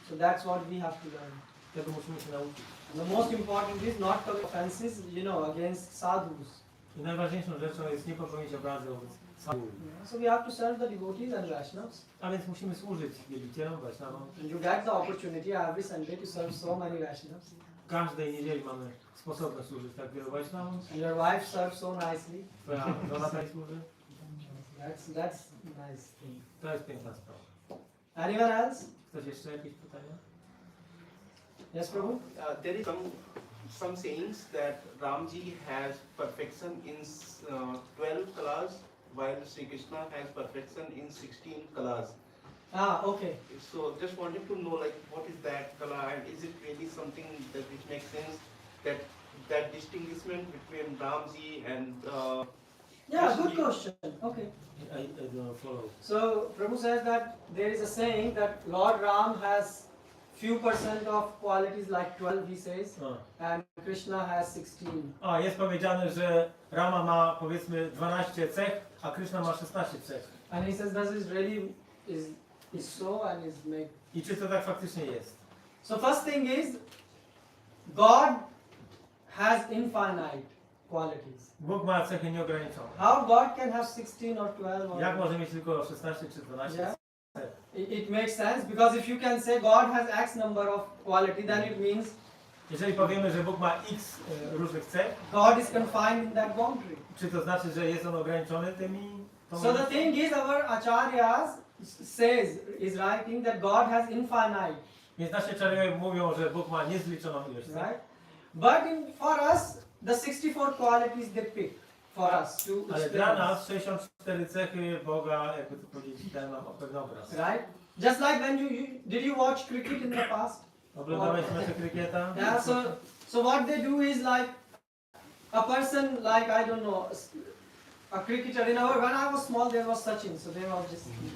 So that's what we have to learn. Tego musimy się nauczyć. And the most important is not commit offenses, against sadhus. I najważniejszą rzeczą jest nie popełnić obrazy wobec sadhów. So we have to serve the devotees and Vaishnavas. A więc musimy służyć wielbicielom, Vaishnavom. And you get the opportunity every Sunday to serve so many Vaishnavas. Każdej niedzieli mamy sposobność służyć tak wielu Vaishnavom. And your wife serves so nicely. Twoja żona tak służy. That's nice thing. To jest piękna sprawa. Anyone else? Ktoś jeszcze jakieś pytania? Yes, Prabhu? There is some sayings that Ramji has perfection in 12 colors, while Sri Krishna has perfection in 16 colors. Okay. So just wanted to know, like, what is that color, and is it really something that which makes sense, that distinguishment between Ramji and Yeah, good question. Okay. I don't follow. So Prabhu says that there is a saying that Lord Ram has few percent of qualities like 12, he says, and Krishna has 16. Jest powiedziane, że Rama ma powiedzmy 12 cech, a Krishna ma 16 cech. And he says, does it really is so and is make. I czy to tak faktycznie jest? So first thing is, God has infinite qualities. Bóg ma cechy nieograniczone. How God can have 16 or 12 or... Jak może mieć tylko 16 czy 12? Yeah. It makes sense, because if you can say God has X number of quality, then it means jeżeli powiemy, że Bóg ma X różnych cech, God is confined in that boundary. czy to znaczy, że jest on ograniczony tymi? So the thing is, our acharyas is writing that God has infinite. Więc nasi acharyowie mówią, że Bóg ma niezliczoną ilość cech. Right? But for us, the 64 qualities they pick for us to Ale dla nas 64 cechy Boga, jakby to powiedzieć, dają nam pewien obraz. Right? Just like when did you watch cricket in the past? Oglądałeś mecze krykieta? Yeah, so what they do is like a person like, I don't know, a cricketer. When I was small, there was Sachin, so there was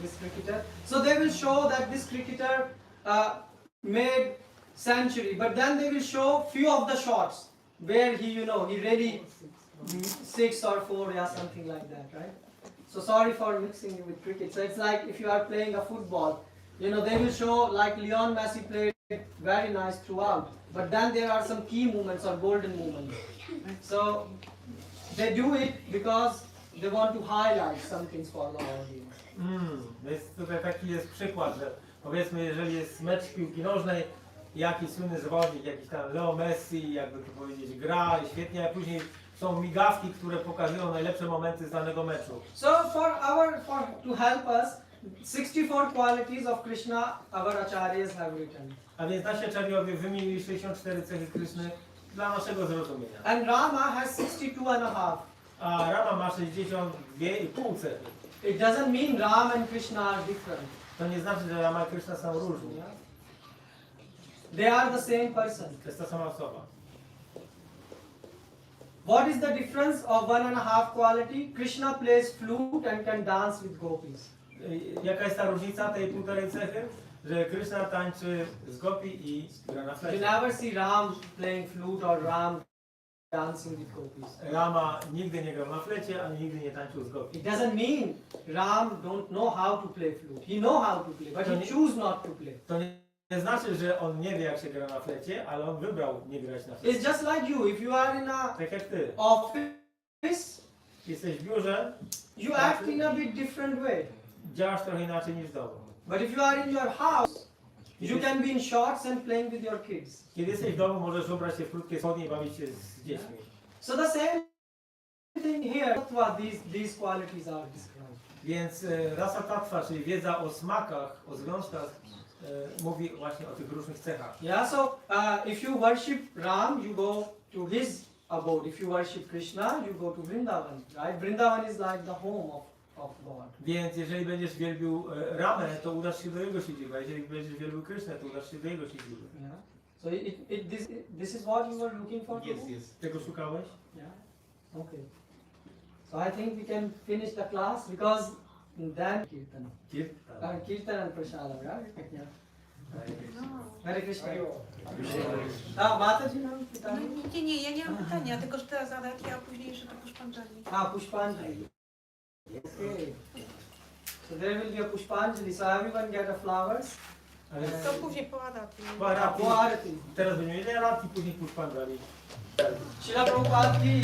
this cricketer. So they will show that this cricketer made century, but then they will show few of the shots where he really 6 or 4, yeah, something like that, right? So sorry for mixing it with cricket. So it's like if you are playing a football, they will show like Lionel Messi played very nice throughout, but then there are some key moments or golden moments. So they do it because they want to highlight some things for the audience. Więc tutaj taki jest przykład, że powiedzmy, jeżeli jest mecz piłki nożnej, jakiś słynny zawodnik, jakiś tam Leo Messi, jakby to powiedzieć, gra i świetnie, a później są migawki, które pokazują najlepsze momenty z danego meczu. So to help us, 64 qualities of Krishna our acharyas have written. A więc nasi acharyowie wymienili 64 cechy Kryszny dla naszego zrozumienia. And Rama has 62.5. A Rama ma 62,5 cechy. It doesn't mean Ram and Krishna are different. To nie znaczy, że Rama i Kryszna są różni. They are the same person. To jest ta sama osoba. What is the difference of 1.5 quality? Krishna plays flute and can dance with gopis. Jaka jest ta różnica tej półtorej cechy? Że Kryszna tańczy z gopi i gra na You flecie. never see Ram playing flute or Ram dancing with gopis. Rama nigdy nie grał na flecie, ani nigdy nie tańczył z gopi. It doesn't mean Ram don't know how to play flute. He know how to play, but he choose not to play. To nie znaczy, że on nie wie, jak się gra na flecie, ale on wybrał nie grać na flecie. It's just like you. If you are in a Tak jak ty. office, Jesteś w biurze, you act in a bit different way. działasz trochę inaczej niż w domu. But if you are in your house, you can be in shorts and playing with your kids. Kiedy jesteś w domu, możesz ubrać się w krótkie spodnie i bawić się z dziećmi. So the same thing here. What these qualities are described. Więc rasa tattva, czyli wiedza o smakach, o związkach, mówi właśnie o tych różnych cechach. Yeah. So if you worship Ram, you go to his abode. If you worship Krishna, you go to Vrindavan. Right? Vrindavan is like the home of God. Więc jeżeli będziesz wielbił Ramę, to udasz się do jego siedziby, a jeżeli będziesz wielbił Krysznę, to udasz się do jego siedziby. Yeah. So this is what you were looking for? Yes, Prabhu? yes. Tego szukałeś? Yeah. Okay. So I think we can finish the class because then Kirtan and Prasadam, right? Yeah. Hare Krishna. Mataji nam pytanie? Nie, ja nie mam pytania, tylko że teraz zadać, a późniejsze to Pushpanjali. Pushpanjali. Okay. So there will be a Pushpanjali, so everyone get a flowers. To później po Arati. Po Arati. Teraz będziemy mieli Arati, później Pushpanjali. Srila Prabhupada ki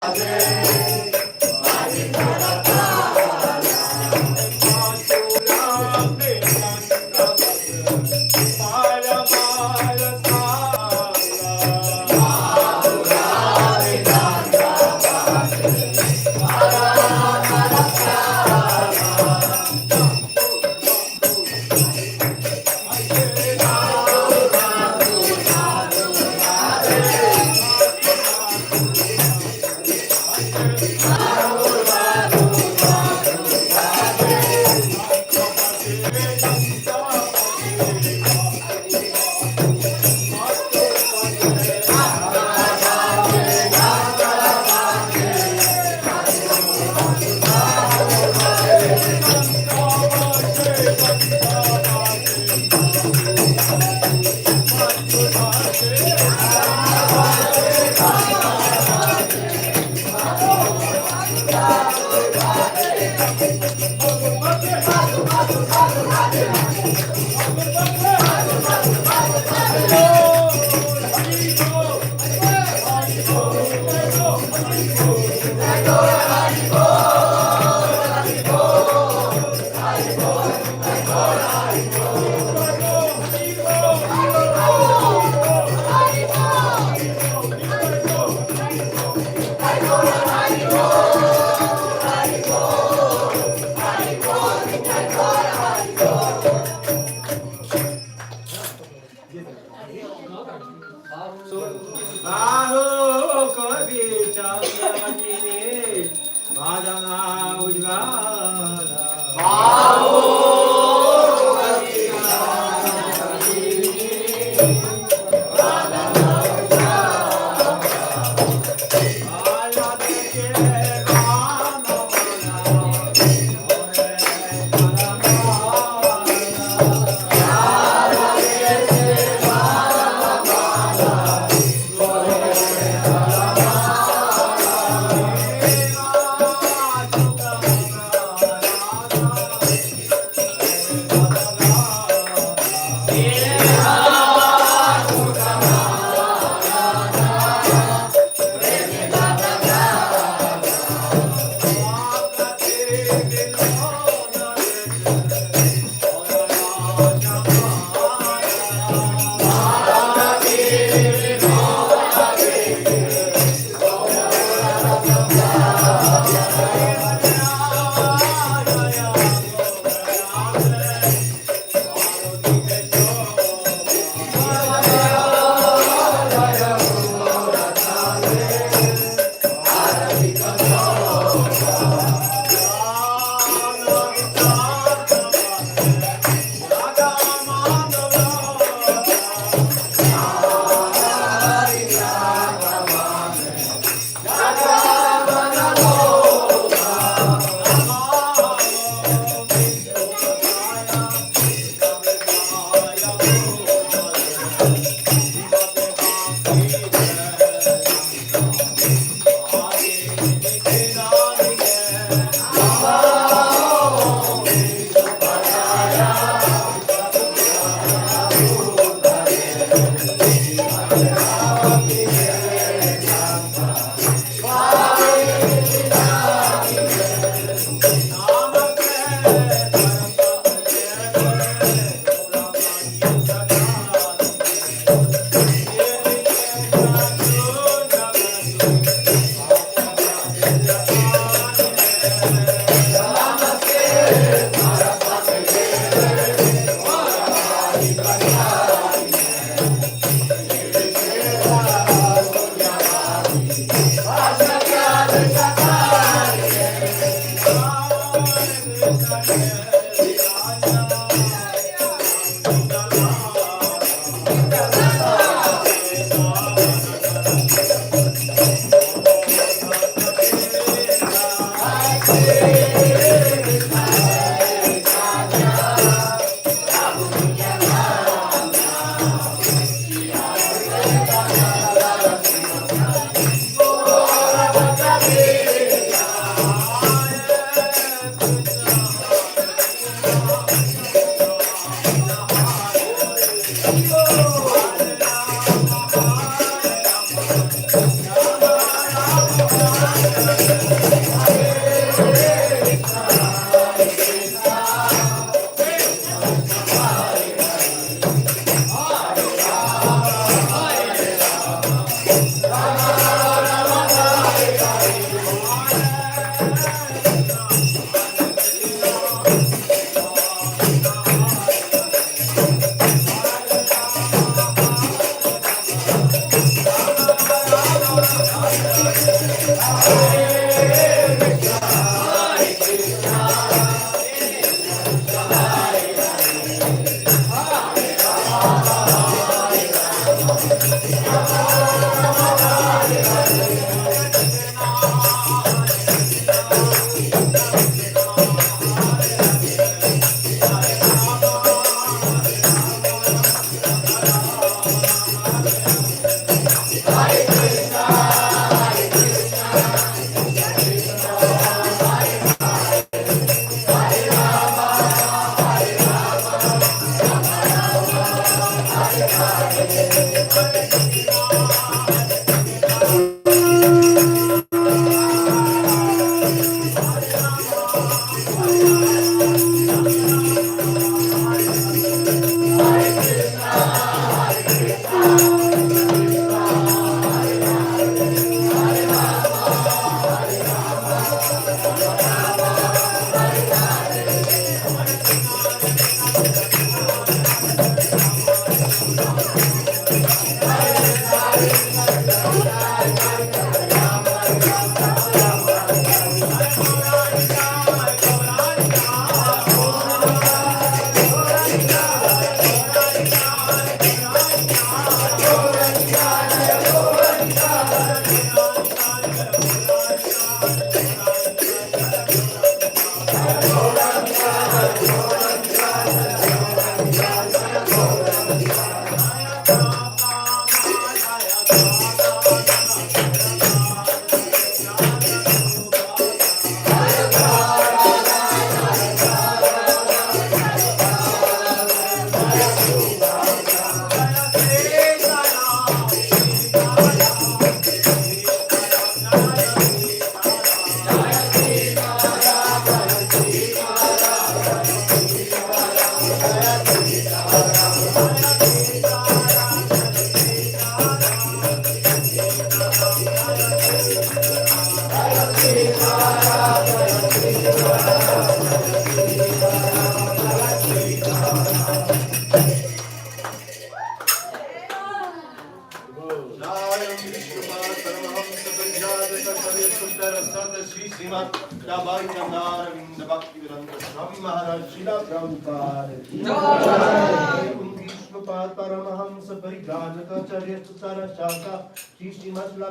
Hare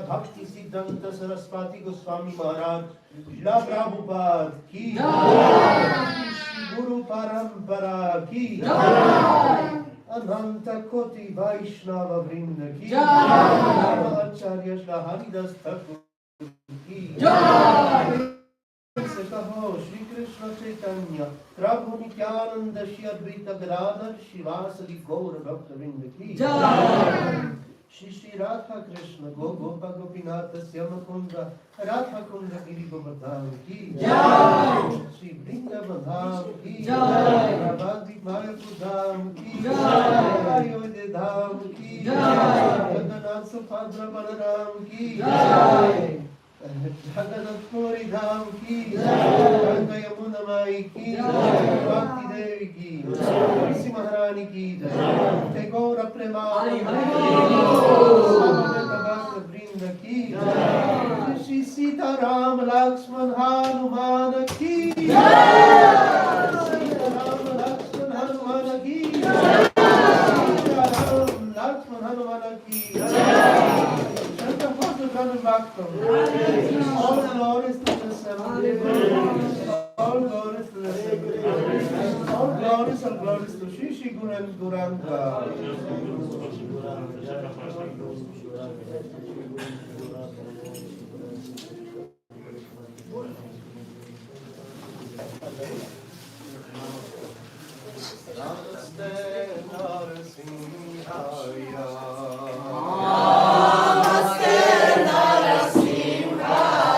भक्ति सिद्धांत सरस्वती गोस्वामी महाराज श्रीला प्रभुपाद की गुरु परंपरा की अनंत कोटि वैष्णव वृंद की आचार्य श्री हरिदास ठाकुर की से कहो श्री कृष्ण चैतन्य प्रभु नित्यानंद श्री अद्वैत गदाधर शिवासदि गौर भक्त वृंद की श्री श्री राधा कृष्ण गो गोप गोपीनाथ श्याम कुंज राधा कुंज गिरि गोवर्धन की श्री वृंदावन धाम की राधाद्वैत मायापुर धाम की अयोध्या धाम की जगन्नाथ सुभद्रा बलराम की जगन्नाथपुरी धाम की गंगा यमुना माई की भक्ति देवी की तुलसी महारानी की जय गौर प्रेमानंद वृंद की श्री सीताराम लक्ष्मण हनुमान की सीताराम लक्ष्मण हनुमान की सीताराम लक्ष्मण हनुमान की all glories to the Son, all glories to the Son, all glories to Shri Shri Guru and Guranga. Namaste Narasimhaya.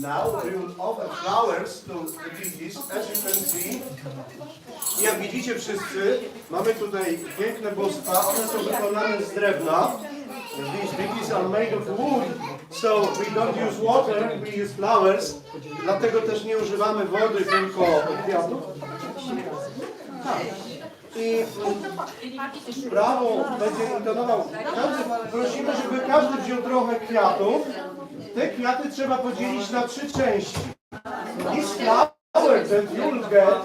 Now we will offer flowers to the deities, as you can see. Jak widzicie wszyscy, mamy tutaj piękne bóstwa, one są wykonane z drewna. These deities are made of wood, so we don't use water, we use flowers. Dlatego też nie używamy wody, tylko kwiatów. I prawo będzie intonował. Prosimy, żeby każdy wziął trochę kwiatów. Te kwiaty trzeba podzielić na 3 części. These flowers that you will get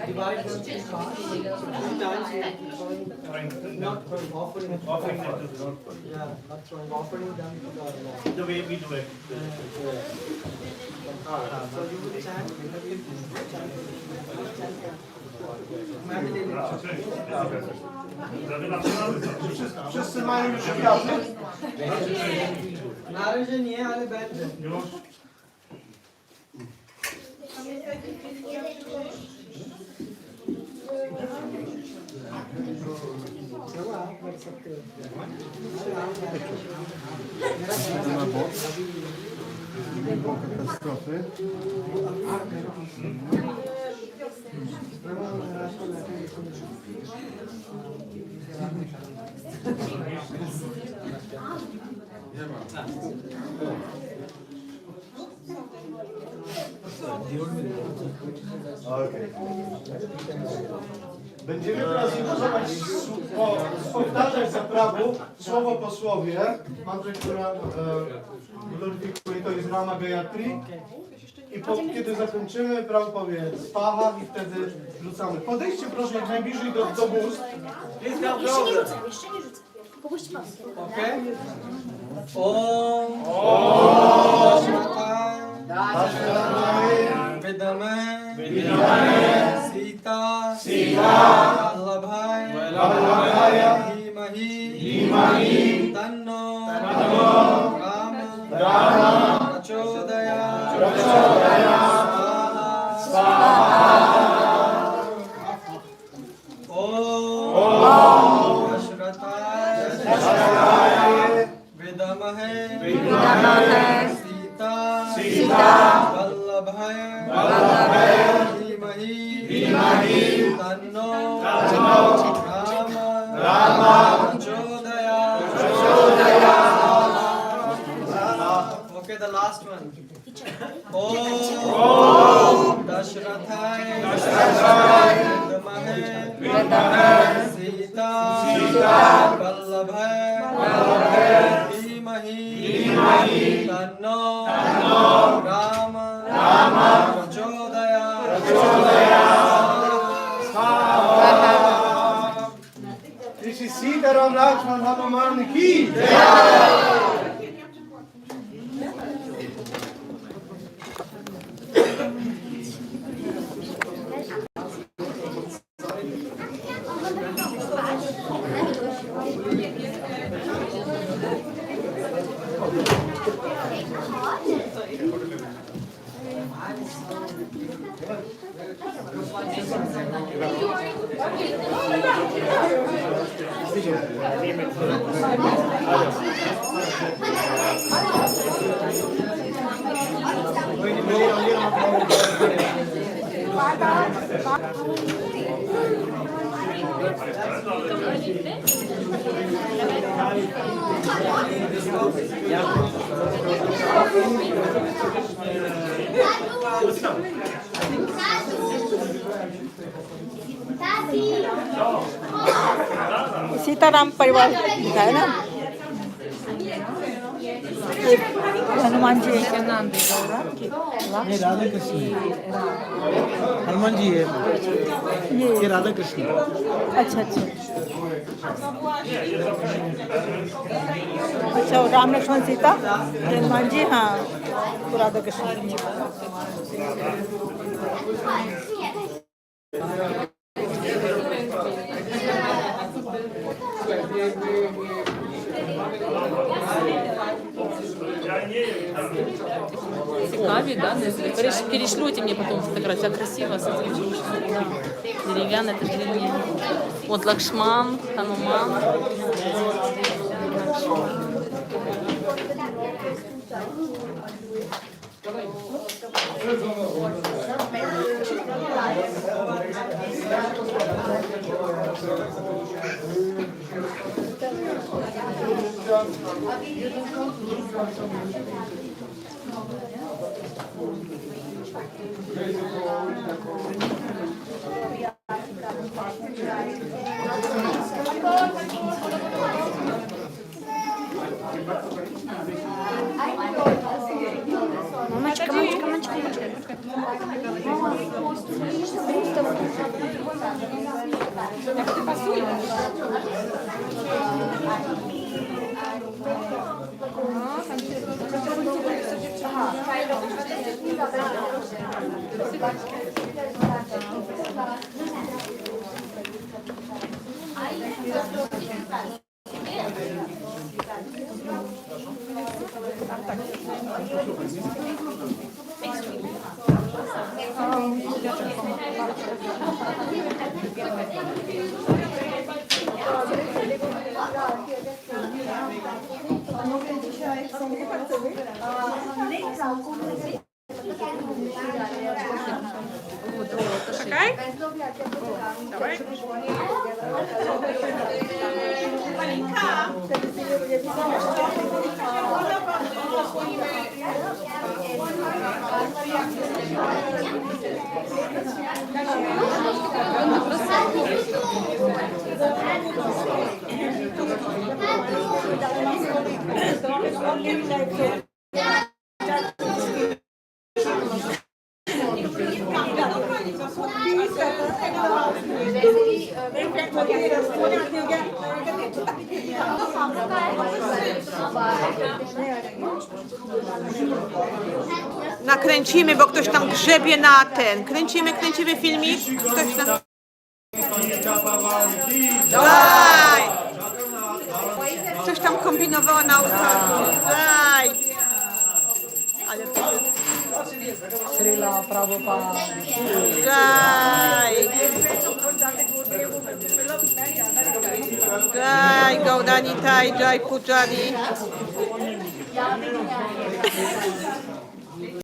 divide them in half. 3 times not throwing offering. Yeah, not throwing offering them to the The way we do it. So you will chant. Wszyscy mają już kwiaty? Na razie nie, ale będzie. Katastrofy. Okay. Będziemy teraz używać powtarzać za prawu słowo po słowie. Mantrę, która gloryfikuje, to jest Rama Gayatri. I kiedy zakończymy, prawo powie spaha i wtedy rzucamy. Podejdźcie proszę jak najbliżej do bóstw. Jeszcze nie rzucę. Popuść pan. Okay? Om Vidame Sita Vallabhaya Dhimahi Tanno Rama Prachodaya Om Dashrataya Vidamahe Sita Vallabhaya Dhimahi Tanno Rama Prachodaya. Okay, the last one. Om Dashrathaya Vidamahe Sita Vallabhaya Dhimahi Tanno Rama Prachodaya. This is Sita Ram Lakshman Hanuman ki Jai. Sitaram परिवार है ना, हनुमान जी के नाम भी नहीं, राधा कृष्ण हनुमान जी है, ये राधा कृष्ण। अच्छा अच्छा अच्छा, राम लक्ष्मण सीता हनुमान जी, हाँ तो राधा कृष्ण। Цикави, да? Перешлете мне потом фотографию. Красиво с этим деревянной, это древнее. Вот Лакшман, Хануман. Мамочка, мамочка, мамочка, мамочка. Czekaj. Dawaj. Malinka. Nakręcimy, bo ktoś tam grzebie na ten. Kręcimy filmik. Ktoś tam... Daj! Coś tam kombinowała na ołtarzu. Daj! Ale to... Srila Prabhupada. Daj! Daj, Gaudani, Jai Pujari.